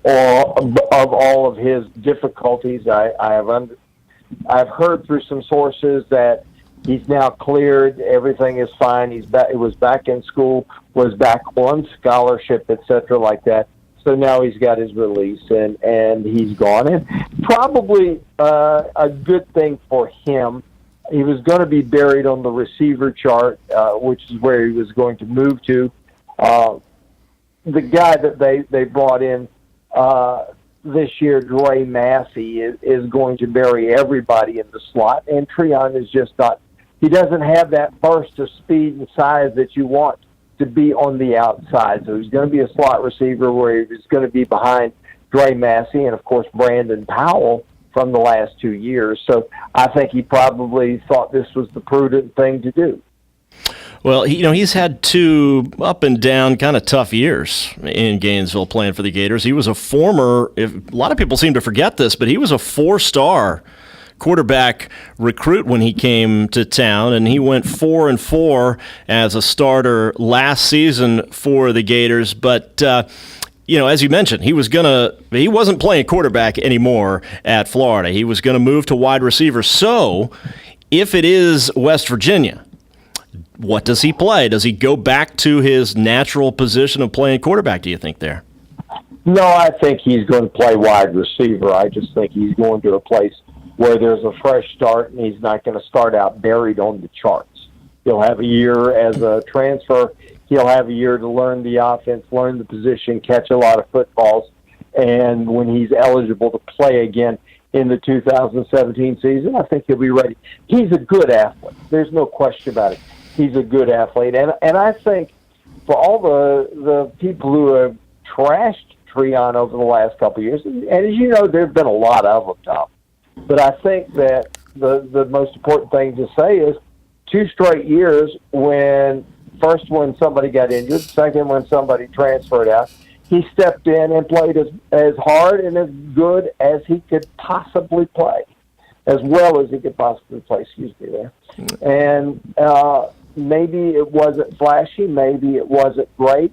of all of his difficulties. I've heard through some sources that he's now cleared. Everything is fine. He's back. It was back in school. Was back on scholarship, etc., like that. So now he's got his release, and he's gone. And probably a good thing for him. He was going to be buried on the receiver chart, which is where he was going to move to. The guy that they brought in this year, Dre Massey, is going to bury everybody in the slot. And Treon is just not – he doesn't have that burst of speed and size that you want to be on the outside. So he's going to be a slot receiver where he's going to be behind Dre Massey and, of course, Brandon Powell from the last 2 years. So I think he probably thought this was the prudent thing to do. Well, he's had two up and down kind of tough years in Gainesville playing for the Gators. He was a a lot of people seem to forget this, but he was a 4-star quarterback recruit when he came to town, and he went 4-4 as a starter last season for the Gators. But as you mentioned, he wasn't playing quarterback anymore at Florida. He was going to move to wide receiver. So, if it is West Virginia, what does he play? Does he go back to his natural position of playing quarterback, do you think, there? No, I think he's going to play wide receiver. I just think he's going to a place where there's a fresh start, and he's not going to start out buried on the charts. He'll have a year as a transfer. He'll have a year to learn the offense, learn the position, catch a lot of footballs, and when he's eligible to play again in the 2017 season, I think he'll be ready. He's a good athlete. There's no question about it. He's a good athlete. And I think for all the people who have trashed over the last couple of years. And as you know, there have been a lot of them, Tom. But I think that the most important thing to say is 2 straight years first when somebody got injured, second when somebody transferred out, he stepped in and played as hard and as good as he could possibly play, as well as he could possibly play, excuse me there. And maybe it wasn't flashy, maybe it wasn't great,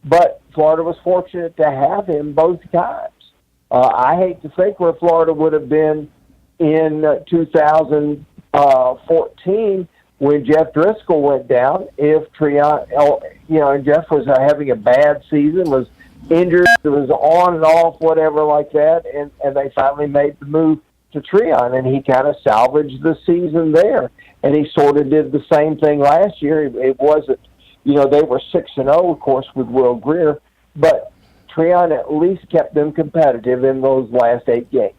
but Florida was fortunate to have him both times. I hate to think where Florida would have been in 2014 when Jeff Driscoll went down if Treon, and Jeff was having a bad season, was injured, was on and off, whatever like that, and they finally made the move to Treon, and he kind of salvaged the season there. And he sort of did the same thing last year. It wasn't, they were 6-0, of course, with Will Greer, but Treon at least kept them competitive in those last 8 games.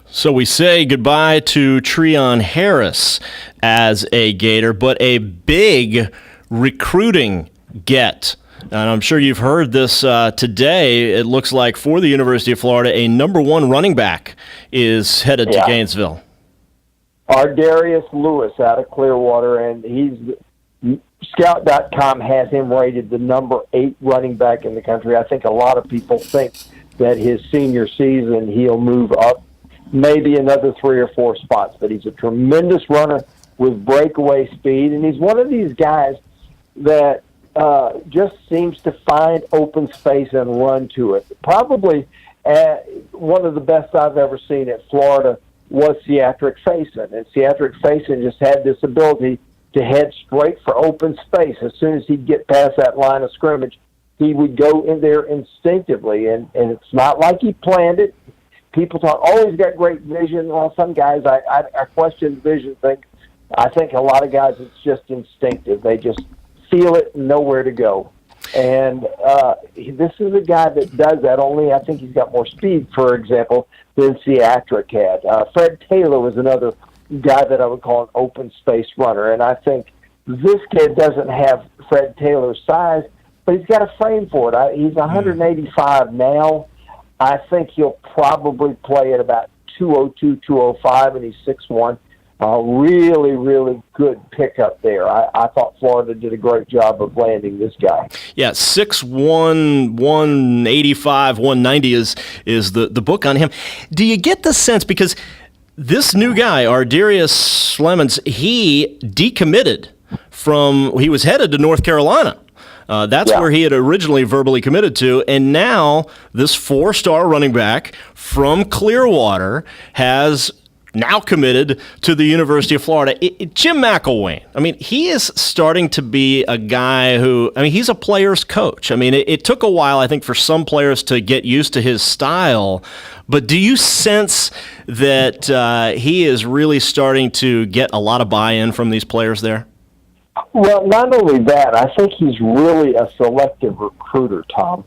So we say goodbye to Treon Harris as a Gator, but a big recruiting get. And I'm sure you've heard this today. It looks like for the University of Florida, a number 1 running back is headed to Gainesville. Ardarius Lewis out of Clearwater, and Scout.com has him rated the number 8 running back in the country. I think a lot of people think that his senior season he'll move up maybe another 3 or 4 spots, but he's a tremendous runner with breakaway speed, and he's one of these guys that just seems to find open space and run to it. Probably one of the best I've ever seen at Florida was Seatric Faison, and Seatric Faison just had this ability to head straight for open space. As soon as he'd get past that line of scrimmage, he would go in there instinctively, and it's not like he planned it. People talk, he's got great vision. Well, some guys, I question the vision thing. I think a lot of guys, it's just instinctive. They just feel it and know where to go. And this is a guy that does that, only I think he's got more speed, for example, than Seatric had. Fred Taylor was another guy that I would call an open space runner, and I think this kid doesn't have Fred Taylor's size, but he's got a frame for it. He's 185 now. I think he'll probably play at about 202, 205, and he's 6'1". Really, really good pickup there. I thought Florida did a great job of landing this guy. Yeah, 6'1", 185, 190 is the book on him. Do you get the sense, because this new guy, Ardarius Lemons, he decommitted he was headed to North Carolina. That's where he had originally verbally committed to, and now this 4-star running back from Clearwater has now committed to the University of Florida. Jim McElwain, he is starting to be a guy who, he's a player's coach. It took a while, I think, for some players to get used to his style, but do you sense that he is really starting to get a lot of buy-in from these players there? Well, not only that, I think he's really a selective recruiter, Tom.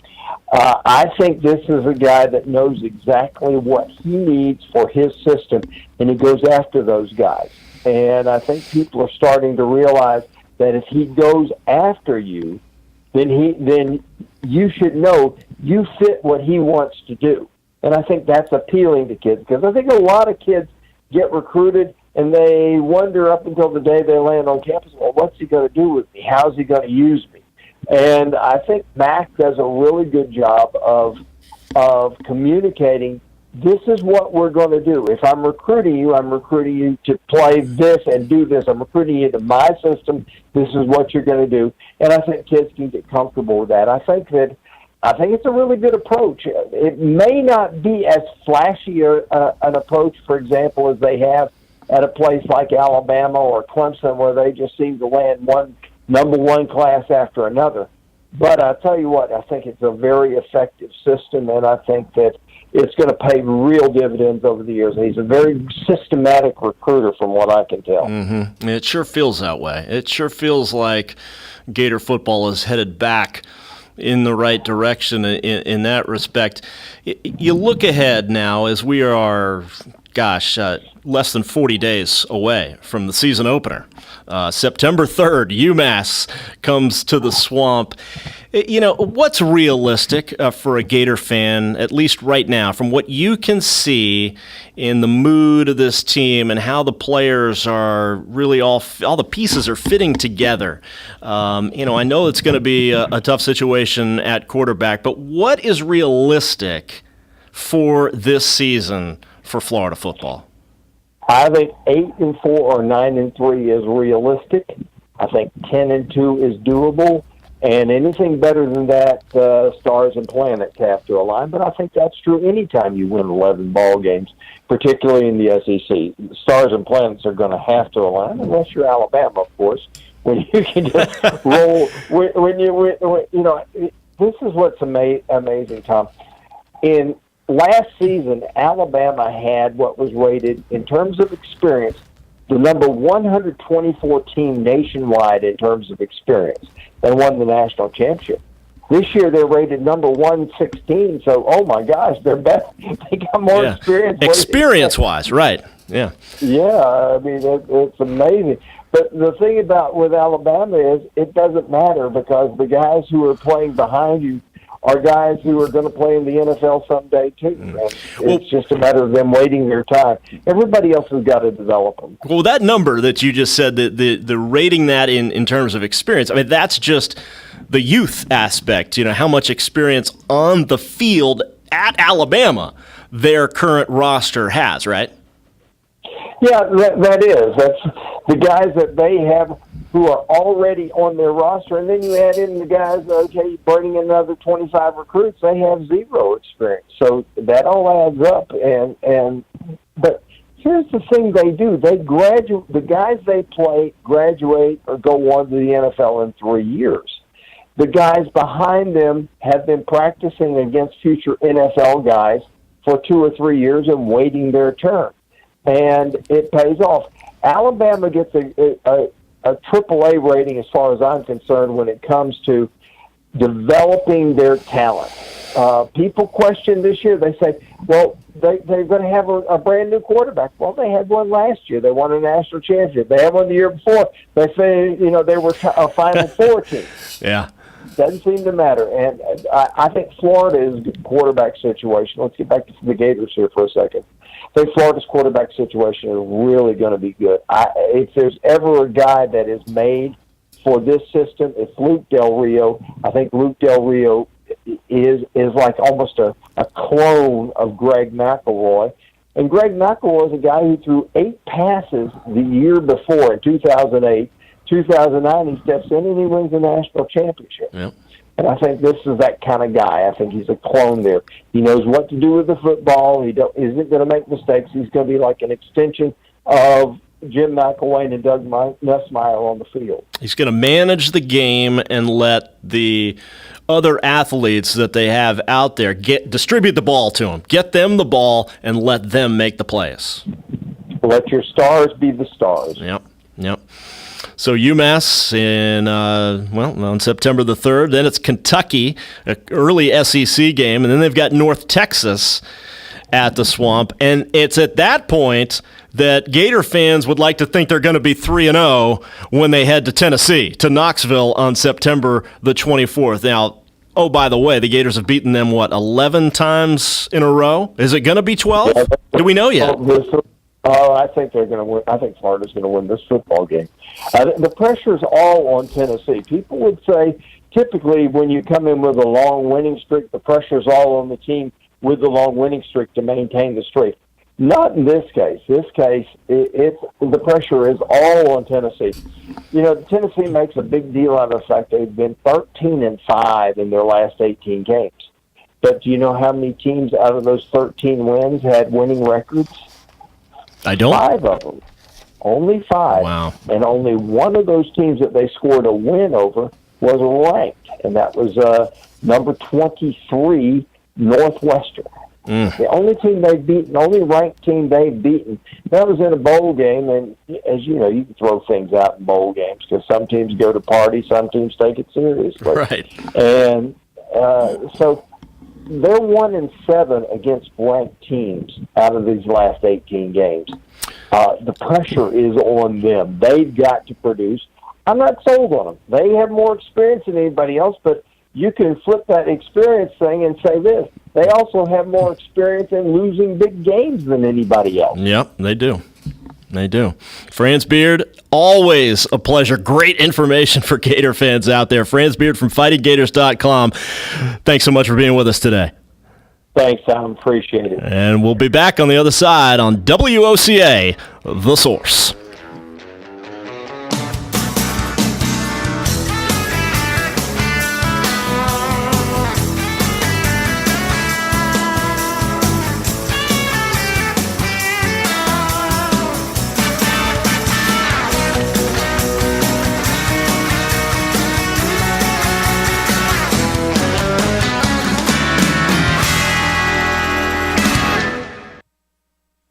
I think this is a guy that knows exactly what he needs for his system, and he goes after those guys. And I think people are starting to realize that if he goes after you, then you should know you fit what he wants to do. And I think that's appealing to kids, because I think a lot of kids get recruited and they wonder up until the day they land on campus, well, what's he going to do with me? How's he going to use me? And I think Mac does a really good job of communicating, this is what we're going to do. If I'm recruiting you to play this and do this. I'm recruiting you to my system. This is what you're going to do. And I think kids can get comfortable with that. I think it's a really good approach. It may not be as flashy an approach, for example, as they have at a place like Alabama or Clemson, where they just seem to land one number 1 class after another. But I tell you what, I think it's a very effective system, and I think that it's going to pay real dividends over the years. He's a very systematic recruiter, from what I can tell. Mm-hmm. It sure feels that way. It sure feels like Gator football is headed back in the right direction in that respect. You look ahead now as we are less than 40 days away from the season opener. September 3rd, UMass comes to the Swamp. What's realistic for a Gator fan, at least right now, from what you can see in the mood of this team and how the players are really all the pieces are fitting together? I know it's going to be a tough situation at quarterback, but what is realistic for this season for Florida football? I think 8-4 or 9-3 is realistic. I think 10-2 is doable, and anything better than that, stars and planets have to align. But I think that's true anytime you win 11 ball games, particularly in the SEC. Stars and planets are going to have to align, unless you're Alabama, of course. When you can just roll, this is what's amazing, Tom. In last season, Alabama had what was rated, in terms of experience, the number 124 team nationwide in terms of experience. They won the national championship. This year, they're rated number 116. So, oh my gosh, they're better. They got more experience. Experience-wise, right? Yeah. Yeah, I mean it's amazing. But the thing with Alabama is it doesn't matter, because the guys who are playing behind you are guys who are going to play in the NFL someday, too. It's just a matter of them waiting their time. Everybody else has got to develop them. Well, that number that you just said, the rating that in terms of experience, I mean, that's just the youth aspect, how much experience on the field at Alabama their current roster has, right? Yeah, that is. That's the guys that they have who are already on their roster, and then you add in the guys, bringing another 25 recruits, they have zero experience. So that all adds up. But here's the thing they do. They graduate, the guys they play graduate or go on to the NFL in 3 years. The guys behind them have been practicing against future NFL guys for 2 or 3 years and waiting their turn. And it pays off. Alabama gets a AAA rating, as far as I'm concerned, when it comes to developing their talent. People question this year. They say, well, they're going to have a brand new quarterback. Well, they had one last year. They won a national championship. They had one the year before. They say, they were a Final Four team. Yeah. Doesn't seem to matter. And I think Florida's quarterback situation, let's get back to the Gators here for a second. I think Florida's quarterback situation is really going to be good. If there's ever a guy that is made for this system, it's Luke Del Rio. I think Luke Del Rio is like almost a clone of Greg McElroy. And Greg McElroy is a guy who threw 8 passes the year before in 2008. 2009, he steps in and he wins the national championship. Yep. And I think this is that kind of guy. I think he's a clone there. He knows what to do with the football. He isn't going to make mistakes. He's going to be like an extension of Jim McElwain and Doug Nussmeier on the field. He's going to manage the game and let the other athletes that they have out there distribute the ball to them. Get them the ball and let them make the plays. Let your stars be the stars. Yep. So UMass on September the 3rd. Then it's Kentucky, an early SEC game, and then they've got North Texas at the Swamp. And it's at that point that Gator fans would like to think they're going to be 3-0 when they head to Tennessee, to Knoxville on September the 24th. Now, oh, by the way, the Gators have beaten them, 11 times in a row? Is it going to be 12? Do we know yet? I think they're going to win. I think Florida's going to win this football game. The pressure's all on Tennessee. People would say, typically, when you come in with a long winning streak, the pressure's all on the team with the long winning streak to maintain the streak. Not in this case. This case, the pressure is all on Tennessee. Tennessee makes a big deal out of the fact they've been 13-5 in their last 18 games. But do you know how many teams out of those 13 wins had winning records? I don't. 5 of them. Only 5. Wow. And only one of those teams that they scored a win over was ranked, and that was number 23, Northwestern. The only team they've beaten, only ranked team they've beaten, that was in a bowl game, and as you know, you can throw things out in bowl games because some teams go to party, some teams take it seriously. Right. And so they're 1-7 against ranked teams out of these last 18 games. The pressure is on them. They've got to produce. I'm not sold on them. They have more experience than anybody else, but you can flip that experience thing and say this. They also have more experience in losing big games than anybody else. Yep, they do. They do. Franz Beard, always a pleasure. Great information for Gator fans out there. Franz Beard from FightingGators.com. Thanks so much for being with us today. Thanks, Tom. Appreciate it. And we'll be back on the other side on WOCA, The Source.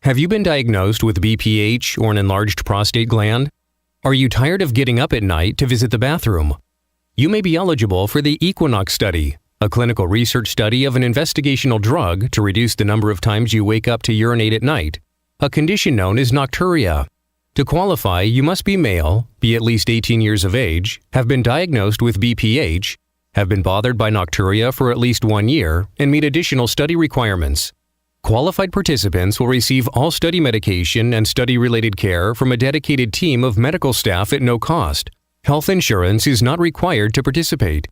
Have you been diagnosed with BPH or an enlarged prostate gland? Are you tired of getting up at night to visit the bathroom? You may be eligible for the Equinox study, a clinical research study of an investigational drug to reduce the number of times you wake up to urinate at night, a condition known as nocturia. To qualify, you must be male, be at least 18 years of age, have been diagnosed with BPH, have been bothered by nocturia for at least 1 year, and meet additional study requirements. Qualified participants will receive all study medication and study-related care from a dedicated team of medical staff at no cost. Health insurance is not required to participate.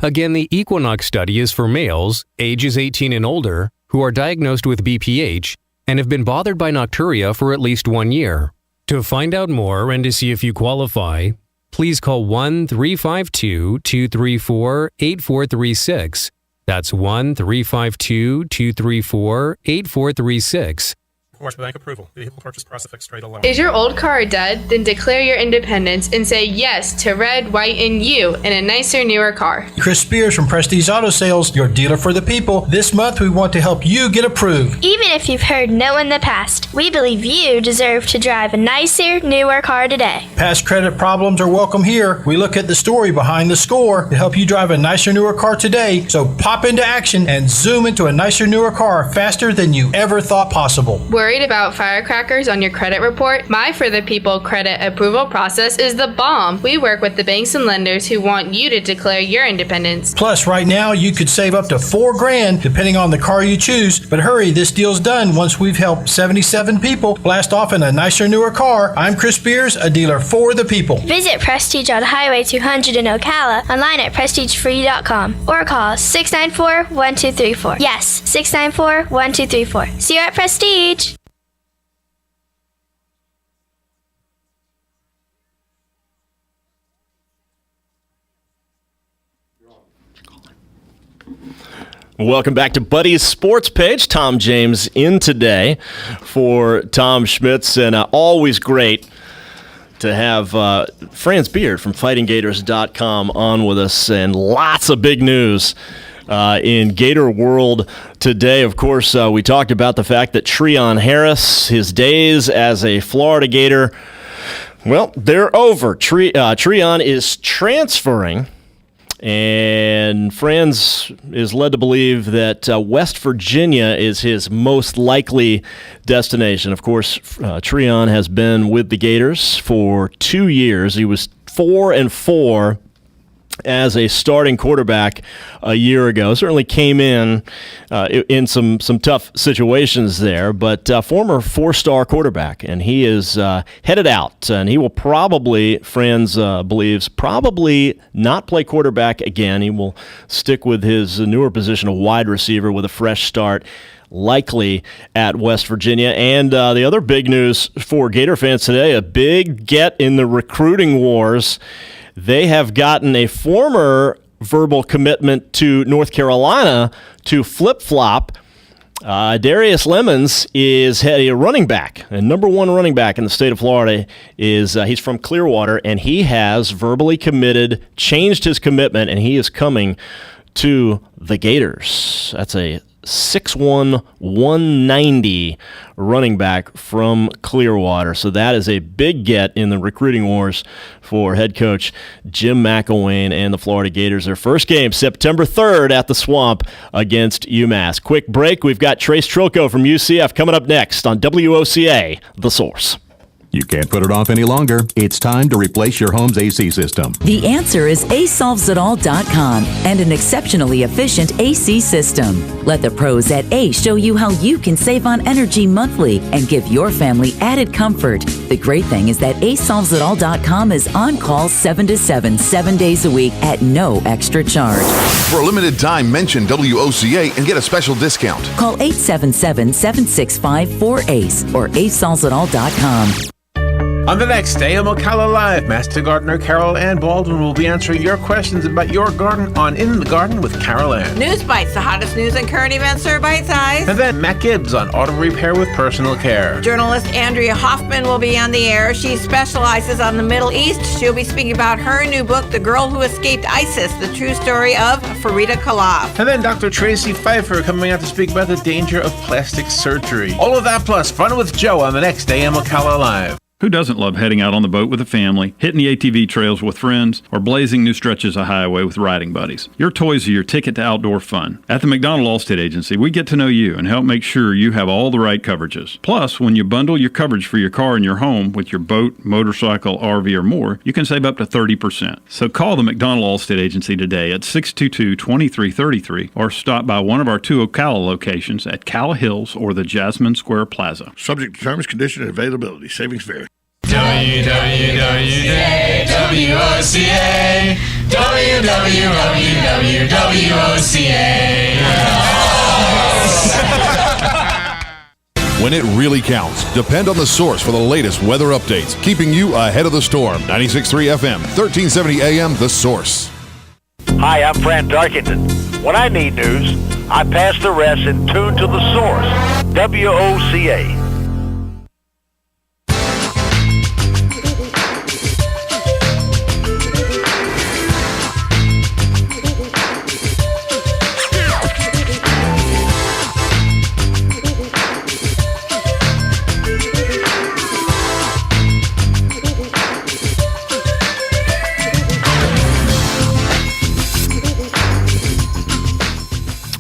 Again, the Equinox study is for males, ages 18 and older, who are diagnosed with BPH and have been bothered by nocturia for at least 1 year. To find out more and to see if you qualify, please call 1-352-234-8436. That's 1-352-234-8436. Commercial bank approval. Vehicle purchase price affects trade alone. Is your old car dead? Then declare your independence and say yes to red, white, and you in a nicer, newer car. Chris Spears from Prestige Auto Sales, your dealer for the people. This month we want to help you get approved. Even if you've heard no in the past, we believe you deserve to drive a nicer, newer car today. Past credit problems are welcome here. We look at the story behind the score to help you drive a nicer, newer car today. So pop into action and zoom into a nicer, newer car faster than you ever thought possible. Worried about firecrackers on your credit report? My For the People credit approval process is the bomb. We work with the banks and lenders who want you to declare your independence. Plus, right now, you could save up to $4,000 depending on the car you choose. But hurry, this deal's done once we've helped 77 people blast off in a nicer, newer car. I'm Chris Spears, a dealer for the people. Visit Prestige on Highway 200 in Ocala, online at prestigefree.com, or call 694-1234. Yes, 694-1234. See you at Prestige. Welcome back to Buddy's Sports Page. Tom James in today for Tom Schmitz, and always great to have Franz Beard from FightingGators.com on with us, and lots of big news in Gator world today. Of course, we talked about the fact that Treon Harris, his days as a Florida Gator, well, they're over. Treon is transferring, and Franz is led to believe that West Virginia is his most likely destination. Of course, Treon has been with the Gators for 2 years. He was 4-4 as a starting quarterback a year ago. Certainly came in some tough situations there, but former 4-star quarterback, and he is headed out, and he will probably, Franz believes, probably not play quarterback again. He will stick with his newer position of wide receiver with a fresh start, likely at West Virginia. And the other big news for Gator fans today, a big get in the recruiting wars. They have gotten a former verbal commitment to North Carolina to flip-flop. Darius Lemons is a running back, a number one running back in the state of Florida. He's from Clearwater, and he has verbally changed his commitment, and he is coming to the Gators. That's a 6'1", 190 running back from Clearwater. So that is a big get in the recruiting wars for head coach Jim McElwain and the Florida Gators. Their first game, September 3rd at the Swamp against UMass. Quick break. We've got Trace Trilko from UCF coming up next on WOCA, The Source. You can't put it off any longer. It's time to replace your home's AC system. The answer is ACeSolvesItAll.com and an exceptionally efficient AC system. Let the pros at ACE show you how you can save on energy monthly and give your family added comfort. The great thing is that ACeSolvesItAll.com is on call 7 to 7, 7 days a week at no extra charge. For a limited time, mention WOCA and get a special discount. Call 877-765-4ACE or ACeSolvesItAll.com. On the next AM Ocala Live, Master Gardener Carol Ann Baldwin will be answering your questions about your garden on In the Garden with Carol Ann. News Bites, the hottest news and current events are bite-sized. And then Matt Gibbs on auto repair with personal care. Journalist Andrea Hoffman will be on the air. She specializes on the Middle East. She'll be speaking about her new book, The Girl Who Escaped ISIS, the true story of Farida Khalaf. And then Dr. Tracy Pfeiffer coming out to speak about the danger of plastic surgery. All of that plus Fun with Joe on the next AM Ocala Live. Who doesn't love heading out on the boat with a family, hitting the ATV trails with friends, or blazing new stretches of highway with riding buddies? Your toys are your ticket to outdoor fun. At the McDonald Allstate Agency, we get to know you and help make sure you have all the right coverages. Plus, when you bundle your coverage for your car and your home with your boat, motorcycle, RV, or more, you can save up to 30%. So call the McDonald Allstate Agency today at 622-2333 or stop by one of our 2 Ocala locations at Calla Hills or the Jasmine Square Plaza. Subject to terms, conditions, and availability. Savings vary. WWWWOCA WWWWOCA. When it really counts, depend on The Source for the latest weather updates, keeping you ahead of the storm. 96.3 FM, 1370 AM, The Source. Hi, I'm Fran Darkington. When I need news, I pass the rest and tune to The Source, WOCA.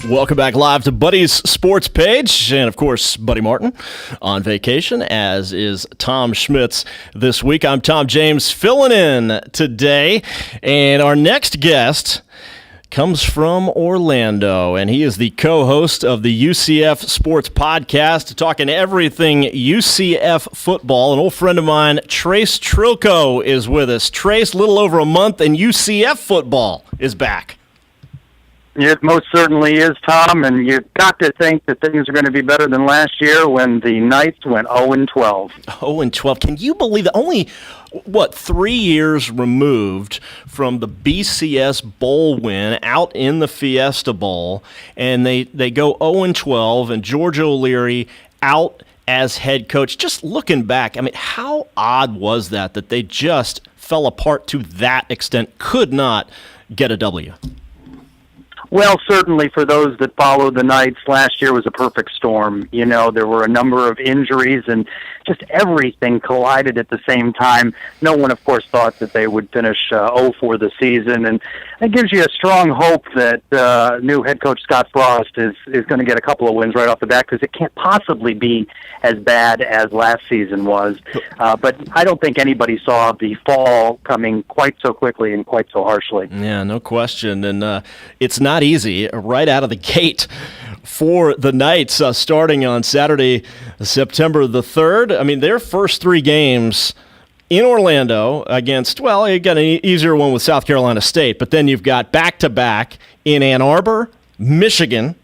Welcome back live to Buddy's Sports Page, and of course, Buddy Martin on vacation, as is Tom Schmitz this week. I'm Tom James, filling in today, and our next guest comes from Orlando, and he is the co-host of the UCF Sports Podcast, talking everything UCF football. An old friend of mine, Trace Trilko, is with us. Trace, a little over a month, and UCF football is back. It most certainly is, Tom, and you've got to think that things are going to be better than last year when the Knights went 0-12. 0-12. Can you believe that? Only, 3 years removed from the BCS Bowl win out in the Fiesta Bowl, and they go 0-12, and George O'Leary out as head coach. Just looking back, I mean, how odd was that they just fell apart to that extent, could not get a W? Well, certainly for those that followed the Knights, last year was a perfect storm. You know, there were a number of injuries and just everything collided at the same time. No one, of course, thought that they would finish 0 for the season, and it gives you a strong hope that new head coach Scott Frost is going to get a couple of wins right off the bat, because it can't possibly be as bad as last season was. But I don't think anybody saw the fall coming quite so quickly and quite so harshly. Yeah, no question, and it's not easy right out of the gate for the Knights, starting on Saturday, September the 3rd. I mean, their first 3 games in Orlando against, well, you got an easier one with South Carolina State, but then you've got back-to-back in Ann Arbor, Michigan,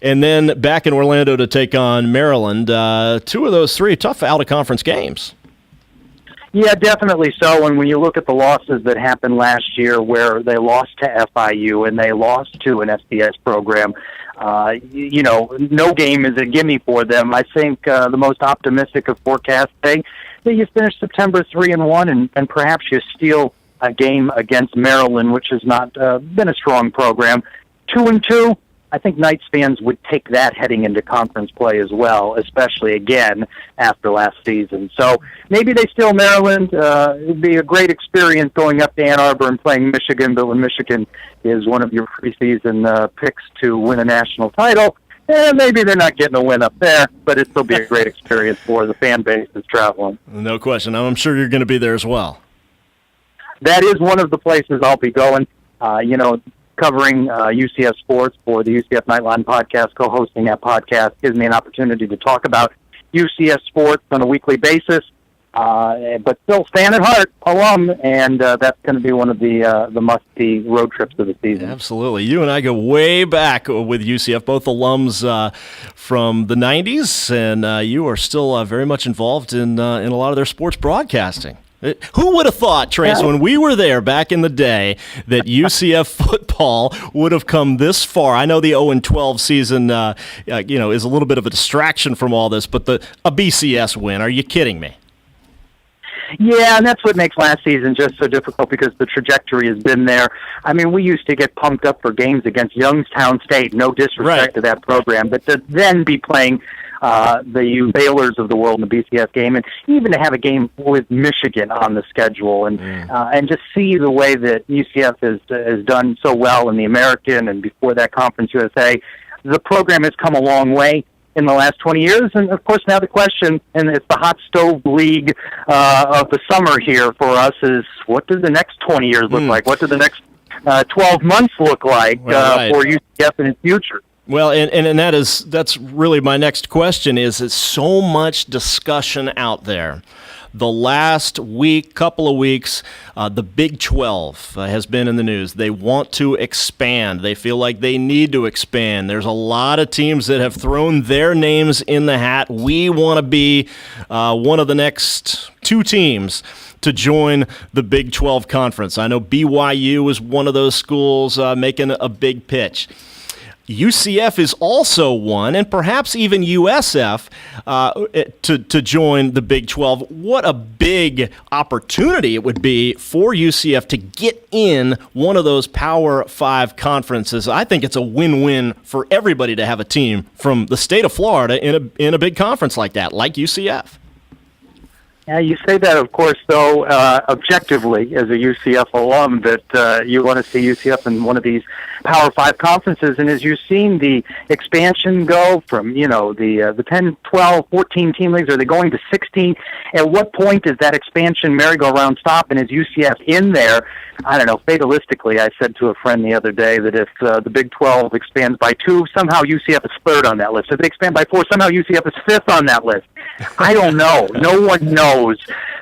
and then back in Orlando to take on Maryland. 2 of those 3 tough out-of-conference games. Yeah, definitely so. And when you look at the losses that happened last year, where they lost to FIU and they lost to an FCS program, you know, no game is a gimme for them. I think the most optimistic of forecasts say that you finish September 3-1, and perhaps you steal a game against Maryland, which has not been a strong program. 2-2. I think Knights fans would take that heading into conference play as well, especially again after last season. So maybe they steal Maryland. It would be a great experience going up to Ann Arbor and playing Michigan, but when Michigan is one of your preseason picks to win a national title, maybe they're not getting a win up there, but it'll still be a great experience for the fan base that's traveling. No question. I'm sure you're going to be there as well. That is one of the places I'll be going. Covering UCF sports for the UCF Nightline podcast, co-hosting that podcast gives me an opportunity to talk about UCF sports on a weekly basis, but still fan at heart, alum, and that's going to be one of the must-see road trips of the season. Absolutely. You and I go way back with UCF, both alums from the 90s, and you are still very much involved in a lot of their sports broadcasting. Who would have thought, Trace, when we were there back in the day, that UCF football would have come this far? I know the 0-12 season, is a little bit of a distraction from all this, but a BCS win, are you kidding me? Yeah, and that's what makes last season just so difficult because the trajectory has been there. I mean, we used to get pumped up for games against Youngstown State, no disrespect to that program, but to then be playing the Baylors of the world in the BCS game, and even to have a game with Michigan on the schedule, and just see the way that UCF has done so well in the American and before that Conference USA. The program has come a long way in the last 20 years, and of course now the question, and it's the hot stove league of the summer here for us, is what does the next 20 years look like? What do the next 12 months look like for UCF in its future? Well, and that's really my next question is so much discussion out there. The last couple of weeks, the Big 12 has been in the news. They want to expand. They feel like they need to expand. There's a lot of teams that have thrown their names in the hat. We want to be one of the next two teams to join the Big 12 conference. I know BYU is one of those schools making a big pitch. UCF is also one, and perhaps even USF to join the Big 12. What a big opportunity it would be for UCF to get in one of those Power 5 conferences. I think it's a win-win for everybody to have a team from the state of Florida in a big conference like that, like UCF. Yeah, you say that, of course, though, objectively, as a UCF alum, that you want to see UCF in one of these Power 5 conferences. And as you've seen the expansion go from, the 10, 12, 14 team leagues, are they going to 16? At what point does that expansion merry-go-round stop? And is UCF in there? I don't know, fatalistically, I said to a friend the other day that if the Big 12 expands by 2, somehow UCF is 3rd on that list. If they expand by 4, somehow UCF is 5th on that list. I don't know. No one knows.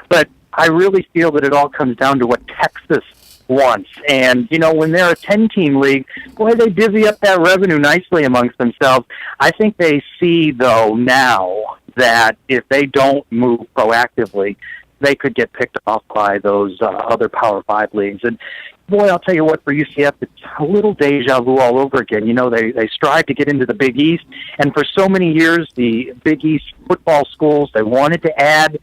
But I really feel that it all comes down to what Texas wants. And, when they're a 10-team league, boy, they divvy up that revenue nicely amongst themselves. I think they see, though, now that if they don't move proactively, they could get picked off by those other Power 5 leagues. And, boy, I'll tell you what, for UCF, it's a little deja vu all over again. They strive to get into the Big East, and for so many years, the Big East football schools, they wanted to add,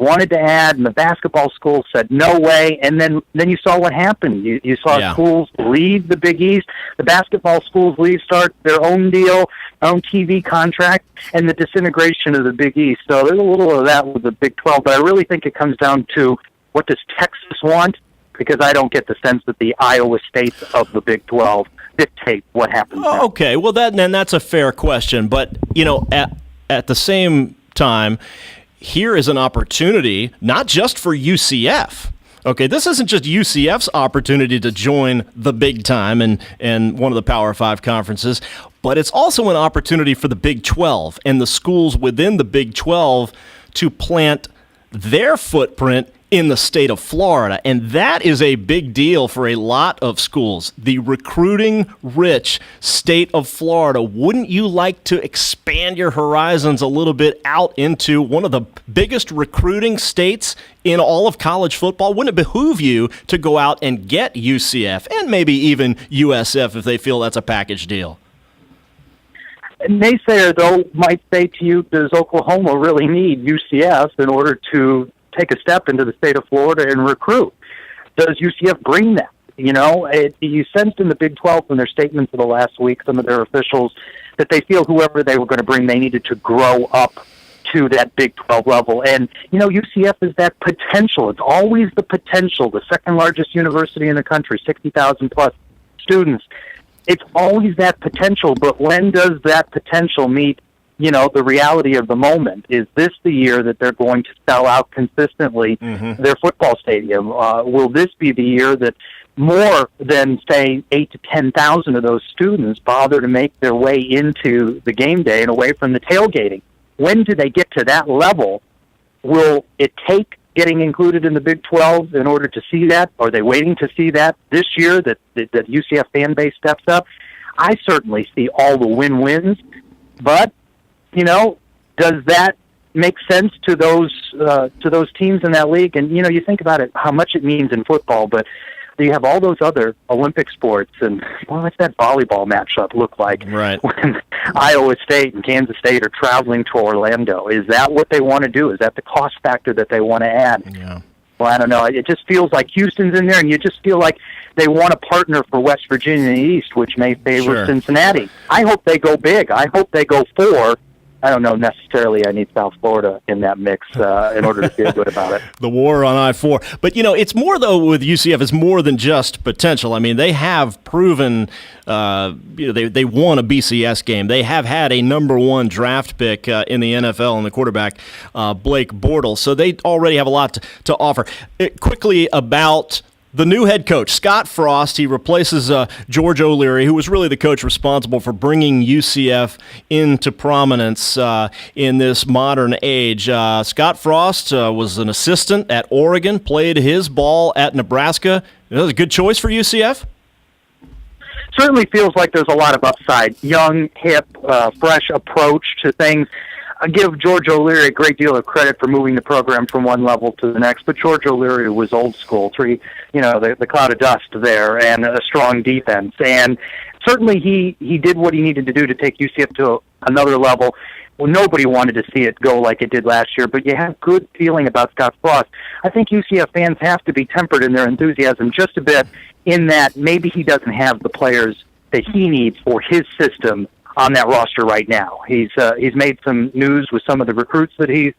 and the basketball schools said no way, and then you saw what happened. You saw schools leave the Big East, the basketball schools start their own deal, own TV contract, and the disintegration of the Big East. So there's a little of that with the Big 12, but I really think it comes down to what does Texas want, because I don't get the sense that the Iowa States of the Big 12 dictate what happens next. Okay, well, that's a fair question, but, at the same time, here is an opportunity, not just for UCF. Okay, this isn't just UCF's opportunity to join the big time and one of the Power 5 conferences, but it's also an opportunity for the Big 12 and the schools within the Big 12 to plant their footprint in the state of Florida, and that is a big deal for a lot of schools. The recruiting-rich state of Florida. Wouldn't you like to expand your horizons a little bit out into one of the biggest recruiting states in all of college football? Wouldn't it behoove you to go out and get UCF and maybe even USF if they feel that's a package deal? A naysayer, though, might say to you, does Oklahoma really need UCF in order to take a step into the state of Florida and recruit? Does UCF bring that? You sensed in the Big 12 from their statements of the last week, some of their officials, that they feel whoever they were going to bring, they needed to grow up to that Big 12 level. And, UCF is that potential. It's always the potential, the second largest university in the country, 60,000 plus students. It's always that potential, but when does that potential meet, the reality of the moment? Is this the year that they're going to sell out consistently their football stadium? Will this be the year that more than, say, 8 to 10,000 of those students bother to make their way into the game day and away from the tailgating? When do they get to that level? Will it take getting included in the Big 12 in order to see that? Are they waiting to see that this year, that UCF fan base steps up? I certainly see all the win-wins, but, does that make sense to those teams in that league? And, you think about it, how much it means in football, but you have all those other Olympic sports, and what's that volleyball matchup look like when Iowa State and Kansas State are traveling to Orlando? Is that what they want to do? Is that the cost factor that they want to add? Yeah. Well, I don't know. It just feels like Houston's in there, and you just feel like they want a partner for West Virginia in the East, which may favor Cincinnati. I hope they go big. I hope they go 4. I don't know necessarily I need South Florida in that mix in order to feel good about it. The war on I-4. But, it's more, though, with UCF, it's more than just potential. I mean, they have proven, they won a BCS game. They have had a number 1 draft pick in the NFL in the quarterback, Blake Bortles. So they already have a lot to offer. Quickly about the new head coach, Scott Frost. He replaces George O'Leary, who was really the coach responsible for bringing UCF into prominence in this modern age. Scott Frost was an assistant at Oregon, played his ball at Nebraska. That was a good choice for UCF? Certainly feels like there's a lot of upside. Young, hip, fresh approach to things. I give George O'Leary a great deal of credit for moving the program from one level to the next, but George O'Leary was old school, the cloud of dust there, and a strong defense. And certainly he did what he needed to do to take UCF to another level. Well, nobody wanted to see it go like it did last year, but you have good feeling about Scott Frost. I think UCF fans have to be tempered in their enthusiasm just a bit, in that maybe he doesn't have the players that he needs for his system on that roster right now. He's made some news with some of the recruits that he's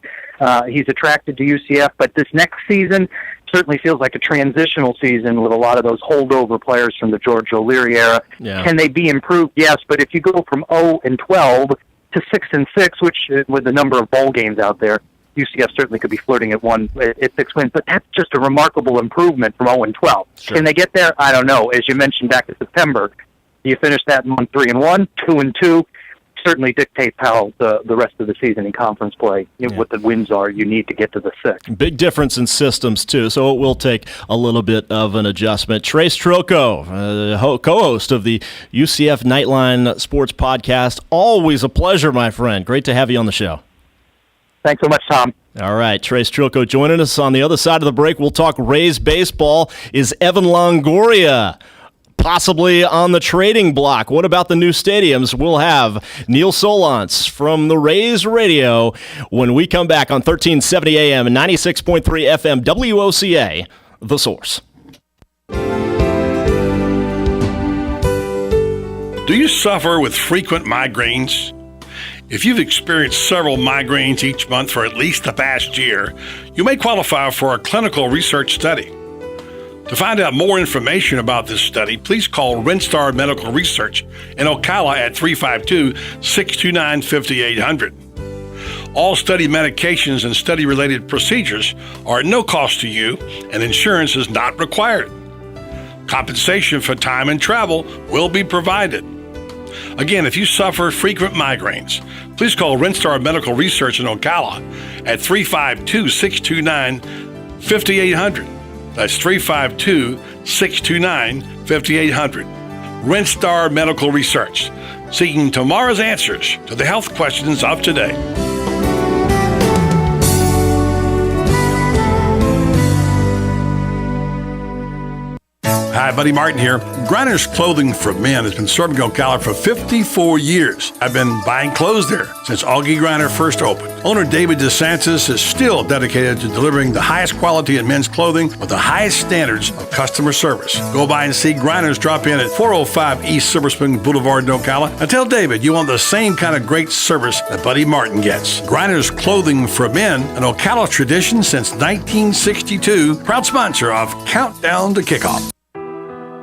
attracted to UCF, but this next season certainly feels like a transitional season with a lot of those holdover players from the George O'Leary era. Yeah. Can they be improved? Yes, but if you go from 0-12 to 6-6, which with the number of bowl games out there, UCF certainly could be flirting at 6 wins, but that's just a remarkable improvement from 0-12. Sure. Can they get there? I don't know. As you mentioned back in September, you finish that month 3-1, 2-2. Certainly dictates how the rest of the season in conference play, what the wins are you need to get to the 6. Big difference in systems, too, so it will take a little bit of an adjustment. Trace Trocco, co-host of the UCF Nightline Sports Podcast. Always a pleasure, my friend. Great to have you on the show. Thanks so much, Tom. All right, Trace Trocco joining us. On the other side of the break, we'll talk Rays baseball. Is Evan Longoria possibly on the trading block? What about the new stadiums? We'll have Neil Solantz from the Rays Radio when we come back on 1370 AM and 96.3 FM WOCA, The Source. Do you suffer with frequent migraines? If you've experienced several migraines each month for at least the past year, you may qualify for a clinical research study. To find out more information about this study, please call Rinstar Medical Research in Ocala at 352-629-5800. All study medications and study-related procedures are at no cost to you, and insurance is not required. Compensation for time and travel will be provided. Again, if you suffer frequent migraines, please call Rinstar Medical Research in Ocala at 352-629-5800. That's 352-629-5800. Rinstar Medical Research, seeking tomorrow's answers to the health questions of today. Hi, Buddy Martin here. Griner's Clothing for Men has been serving Ocala for 54 years. I've been buying clothes there since Augie Griner first opened. Owner David DeSantis is still dedicated to delivering the highest quality in men's clothing with the highest standards of customer service. Go by and see Griner's drop in at 405 East Silver Spring Boulevard in Ocala and tell David you want the same kind of great service that Buddy Martin gets. Griner's Clothing for Men, an Ocala tradition since 1962, proud sponsor of Countdown to Kickoff.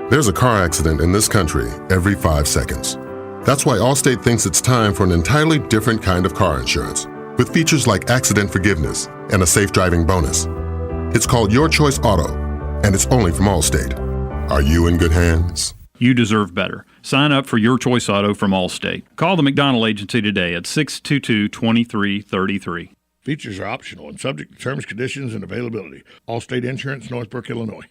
There's a car accident in this country every 5 seconds. That's why Allstate thinks it's time for an entirely different kind of car insurance, with features like accident forgiveness and a safe driving bonus. It's called Your Choice Auto, and it's only from Allstate. Are you in good hands? You deserve better. Sign up for Your Choice Auto from Allstate. Call the McDonald Agency today at 622-2333. Features are optional and subject to terms, conditions, and availability. Allstate Insurance, Northbrook, Illinois.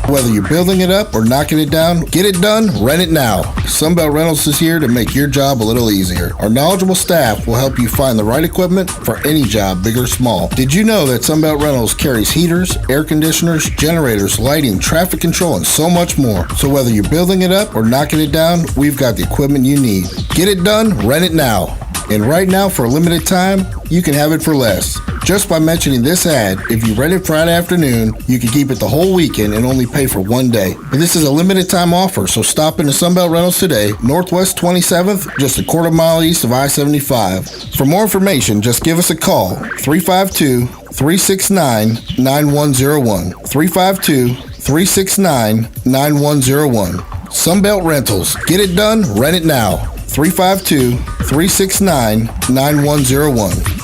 Whether you're building it up or knocking it down, get it done, rent it now. Sunbelt Rentals is here to make your job a little easier. Our knowledgeable staff will help you find the right equipment for any job, big or small. Did you know that Sunbelt Rentals carries heaters, air conditioners, generators, lighting, traffic control, and so much more? So whether you're building it up or knocking it down, we've got the equipment you need. Get it done, rent it now. And right now, for a limited time, you can have it for less. Just by mentioning this ad, if you rent it Friday afternoon, you can keep it the whole weekend and only pay for one day. But this is a limited time offer, so stop into Sunbelt Rentals today, Northwest 27th, just a quarter mile east of I-75. For more information, just give us a call, 352-369-9101. 352-369-9101. Sunbelt Rentals. Get it done, rent it now. 352-369-9101.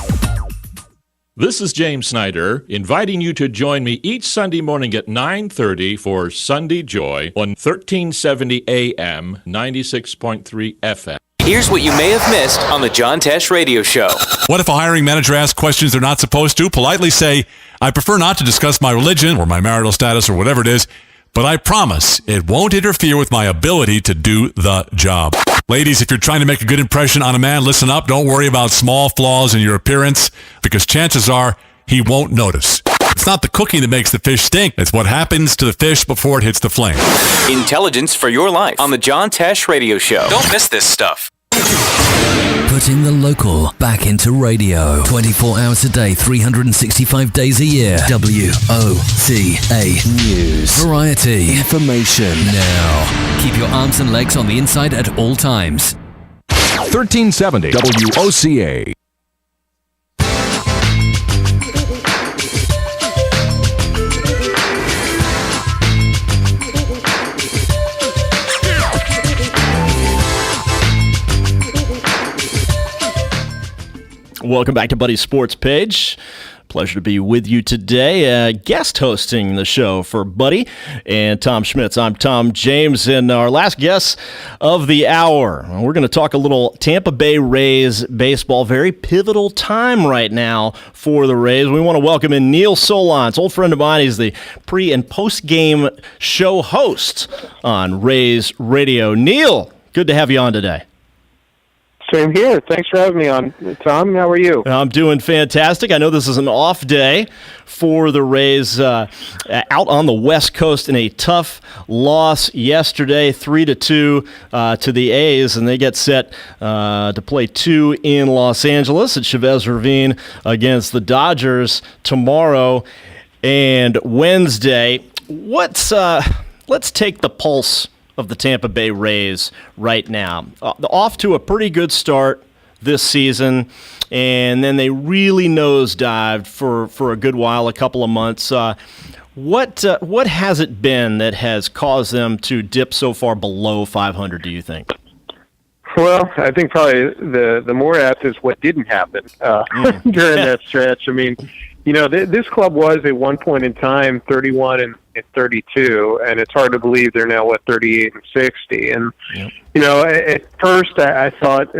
This is James Snyder, inviting you to join me each Sunday morning at 9:30 for Sunday Joy on 1370 AM, 96.3 FM. Here's what you may have missed on the John Tesh Radio Show. What if a hiring manager asks questions they're not supposed to? Politely say, I prefer not to discuss my religion or my marital status or whatever it is, but I promise it won't interfere with my ability to do the job. Ladies, if you're trying to make a good impression on a man, listen up. Don't worry about small flaws in your appearance, because chances are he won't notice. It's not the cooking that makes the fish stink. It's what happens to the fish before it hits the flame. Intelligence for your life on the John Tesh Radio Show. Don't miss this stuff. Putting the local back into radio. 24 hours a day, 365 days a year. WOCA News. Variety. Information. Now. Keep your arms and legs on the inside at all times. 1370 WOCA. Welcome back to Buddy's Sports Page. Pleasure to be with you today. Guest hosting the show for Buddy and Tom Schmitz. I'm Tom James, and our last guest of the hour. We're going to talk a little Tampa Bay Rays baseball. Very pivotal time right now for the Rays. We want to welcome in Neil Solondz, old friend of mine. He's the pre- and post-game show host on Rays Radio. Neil, good to have you on today. Same here. Thanks for having me on, Tom. How are you? I'm doing fantastic. I know this is an off day for the Rays out on the West Coast in a tough loss yesterday, 3-2 to the A's, and they get set to play 2 in Los Angeles at Chavez Ravine against the Dodgers tomorrow and Wednesday. Let's take the pulse of the Tampa Bay Rays right now. Off to a pretty good start this season, and then they really nosedived for a good while, a couple of months. What has it been that has caused them to dip so far below 500, do you think? Well, I think probably the more apt is what didn't happen during that stretch. I mean, you know, this club was at one point in time 31 and 32, and it's hard to believe they're now 38 and 60. And you know, at first I thought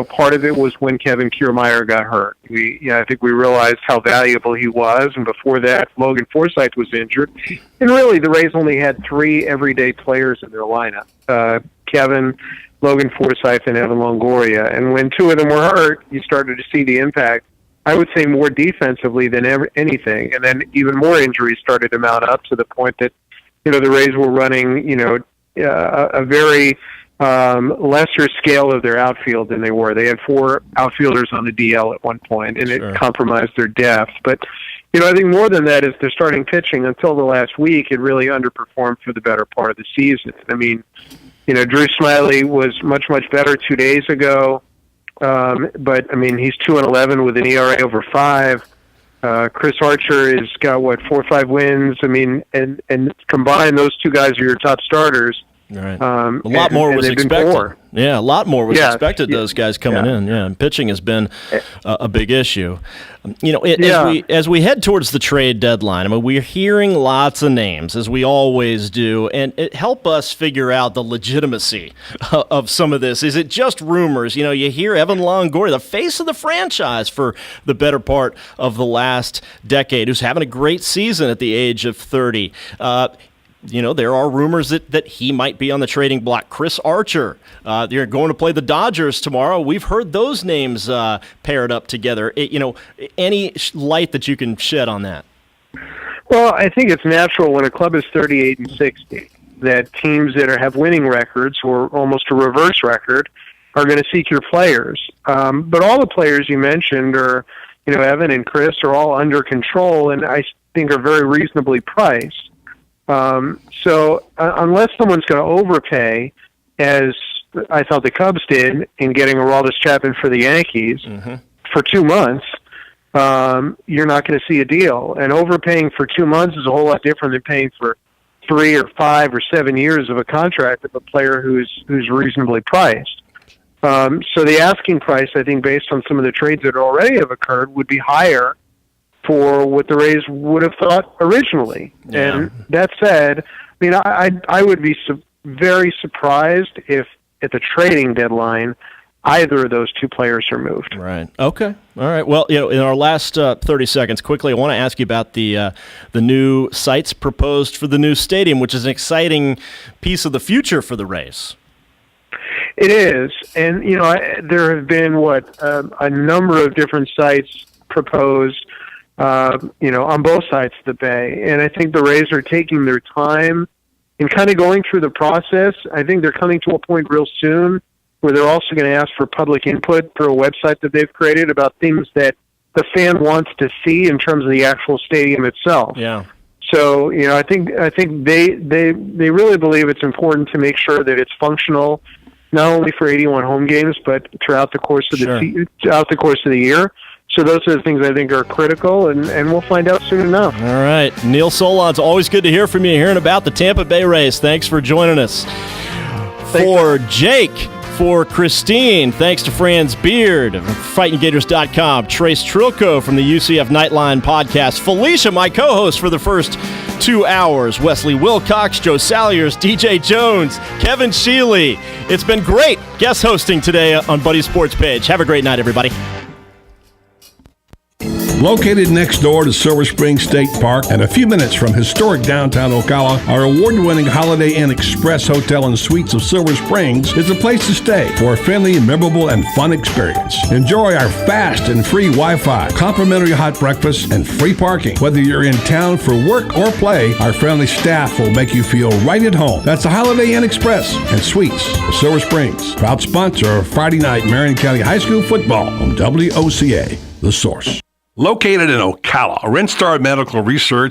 part of it was when Kevin Kiermaier got hurt. I think we realized how valuable he was, and before that, Logan Forsythe was injured, and really the Rays only had 3 everyday players in their lineup: Kevin, Logan Forsythe, and Evan Longoria. And when 2 of them were hurt, you started to see the impact I would say, more defensively than anything. And then even more injuries started to mount up to the point that, the Rays were running, a very lesser scale of their outfield than they were. They had 4 outfielders on the DL at one point, and it compromised their depth. But, I think more than that is their starting pitching. Until the last week, it really underperformed for the better part of the season. I mean, Drew Smyly was much, much better 2 days ago. But, I mean, he's 2-11 with an ERA over 5. Chris Archer has got, 4 or 5 wins. I mean, and combined, those 2 guys are your top starters. Right. A lot more was expected. Yeah, a lot more was expected. Those guys coming in. Yeah, and pitching has been a big issue. As we head towards the trade deadline, I mean, we're hearing lots of names, as we always do, and it help us figure out the legitimacy of some of this. Is it just rumors? You hear Evan Longoria, the face of the franchise for the better part of the last decade, who's having a great season at the age of 30. There are rumors that he might be on the trading block. Chris Archer, they're going to play the Dodgers tomorrow. We've heard those names paired up together. Any light that you can shed on that? Well, I think it's natural when a club is 38-60 that teams that have winning records or almost a reverse record are going to seek your players. But all the players you mentioned are, Evan and Chris are all under control and I think are very reasonably priced. So unless someone's going to overpay, as I thought the Cubs did in getting Aroldis Chapman for the Yankees for 2 months, you're not going to see a deal. And overpaying for 2 months is a whole lot different than paying for 3 or 5 or 7 years of a contract of a player who's reasonably priced. So the asking price, I think, based on some of the trades that already have occurred, would be higher for what the Rays would have thought originally. Yeah. And that said, I mean, I would be very surprised if at the trading deadline either of those 2 players are moved. Right. Okay. All right. Well, in our last 30 seconds, quickly, I want to ask you about the new sites proposed for the new stadium, which is an exciting piece of the future for the Rays. It is. And, there have been, a number of different sites proposed on both sides of the bay. And I think the Rays are taking their time and kind of going through the process. I think they're coming to a point real soon where they're also going to ask for public input for a website that they've created about things that the fan wants to see in terms of the actual stadium itself. Yeah. So, I think they really believe it's important to make sure that it's functional, not only for 81 home games, but throughout the course of the year. So those are the things I think are critical, and we'll find out soon enough. All right. Neil Solondz, always good to hear from you, hearing about the Tampa Bay Rays. Thanks for joining us. For Jake, for Christine, thanks to Franz Beard of FightingGators.com, Trace Trilco from the UCF Nightline podcast, Felicia, my co-host for the first 2 hours, Wesley Wilcox, Joe Salyers, DJ Jones, Kevin Sheely. It's been great guest hosting today on Buddy Sports Page. Have a great night, everybody. Located next door to Silver Spring State Park and a few minutes from historic downtown Ocala, our award-winning Holiday Inn Express Hotel and Suites of Silver Springs is a place to stay for a friendly, memorable, and fun experience. Enjoy our fast and free Wi-Fi, complimentary hot breakfast, and free parking. Whether you're in town for work or play, our friendly staff will make you feel right at home. That's the Holiday Inn Express and Suites of Silver Springs, proud sponsor of Friday night Marion County High School football on WOCA, The Source. Located in Ocala, Renstar Medical Research